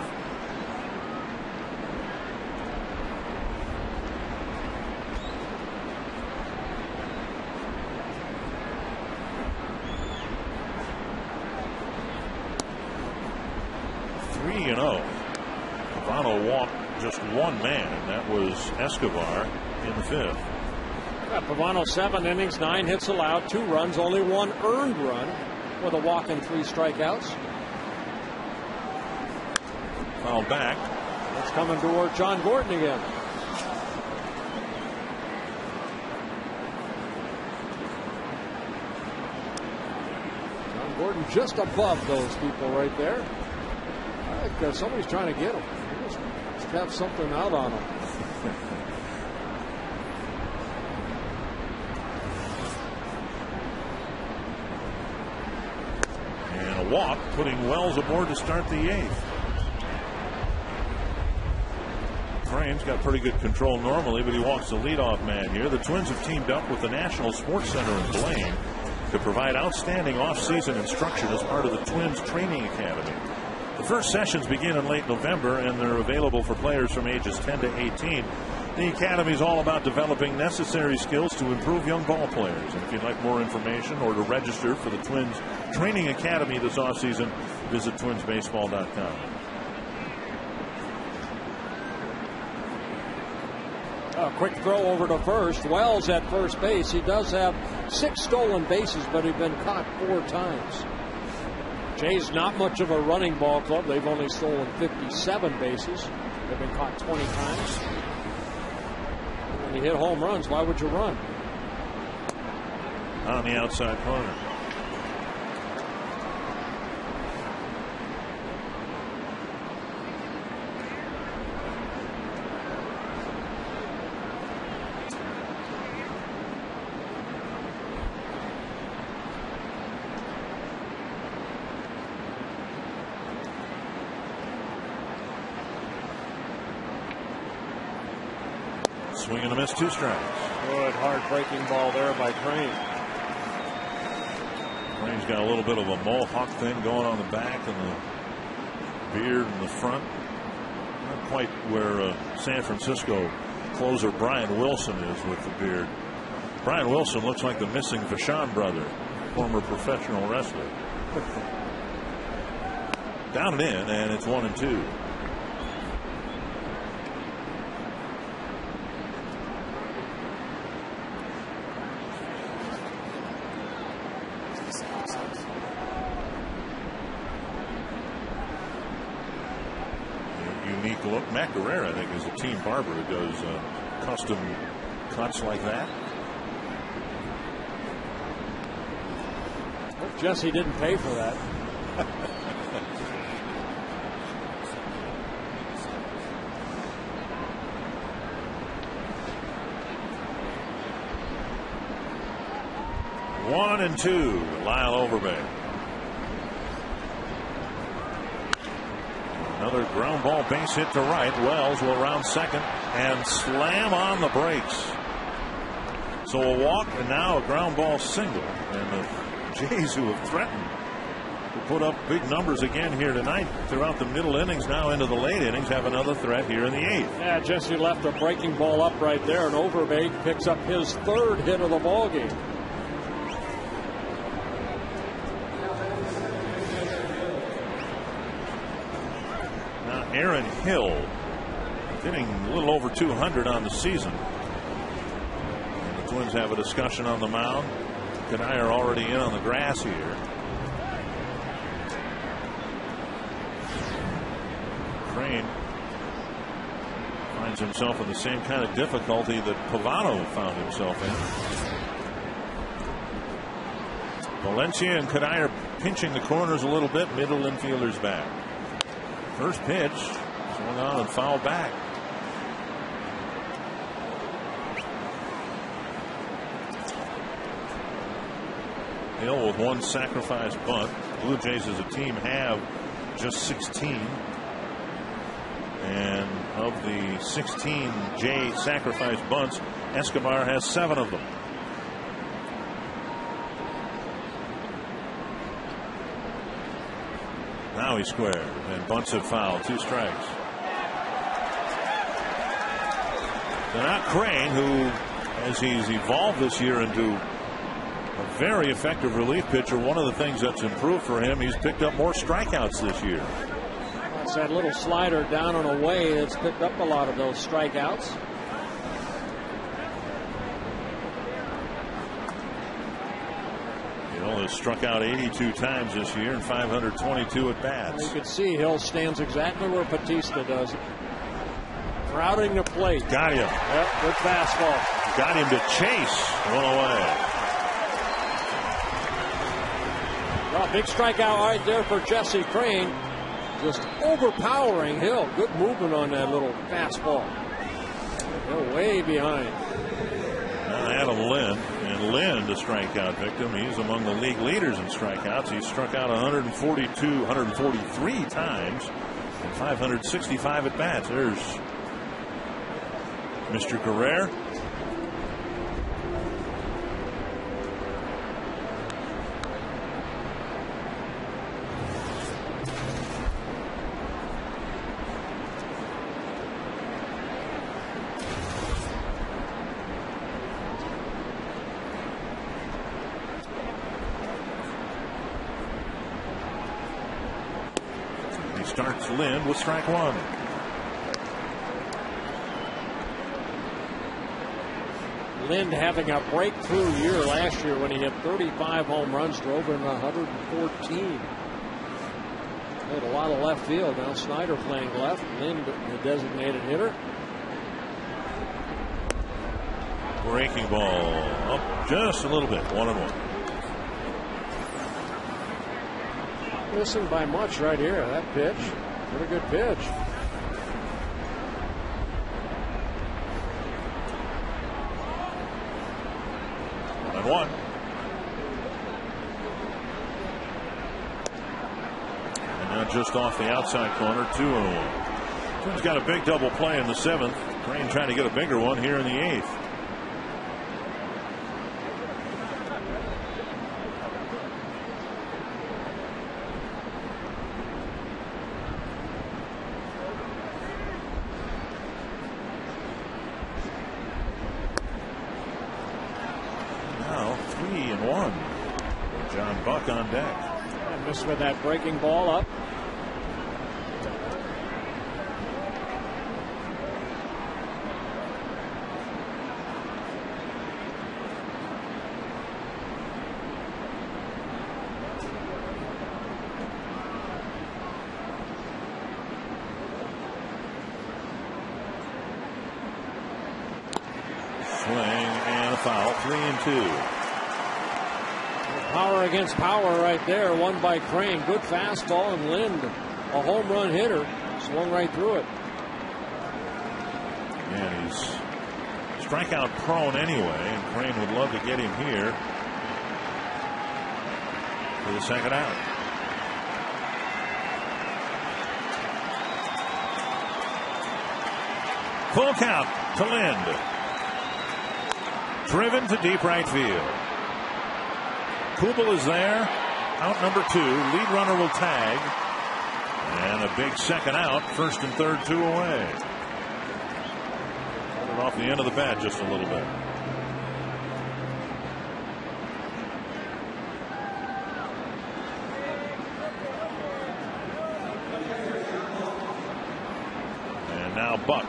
Pavano walked just one man, and that was Escobar in the 5th. Yeah, Pavano 7 innings, 9 hits allowed, 2 runs, only 1 earned run with a walk and 3 strikeouts. Foul back. That's coming toward John Gordon again. John Gordon just above those people right there. I think somebody's trying to get him. He must have something out on him. And a walk, putting Wells aboard to start the 8th. Crane's got pretty good control normally, but he walks the leadoff man here. The Twins have teamed up with the National Sports Center in Blaine to provide outstanding off-season instruction as part of the Twins Training Academy. The first sessions begin in late November, and they're available for players from ages 10 to 18. The Academy is all about developing necessary skills to improve young ball players. And if you'd like more information or to register for the Twins Training Academy this offseason, visit twinsbaseball.com. A quick throw over to first. Wells at first base. He does have 6 stolen bases, but he's been caught 4 times. Jays not much of a running ball club. They've only stolen 57 bases. They've been caught 20 times. When you hit home runs, why would you run? On the outside corner. Swing and a miss, 2 strikes. Good hard-breaking ball there by Crane. Crane's got a little bit of a mohawk thing going on the back and the beard in the front. Not quite where San Francisco closer Brian Wilson is with the beard. Brian Wilson looks like the missing Vachon brother, former professional wrestler. Down and in, and it's 1-2. Look, Matt Guerrera, I think, is a team barber who does custom cuts like that. Hope Jesse didn't pay for that. 1-2. Lyle Overbay. Another ground ball base hit to right. Wells will round second and slam on the brakes. So a walk and now a ground ball single. And the Jays, who have threatened to put up big numbers again here tonight throughout the middle innings, now into the late innings, have another threat here in the 8th. Yeah, Jesse left a breaking ball up right there, and Overbay picks up his 3rd hit of the ball game. Aaron Hill hitting a little over 200 on the season. And the Twins have a discussion on the mound. Kanayer already in on the grass here. Crane finds himself in the same kind of difficulty that Pavano found himself in. Valencia and Kanayer pinching the corners a little bit. Middle infielders back. First pitch, swung on and fouled back. Hill with 1 sacrifice bunt. Blue Jays as a team have just 16. And of the 16 Jay sacrifice bunts, Escobar has 7 of them. Now he squared and bunts it foul. 2 strikes. So now Crane, who, as he's evolved this year into a very effective relief pitcher, one of the things that's improved for him, he's picked up more strikeouts this year. It's that little slider down and away that's picked up a lot of those strikeouts. Hill has struck out 82 times this year and 522 at bats. You can see Hill stands exactly where Batista does. Crowding the plate. Got him. Yep, good fastball. Got him to chase one away. Well, big strikeout right there for Jesse Crane. Just overpowering Hill. Good movement on that little fastball. They're way behind. Adam Lind, and Lind, a strikeout victim. He's among the league leaders in strikeouts. He's struck out 143 times and 565 at bats. There's Mr. Guerrero. Starts Lind with strike 1. Lind having a breakthrough year last year when he hit 35 home runs, drove in 114. Played a lot of left field. Now Snyder playing left. Lind, the designated hitter. Breaking ball up just a little bit. 1-1. Missing by much right here. That pitch. Pretty good pitch. And 1. And now just off the outside corner, 2-1. Twins got a big double play in the 7th. Crane trying to get a bigger one here in the 8th. John Buck on deck. And missed with that breaking ball up. Swing and a foul. 3-2. Power against power right there. One by Crane. Good fastball, and Lind, a home run hitter, swung right through it. And he's strikeout prone anyway, and Crane would love to get him here. for the second out. Full count to Lind. Driven to deep right field. Kubel is there. Out number 2. Lead runner will tag. And a big second out. First and third, 2 away. Put it off the end of the bat just a little bit. And now Buck.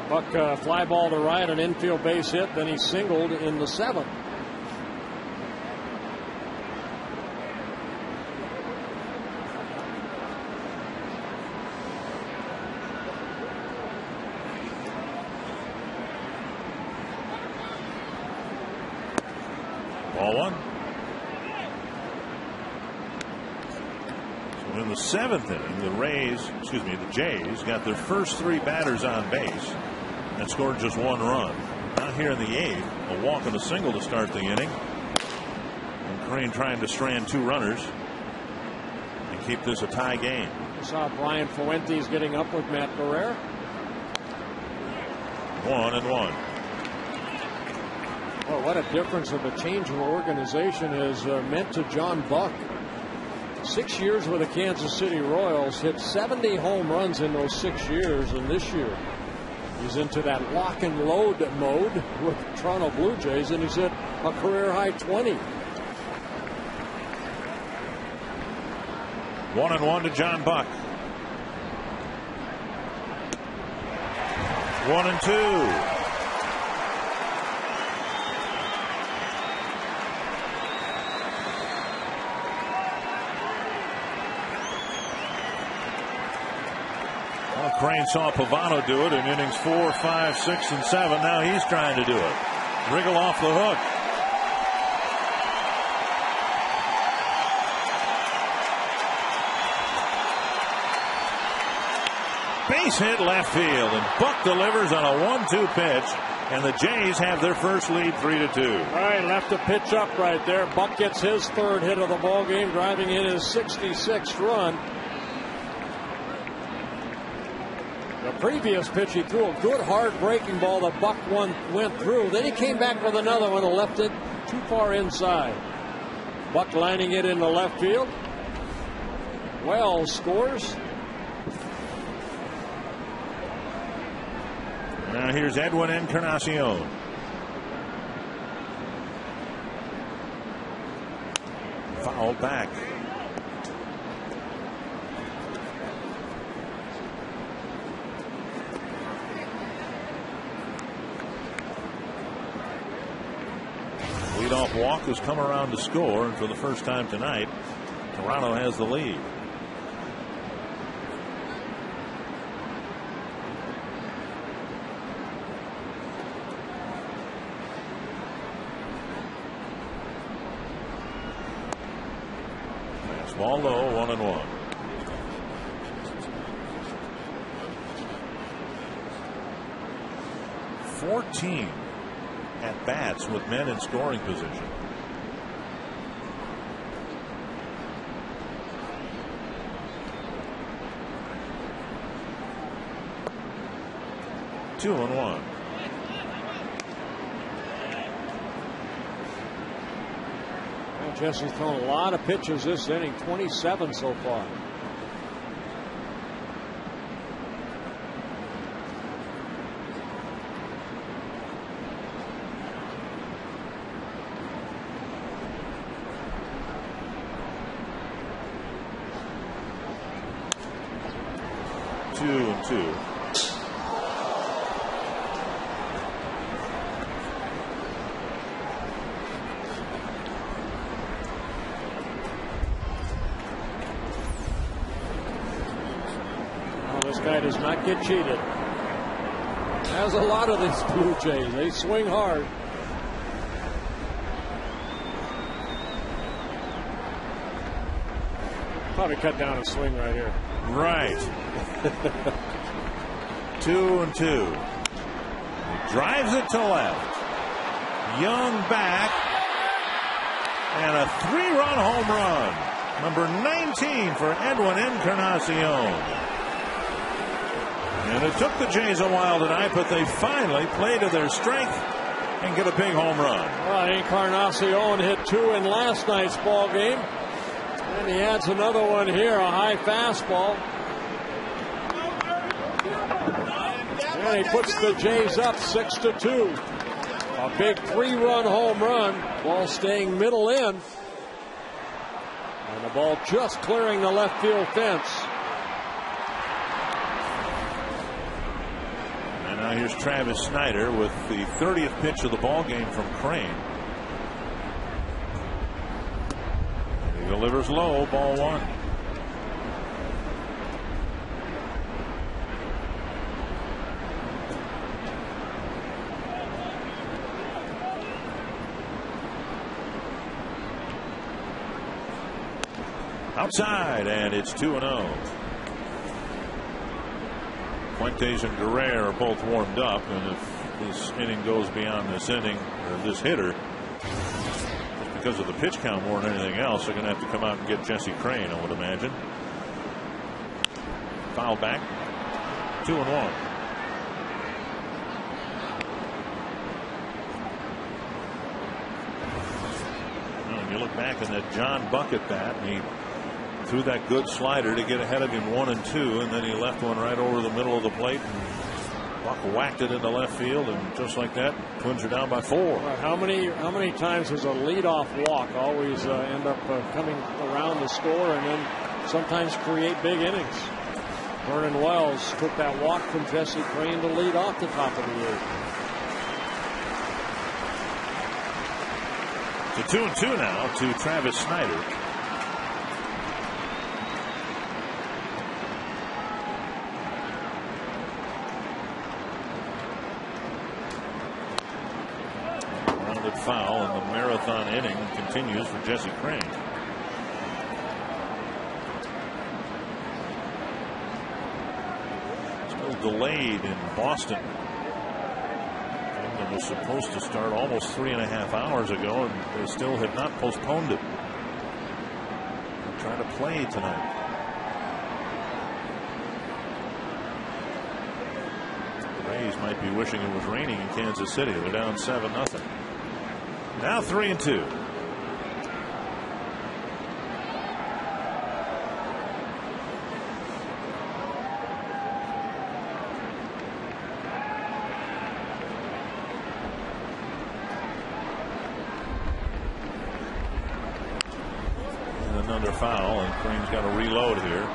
Buck fly ball to right, an infield base hit, then he singled in the 7th. Ball 1. So in the 7th inning, the Jays got their first 3 batters on base and scored just 1 run. Now here in the 8th, a walk and a single to start the inning. And Crane trying to strand 2 runners and keep this a tie game. We saw Brian Fuentes getting up with Matt Barrera. 1-1. Well, what a difference of a change of organization has meant to John Buck. 6 years with the Kansas City Royals, hit 70 home runs in those 6 years, and this year he's into that lock and load mode with the Toronto Blue Jays, and he's hit a career high 20. 1-1 to John Buck. 1-2. Crane saw Pavano do it in innings 4, 5, 6, and 7. Now he's trying to do it. Riggle off the hook. Base hit left field, and Buck delivers on a 1-2 pitch, and the Jays have their first lead 3-2. All right, left a pitch up right there. Buck gets his 3rd hit of the ball game, driving in his 66th run. The previous pitch, he threw a good hard breaking ball. The Buck one went through. Then he came back with another one and left it too far inside. Buck lining it in the left field. Wells scores. Now here's Edwin Encarnacion. Foul back. Leadoff walk has come around to score, and for the first time tonight, Toronto has the lead. Fastball low, 1-1. $14 at bats with men in scoring position. Two and one. Well, Jesse's thrown a lot of pitches this inning, 27 so far. Two. This guy does not get cheated. Has a lot of these Blue Jays. They swing hard. Probably cut down a swing right here. Right. 2-2. He drives it to left. Young back. And a 3-run home run. Number 19 for Edwin Encarnacion. And it took the Jays a while tonight, but they finally play to their strength and get a big home run. Well, Encarnacion hit 2 in last night's ball game. And he adds another one here, a high fastball. And he puts the Jays up 6-2. A big 3-run home run. Ball staying middle in. And the ball just clearing the left field fence. And now here's Travis Snyder with the 30th pitch of the ball game from Crane. He delivers low, ball 1. Outside, and it's 2-0. Fuentes and Guerrero are both warmed up, and if this inning goes beyond this inning, or this hitter, just because of the pitch count more than anything else, they're going to have to come out and get Jesse Crane, I would imagine. Foul back, 2-1. When you look back in that John Bucket bat, and he threw that good slider to get ahead of him 1-2, and then he left one right over the middle of the plate, and Buck whacked it into left field, and just like that, Twins are down by 4. How many times does a leadoff walk always end up coming around the score and then sometimes create big innings? Vernon Wells took that walk from Jesse Crane to lead off the top of the 8th. So 2-2 now to Travis Snyder. Foul, and the marathon inning continues for Jesse Crane. Still delayed in Boston. It was supposed to start almost 3.5 hours ago, and they still have not postponed it. They're trying to play tonight. The Rays might be wishing it was raining in Kansas City. They're down 7-0. Now 3-2. And another foul, and Crane's got to reload here.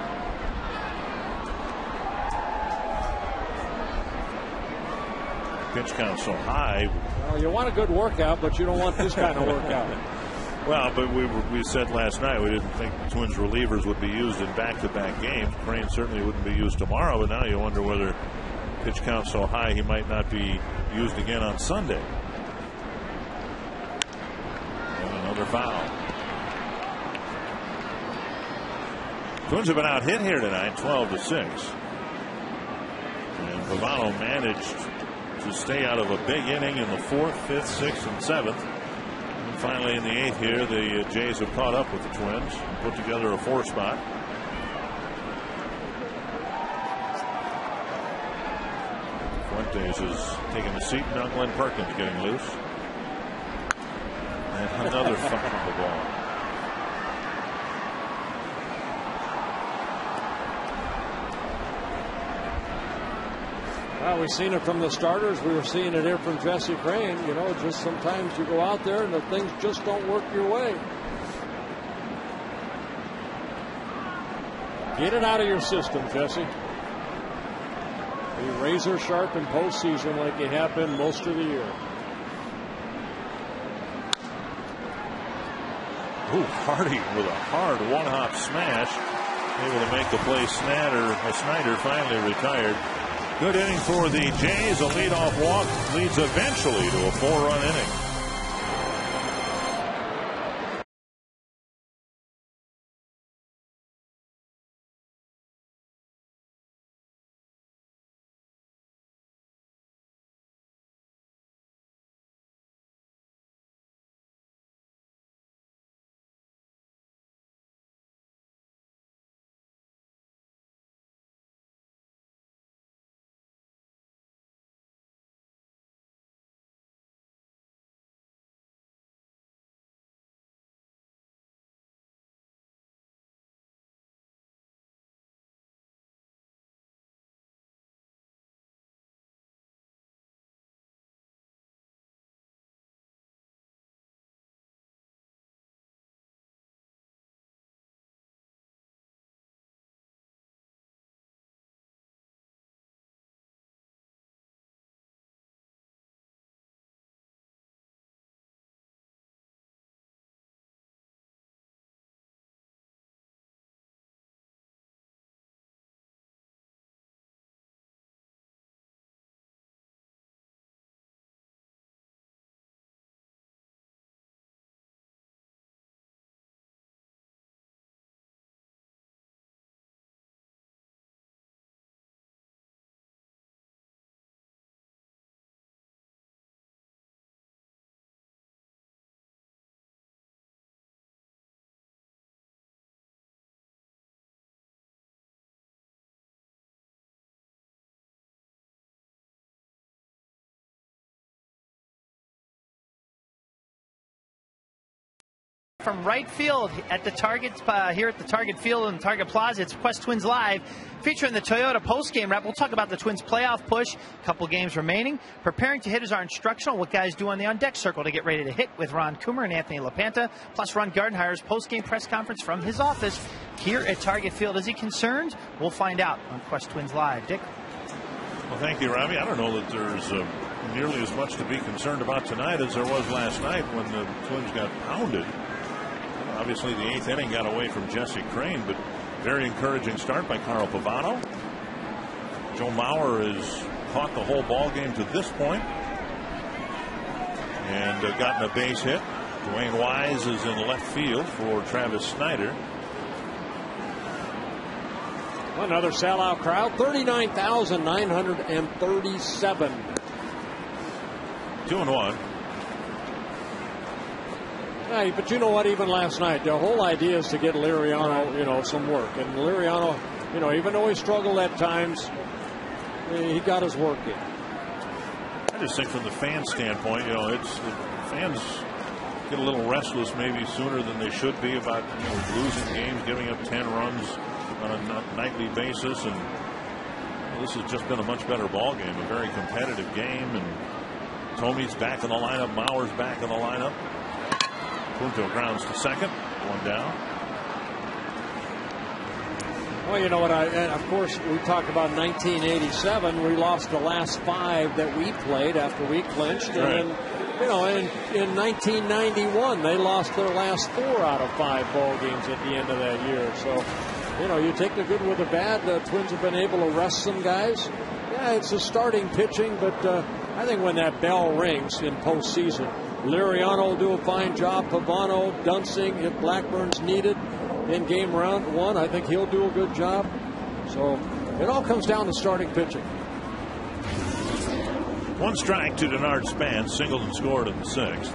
Pitch count so high. Well, you want a good workout, but you don't want this kind of workout. Well, but we said last night we didn't think the Twins relievers would be used in back-to-back games. Crane certainly wouldn't be used tomorrow, but now you wonder whether pitch count so high he might not be used again on Sunday. And another foul. Twins have been out hit here tonight, 12-6. And Pavano managed to stay out of a big inning in the 4th, 5th, 6th, and 7th. And finally in the 8th here, the Jays have caught up with the Twins and put together a 4 spot. Fuentes is taking a seat. Now Glenn Perkins getting loose. And another foul on the ball. Well, we've seen it from the starters. We were seeing it here from Jesse Crane. You know, just sometimes you go out there and the things just don't work your way. Get it out of your system, Jesse. Be razor sharp in postseason like you have been most of the year. Ooh, Hardy with a hard one-hop smash. Able to make the play. Snyder finally retired. Good inning for the Jays. A leadoff walk leads eventually to a 4-run inning. From right field at the Target here at the Target Field and Target Plaza, it's Quest Twins Live, featuring the Toyota postgame wrap. We'll talk about the Twins playoff push, a couple games remaining. Preparing to hit is our instructional, what guys do on the on-deck circle to get ready to hit with Ron Coomer and Anthony LaPanta, plus Ron Gardenhire's postgame press conference from his office here at Target Field. Is he concerned? We'll find out on Quest Twins Live. Dick? Well, thank you, Robbie. I don't know that there's nearly as much to be concerned about tonight as there was last night when the Twins got pounded. Obviously, the 8th inning got away from Jesse Crain, but very encouraging start by Carl Pavano. Joe Mauer has caught the whole ball game to this point and gotten a base hit. Dwayne Wise is in left field for Travis Snyder. Another sellout crowd, 39,937. 2-1. Yeah, but you know what? Even last night, the whole idea is to get Liriano, some work. And Liriano, even though he struggled at times, he got his work in. I just think from the fan standpoint, it's the fans get a little restless maybe sooner than they should be about losing games, giving up 10 runs on a nightly basis, and this has just been a much better ball game, a very competitive game, and Tomey's back in the lineup, Mauer's back in the lineup. Punto grounds to second, one down. Well, you know what? And of course, we talked about 1987. We lost the last 5 that we played after we clinched, and then, in 1991, they lost their last 4 out of 5 ball games at the end of that year. So, you take the good with the bad. The Twins have been able to rest some guys. Yeah, it's a starting pitching, but I think when that bell rings in postseason, Liriano will do a fine job. Pavano, Dunsing, if Blackburn's needed in game round 1, I think he'll do a good job. So it all comes down to starting pitching. 1 strike to Denard Span, singled and scored in the 6th.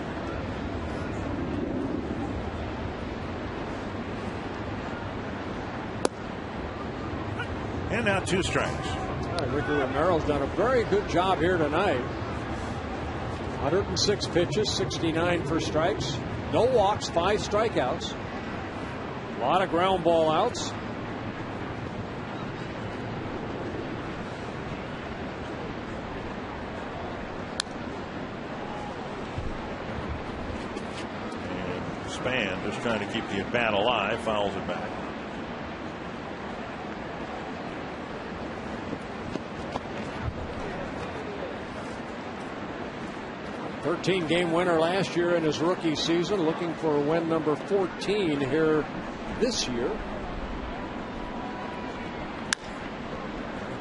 And now 2 strikes. Ricky Romero's done a very good job here tonight. 106 pitches, 69 for strikes. No walks, 5 strikeouts. A lot of ground ball outs. And Span just trying to keep the at bat alive, fouls it back. 13-game winner last year in his rookie season, looking for win number 14 here this year.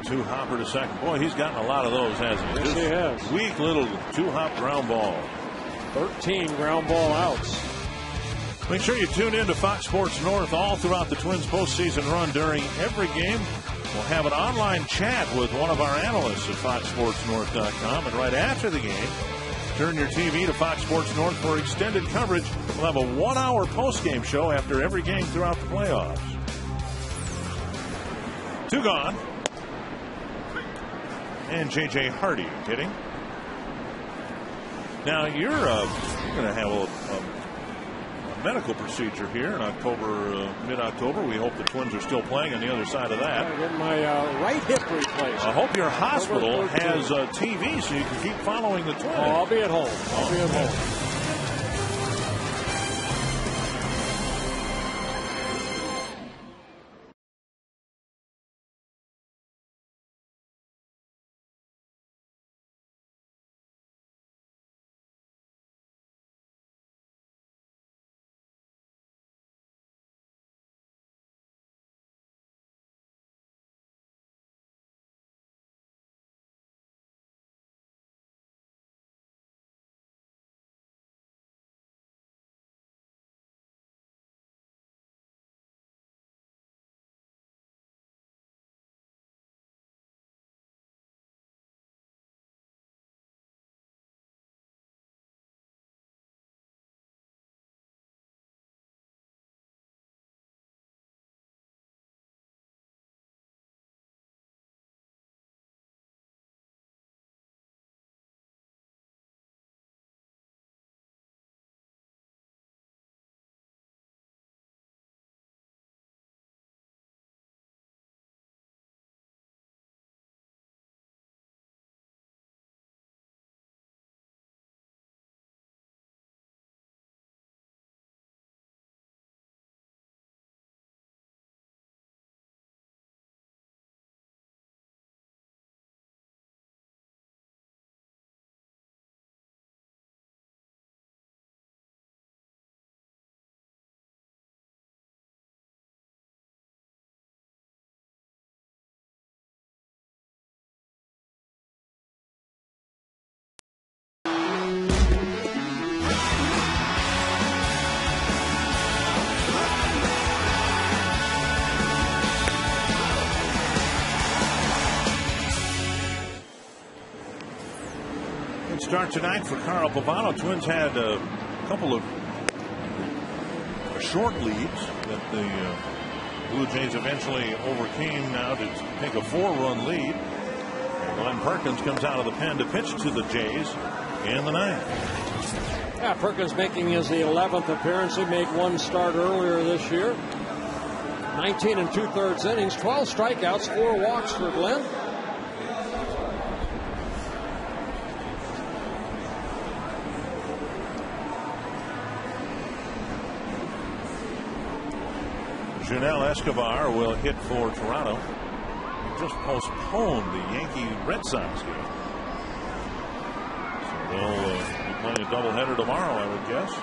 2-hopper to second. Boy, he's gotten a lot of those, hasn't he? Yes, he has. Weak little 2-hop ground ball. 13 ground ball outs. Make sure you tune in to Fox Sports North all throughout the Twins postseason run. During every game, we'll have an online chat with one of our analysts at FoxSportsNorth.com. And right after the game, turn your TV to Fox Sports North for extended coverage. We'll have a 1-hour postgame show after every game throughout the playoffs. 2 gone. And J.J. Hardy hitting. Now, you're going to have a medical procedure here in October, mid-October. We hope the Twins are still playing on the other side of that. I get my right hip replaced. I hope your hospital has a TV so you can keep following the Twins. Oh, I'll be at home. I'll be at home. Good start tonight for Carl Pavano. Twins had a couple of short leads that the Blue Jays eventually overcame now to take a 4-run lead. Glenn Perkins comes out of the pen to pitch to the Jays in the ninth. Yeah, Perkins making his 11th appearance. He made one start earlier this year. 19 2/3 innings, 12 strikeouts, 4 walks for Glenn. Junel Escobar will hit for Toronto. Just postponed the Yankee-Red Sox game. So they'll be playing a doubleheader tomorrow, I would guess.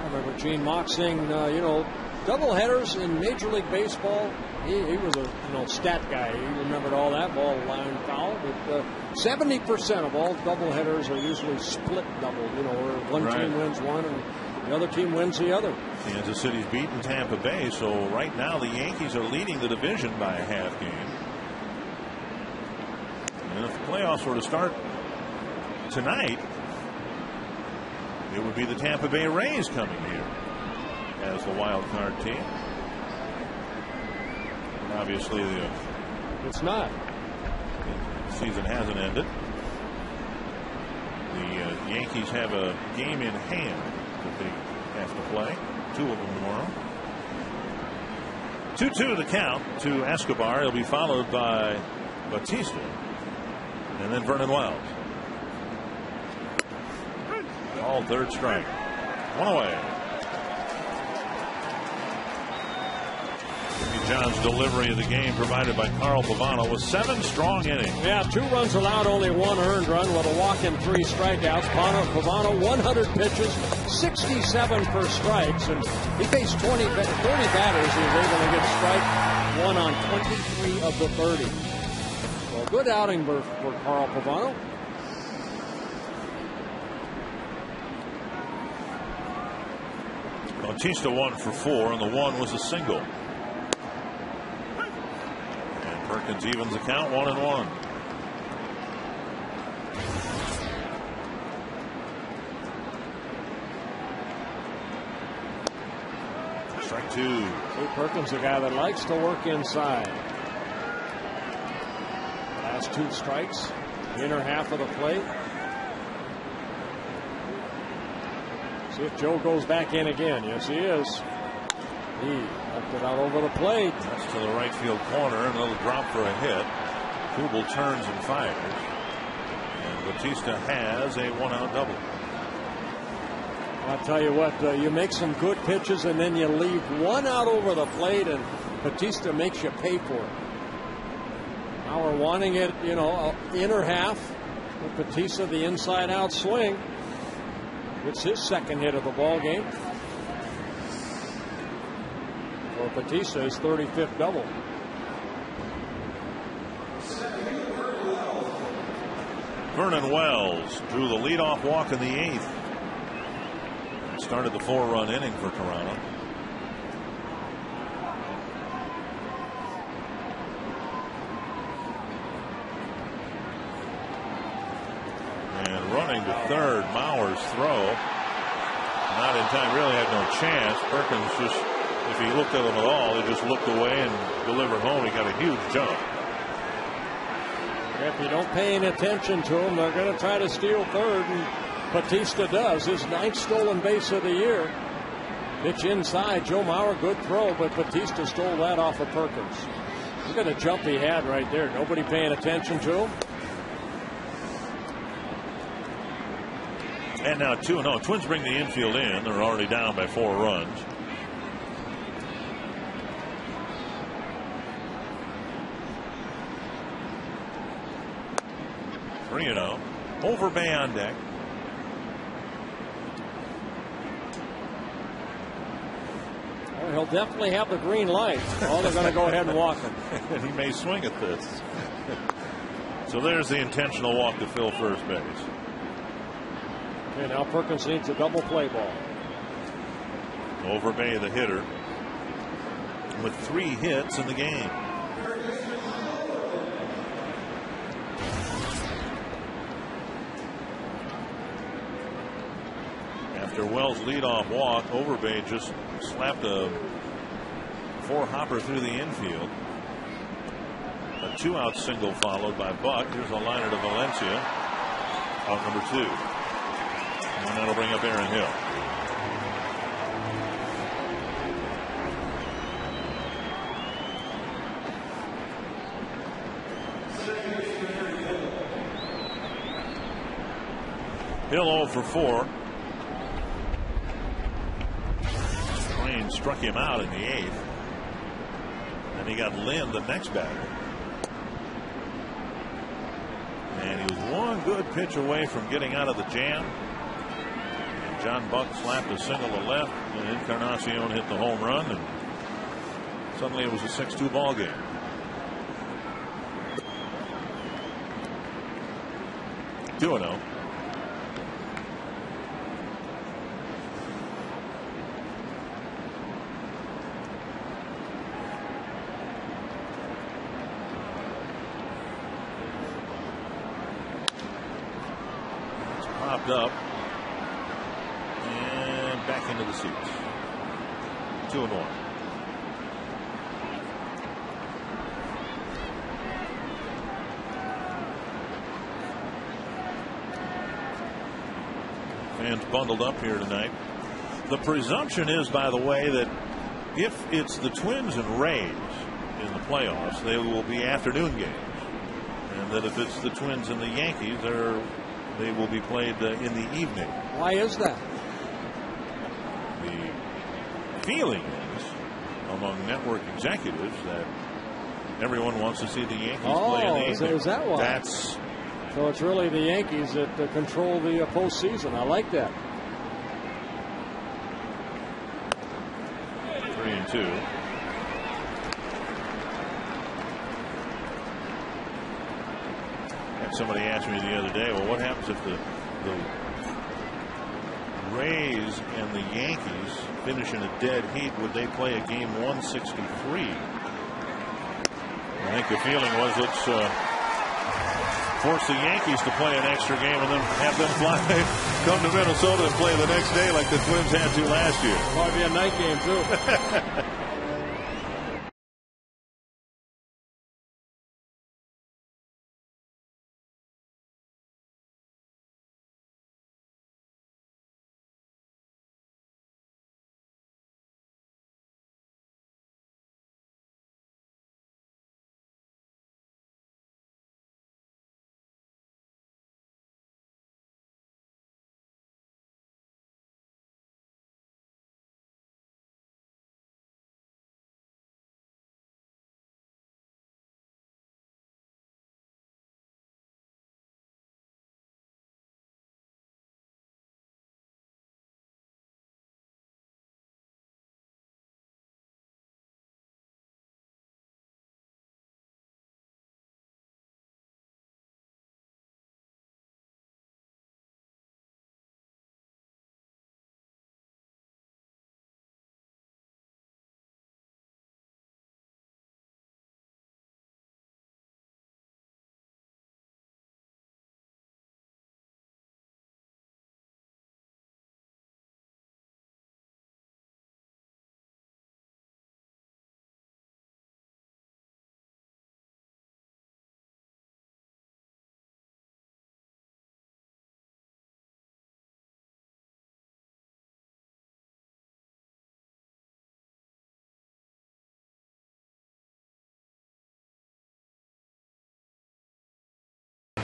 I remember Gene Mock saying, doubleheaders in Major League Baseball. He was a stat guy. He remembered all that ball line foul. But 70% of all doubleheaders are usually split double. Where one team wins one and the other team wins the other. Kansas City's beaten Tampa Bay, so right now the Yankees are leading the division by a half game. And if the playoffs were to start tonight, it would be the Tampa Bay Rays coming here as the wild card team. Obviously, it's not. The season hasn't ended. The Yankees have a game in hand that they have to play. 2 of them tomorrow. 2-2 the count to Escobar. He'll be followed by Bautista and then Vernon Wells. All third strike. 1 away. John's delivery of the game provided by Carl Pavano with 7 strong innings. Yeah, 2 runs allowed, only 1 earned run with a walk and 3 strikeouts. Pavano 100 pitches, 67 for strikes, and he faced 30 batters. He was able to get strike 1 on 23 of the 30. Well, good outing for Carl Pavano. Bautista 1 for 4, and the 1 was a single. Perkins evens the count 1-1. Strike 2. Perkins, a guy that likes to work inside. Last 2 strikes, inner half of the plate. See if Joe goes back in again. Yes, he is. He left it out over the plate. That's to the right field corner. Another drop for a hit. Kubel turns and fires. And Bautista has a 1-out double. I'll tell you what, you make some good pitches and then you leave 1 out over the plate and Bautista makes you pay for it. Now we're wanting it, inner half with Bautista, the inside out swing. It's his 2nd hit of the ball game. For Bautista, his 35th double. Vernon Wells drew the leadoff walk in the 8th. Started the 4-run inning for Toronto. And running to third, Mauer's throw. Not in time, really had no chance. Perkins just, if he looked at him at all, he just looked away and delivered home. He got a huge jump. If you don't pay any attention to him, they're going to try to steal third, and Bautista does. His 9th stolen base of the year. Pitch inside. Joe Mauer, good throw, but Bautista stole that off of Perkins. Look at the jump he had right there. Nobody paying attention to him. And now 2-0. Twins bring the infield in. They're already down by 4 runs. Overbay on deck. Well, he'll definitely have the green light. Oh, they're going to go ahead and walk him. And he may swing at this. So there's the intentional walk to fill first base. Okay, now Perkins needs a double play ball. Overbay, the hitter, with 3 hits in the game. After Wells' leadoff walk, Overbay just slapped a 4-hopper through the infield. A 2-out single followed by Buck. Here's a liner to Valencia. Out number 2. And that'll bring up Aaron Hill. Hill 0 for 4. Crane struck him out in the 8th. Then he got Lynn, the next batter. And he was one good pitch away from getting out of the jam. And John Buck slapped a single to left, and Encarnacion hit the home run, and suddenly it was a 6-2 ball game. Two 2-0. Up and back into the seats. 2-1. Fans bundled up here tonight. The presumption is, by the way, that if it's the Twins and Rays in the playoffs, they will be afternoon games, and that if it's the Twins and the Yankees, they will be played in the evening. Why is that? The feeling is among network executives that everyone wants to see the Yankees play in the evening. Is that why? So it's really the Yankees that control the postseason. I like that. 3-2. Somebody asked me the other day, well, what happens if the Rays and the Yankees finish in a dead heat? Would they play a game 163? I think the feeling was, let's force the Yankees to play an extra game and then have them fly, come to Minnesota and play the next day like the Twins had to last year. Probably a night game, too.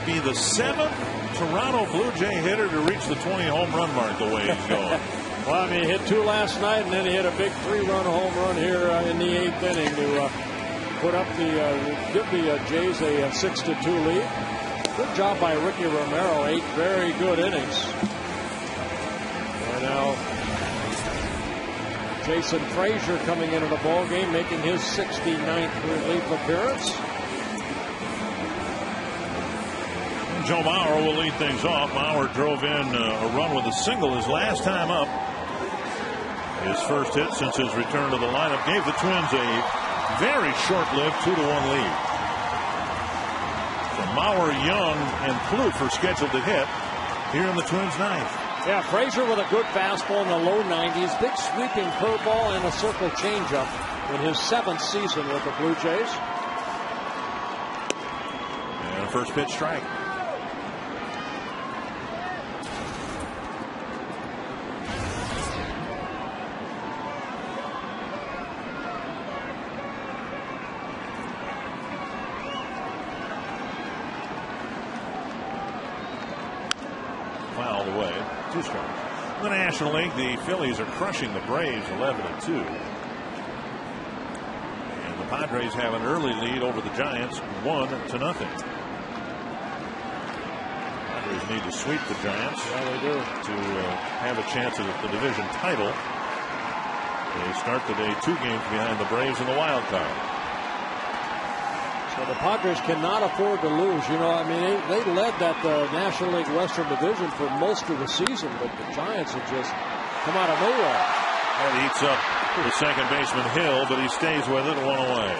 Be the 7th Toronto Blue Jay hitter to reach the 20 home run mark the way he's going. Well, I mean, he hit 2 last night, and then he hit a big 3-run home run here in the 8th inning to put up give the Jays a 6-2 lead. Good job by Ricky Romero. 8 very good innings. And now Jason Frazier coming into the ball game, making his 69th relief appearance. Joe Mauer will lead things off. Mauer drove in a run with a single his last time up. His first hit since his return to the lineup gave the Twins a very short-lived 2-1 lead. So Mauer, Young, and Plouffe are scheduled to hit here in the Twins' ninth. Yeah, Frazier with a good fastball in the low 90s, big sweeping curveball and a circle changeup in his 7th season with the Blue Jays. And a first pitch strike. Fouled away. 2 strikes. In the National League, the Phillies are crushing the Braves 11-2. And the Padres have an early lead over the Giants 1-0. Padres need to sweep the Giants. Yeah, they do. To have a chance at the division title. They start the day 2 games behind the Braves in the wild card. So the Padres cannot afford to lose. You know, I mean, they led that National League Western Division for most of the season, but the Giants have just come out of nowhere. That eats up the second baseman Hill, but he stays with it, 1 away.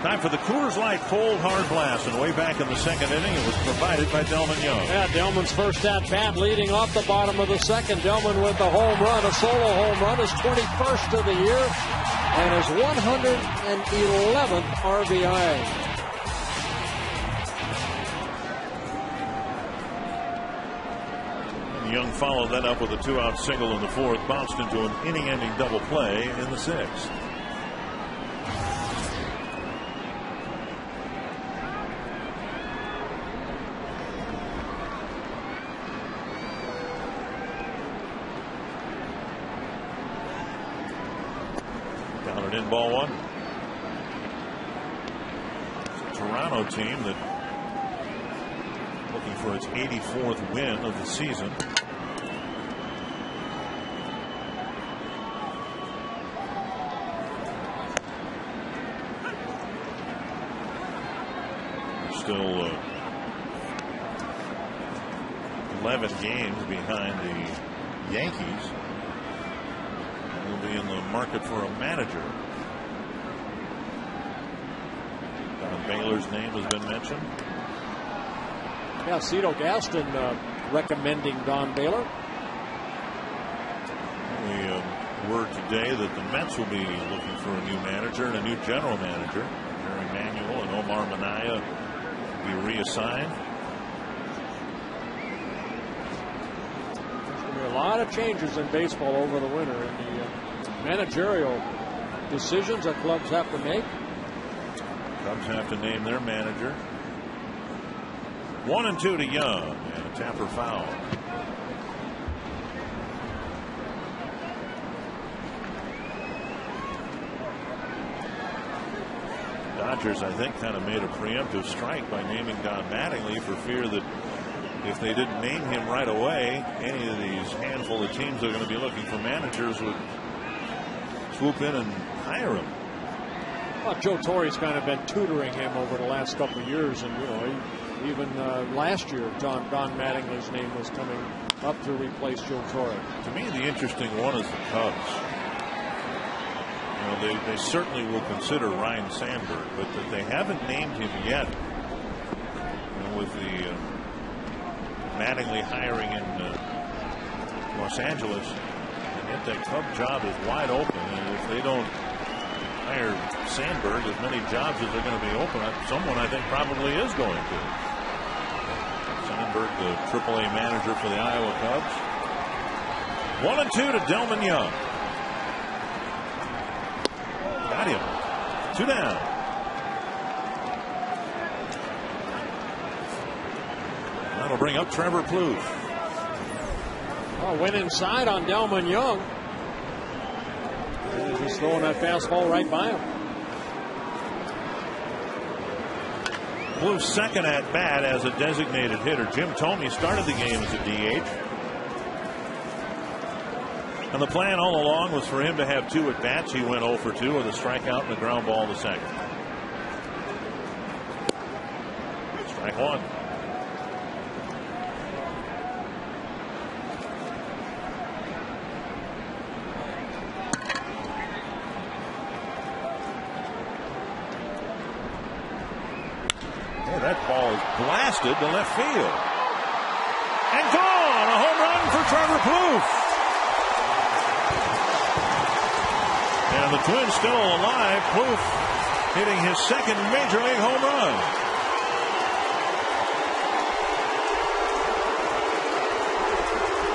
Time for the Coors Light Cold Hard Blast, and way back in the 2nd inning, it was provided by Delman Young. Yeah, Delman's first at bat leading off the bottom of the 2nd. Delman with the home run, a solo home run, his 21st of the year, and his 111th RBI. Young followed that up with a 2-out single in the 4th, bounced into an inning-ending double play in the 6th. Down and in, ball 1. It's a Toronto team that looking for its 84th win of the season. Still 11 games behind the Yankees. Will be in the market for a manager. Don Baylor's name has been mentioned. Yeah, Cito Gaston recommending Don Baylor. We word today that the Mets will be looking for a new manager and a new general manager. Jerry Manuel and Omar Minaya be reassigned. There's going to be a lot of changes in baseball over the winter, and the managerial decisions that clubs have to make. Cubs have to name their manager. 1-2 to Young, and a tapper foul. Dodgers, I think, kind of made a preemptive strike by naming Don Mattingly for fear that if they didn't name him right away, any of these handful of teams that are going to be looking for managers would swoop in and hire him. Well, Joe Torre's kind of been tutoring him over the last couple of years, and you know, even last year, Don Mattingly's name was coming up to replace Joe Torre. To me, the interesting one is the Cubs. You know, they certainly will consider Ryan Sandberg, but that they haven't named him yet. You know, with the Mattingly hiring in Los Angeles, and yet that Cub job is wide open, and if they don't hire Sandberg, as many jobs as are going to be open, someone I think probably is going to. Sandberg, the AAA manager for the Iowa Cubs. 1-2 to Delman Young. Got him. 2 down. That'll bring up Trevor Plouffe. Oh, went inside on Delman Young. And just throwing that fastball right by him. Plouffe's second at bat as a designated hitter. Jim Thome started the game as a DH. And the plan all along was for him to have 2 at bats. He went 0 for 2 with a strikeout and a ground ball to second. Strike 1. That ball is blasted to left field. And gone! and a home run for Trevor Plouffe. And the Twins still alive. Plouffe hitting his second Major League home run.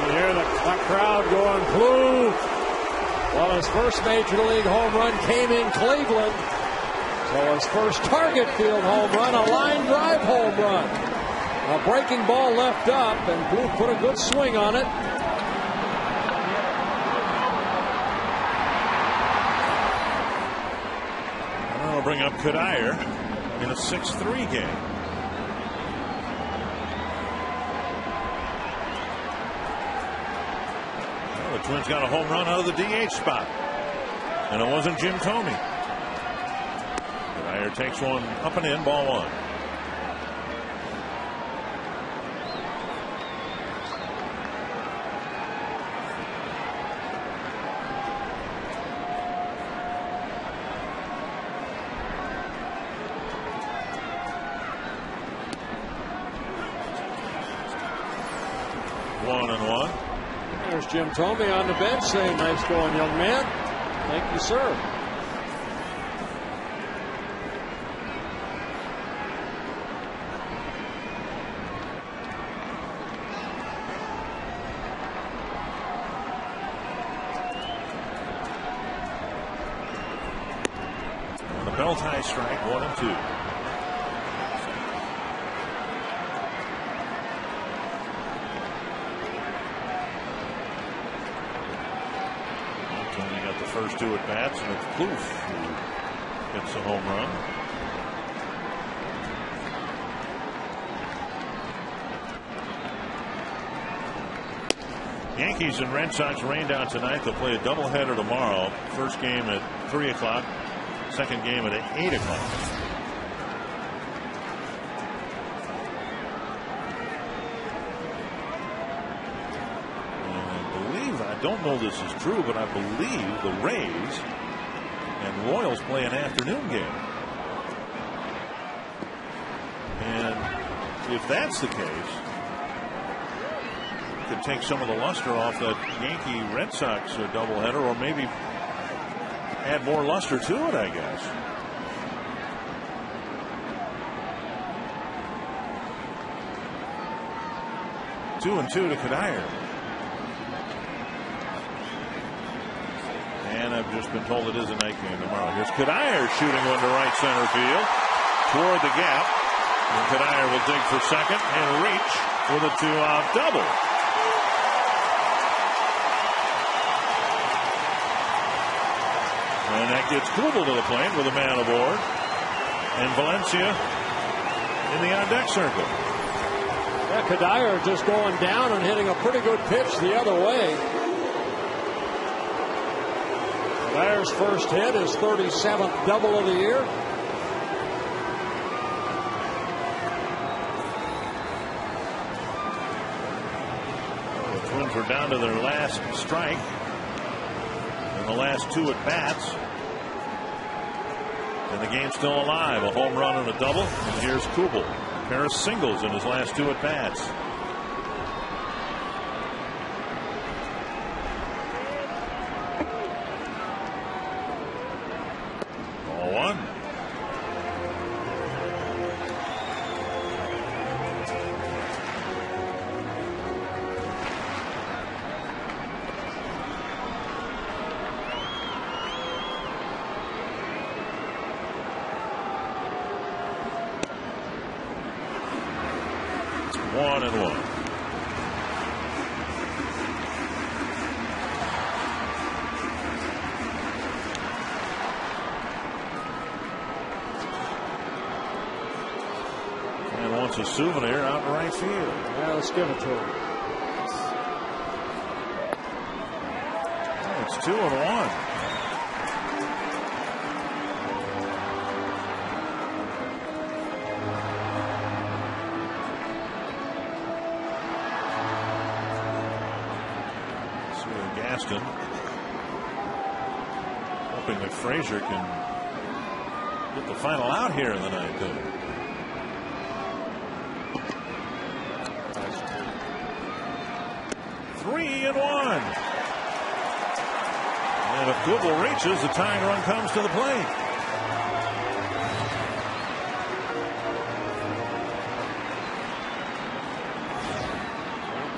You hear the crowd going, Plouffe. Well, his first Major League home run came in Cleveland. So his first Target Field home run, a line drive home run. A breaking ball left up, and Plouffe put a good swing on it. I'll bring up Cuddyer in a 6-3 game. Well, the Twins got a home run out of the DH spot, and it wasn't Jim Thome. Cuddyer takes one up and in, ball one. There's Jim Thome on the bench saying, nice going, young man. Thank you, sir. On the belt high strike, 1-2. First two at bats, and it's Plouffe who hits a home run. Yankees and Red Sox rain down tonight. They'll play a doubleheader tomorrow. First game at 3 o'clock, second game at 8 o'clock. I don't know this is true, but I believe the Rays and Royals play an afternoon game. And if that's the case, it could take some of the luster off that Yankee Red Sox doubleheader, or maybe add more luster to it, I guess. Two and two to Cuddyer. And I've just been told it is a night game tomorrow. Here's Cuddyer shooting one to right center field toward the gap. And Cuddyer will dig for second and reach with a 2-out double. And that gets Kubel to the plate with a man aboard. And Valencia in the on-deck circle. Yeah, Cuddyer just going down and hitting a pretty good pitch the other way. Cuddier's first hit, his 37th double of the year. The Twins are down to their last strike in the last two at bats. And the game's still alive. A home run and a double. And here's Kubel. A pair of singles in his last two at bats. Ball one. One and one. And wants a souvenir out in right field. Yeah, let's give it to him. It's 2-1. Gaston hoping that Frazier can get the final out here in the ninth inning. 3-1. And if Kubel reaches, the tying run comes to the plate.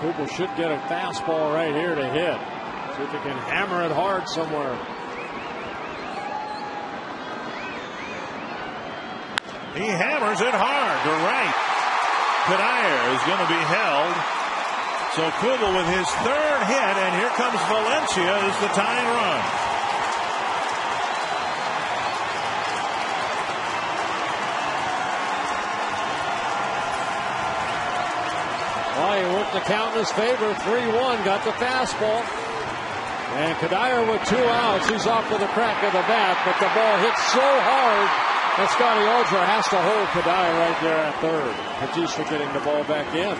Kubel should get a fastball right here to hit. See if he can hammer it hard somewhere. He hammers it hard to right. Kadire is going to be held. So Kubel with his third hit, and here comes Valencia as the tying run. Well, he worked the count in his favor. 3-1, got the fastball. And Kadire with 2 outs. He's off with a crack of the bat, but the ball hits so hard that Scotty Aldra has to hold Kadire right there at third. Batista getting the ball back in.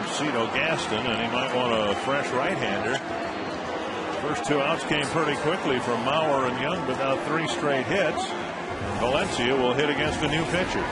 Cito Gaston, and he might want a fresh right-hander. First 2 outs came pretty quickly from Mauer and Young, but now 3 straight hits. Valencia will hit against a new pitcher.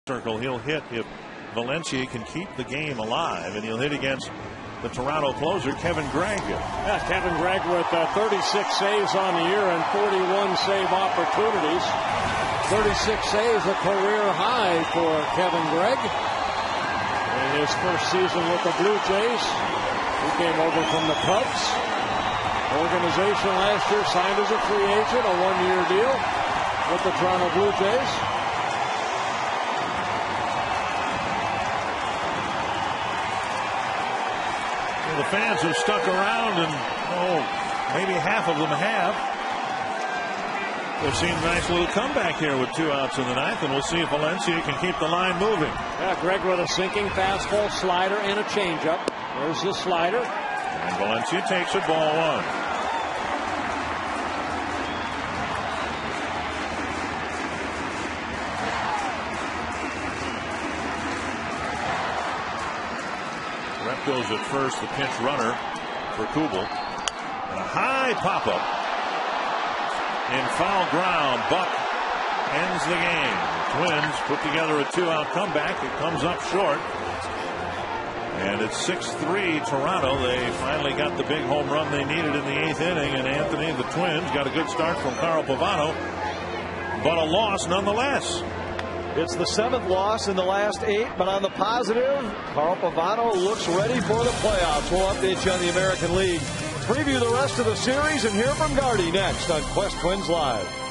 Circle, he'll hit if Valencia can keep the game alive, and he'll hit against the Toronto closer, Kevin Gregg. Yeah, Kevin Gregg with 36 saves on the year and 41 save opportunities. 36 saves, a career high for Kevin Gregg. In his first season with the Blue Jays, he came over from the Cubs organization last year, signed as a free agent, a 1-year deal with the Toronto Blue Jays. The fans have stuck around, and maybe half of them have. They've seen a nice little comeback here with 2 outs in the 9th, and we'll see if Valencia can keep the line moving. Yeah, Gregg with a sinking fastball, slider, and a changeup. There's the slider. And Valencia takes it, ball 1. Goes at first, the pinch runner for Kubel. And a high pop-up in foul ground. Buck ends the game. The Twins put together a 2-out comeback. It comes up short. And it's 6-3 Toronto. They finally got the big home run they needed in the 8th inning. And Anthony, the Twins, got a good start from Carl Pavano, but a loss nonetheless. It's the 7th loss in the last 8, but on the positive, Carl Pavano looks ready for the playoffs. We'll update you on the American League. Preview the rest of the series and hear from Gardy next on Quest Twins Live.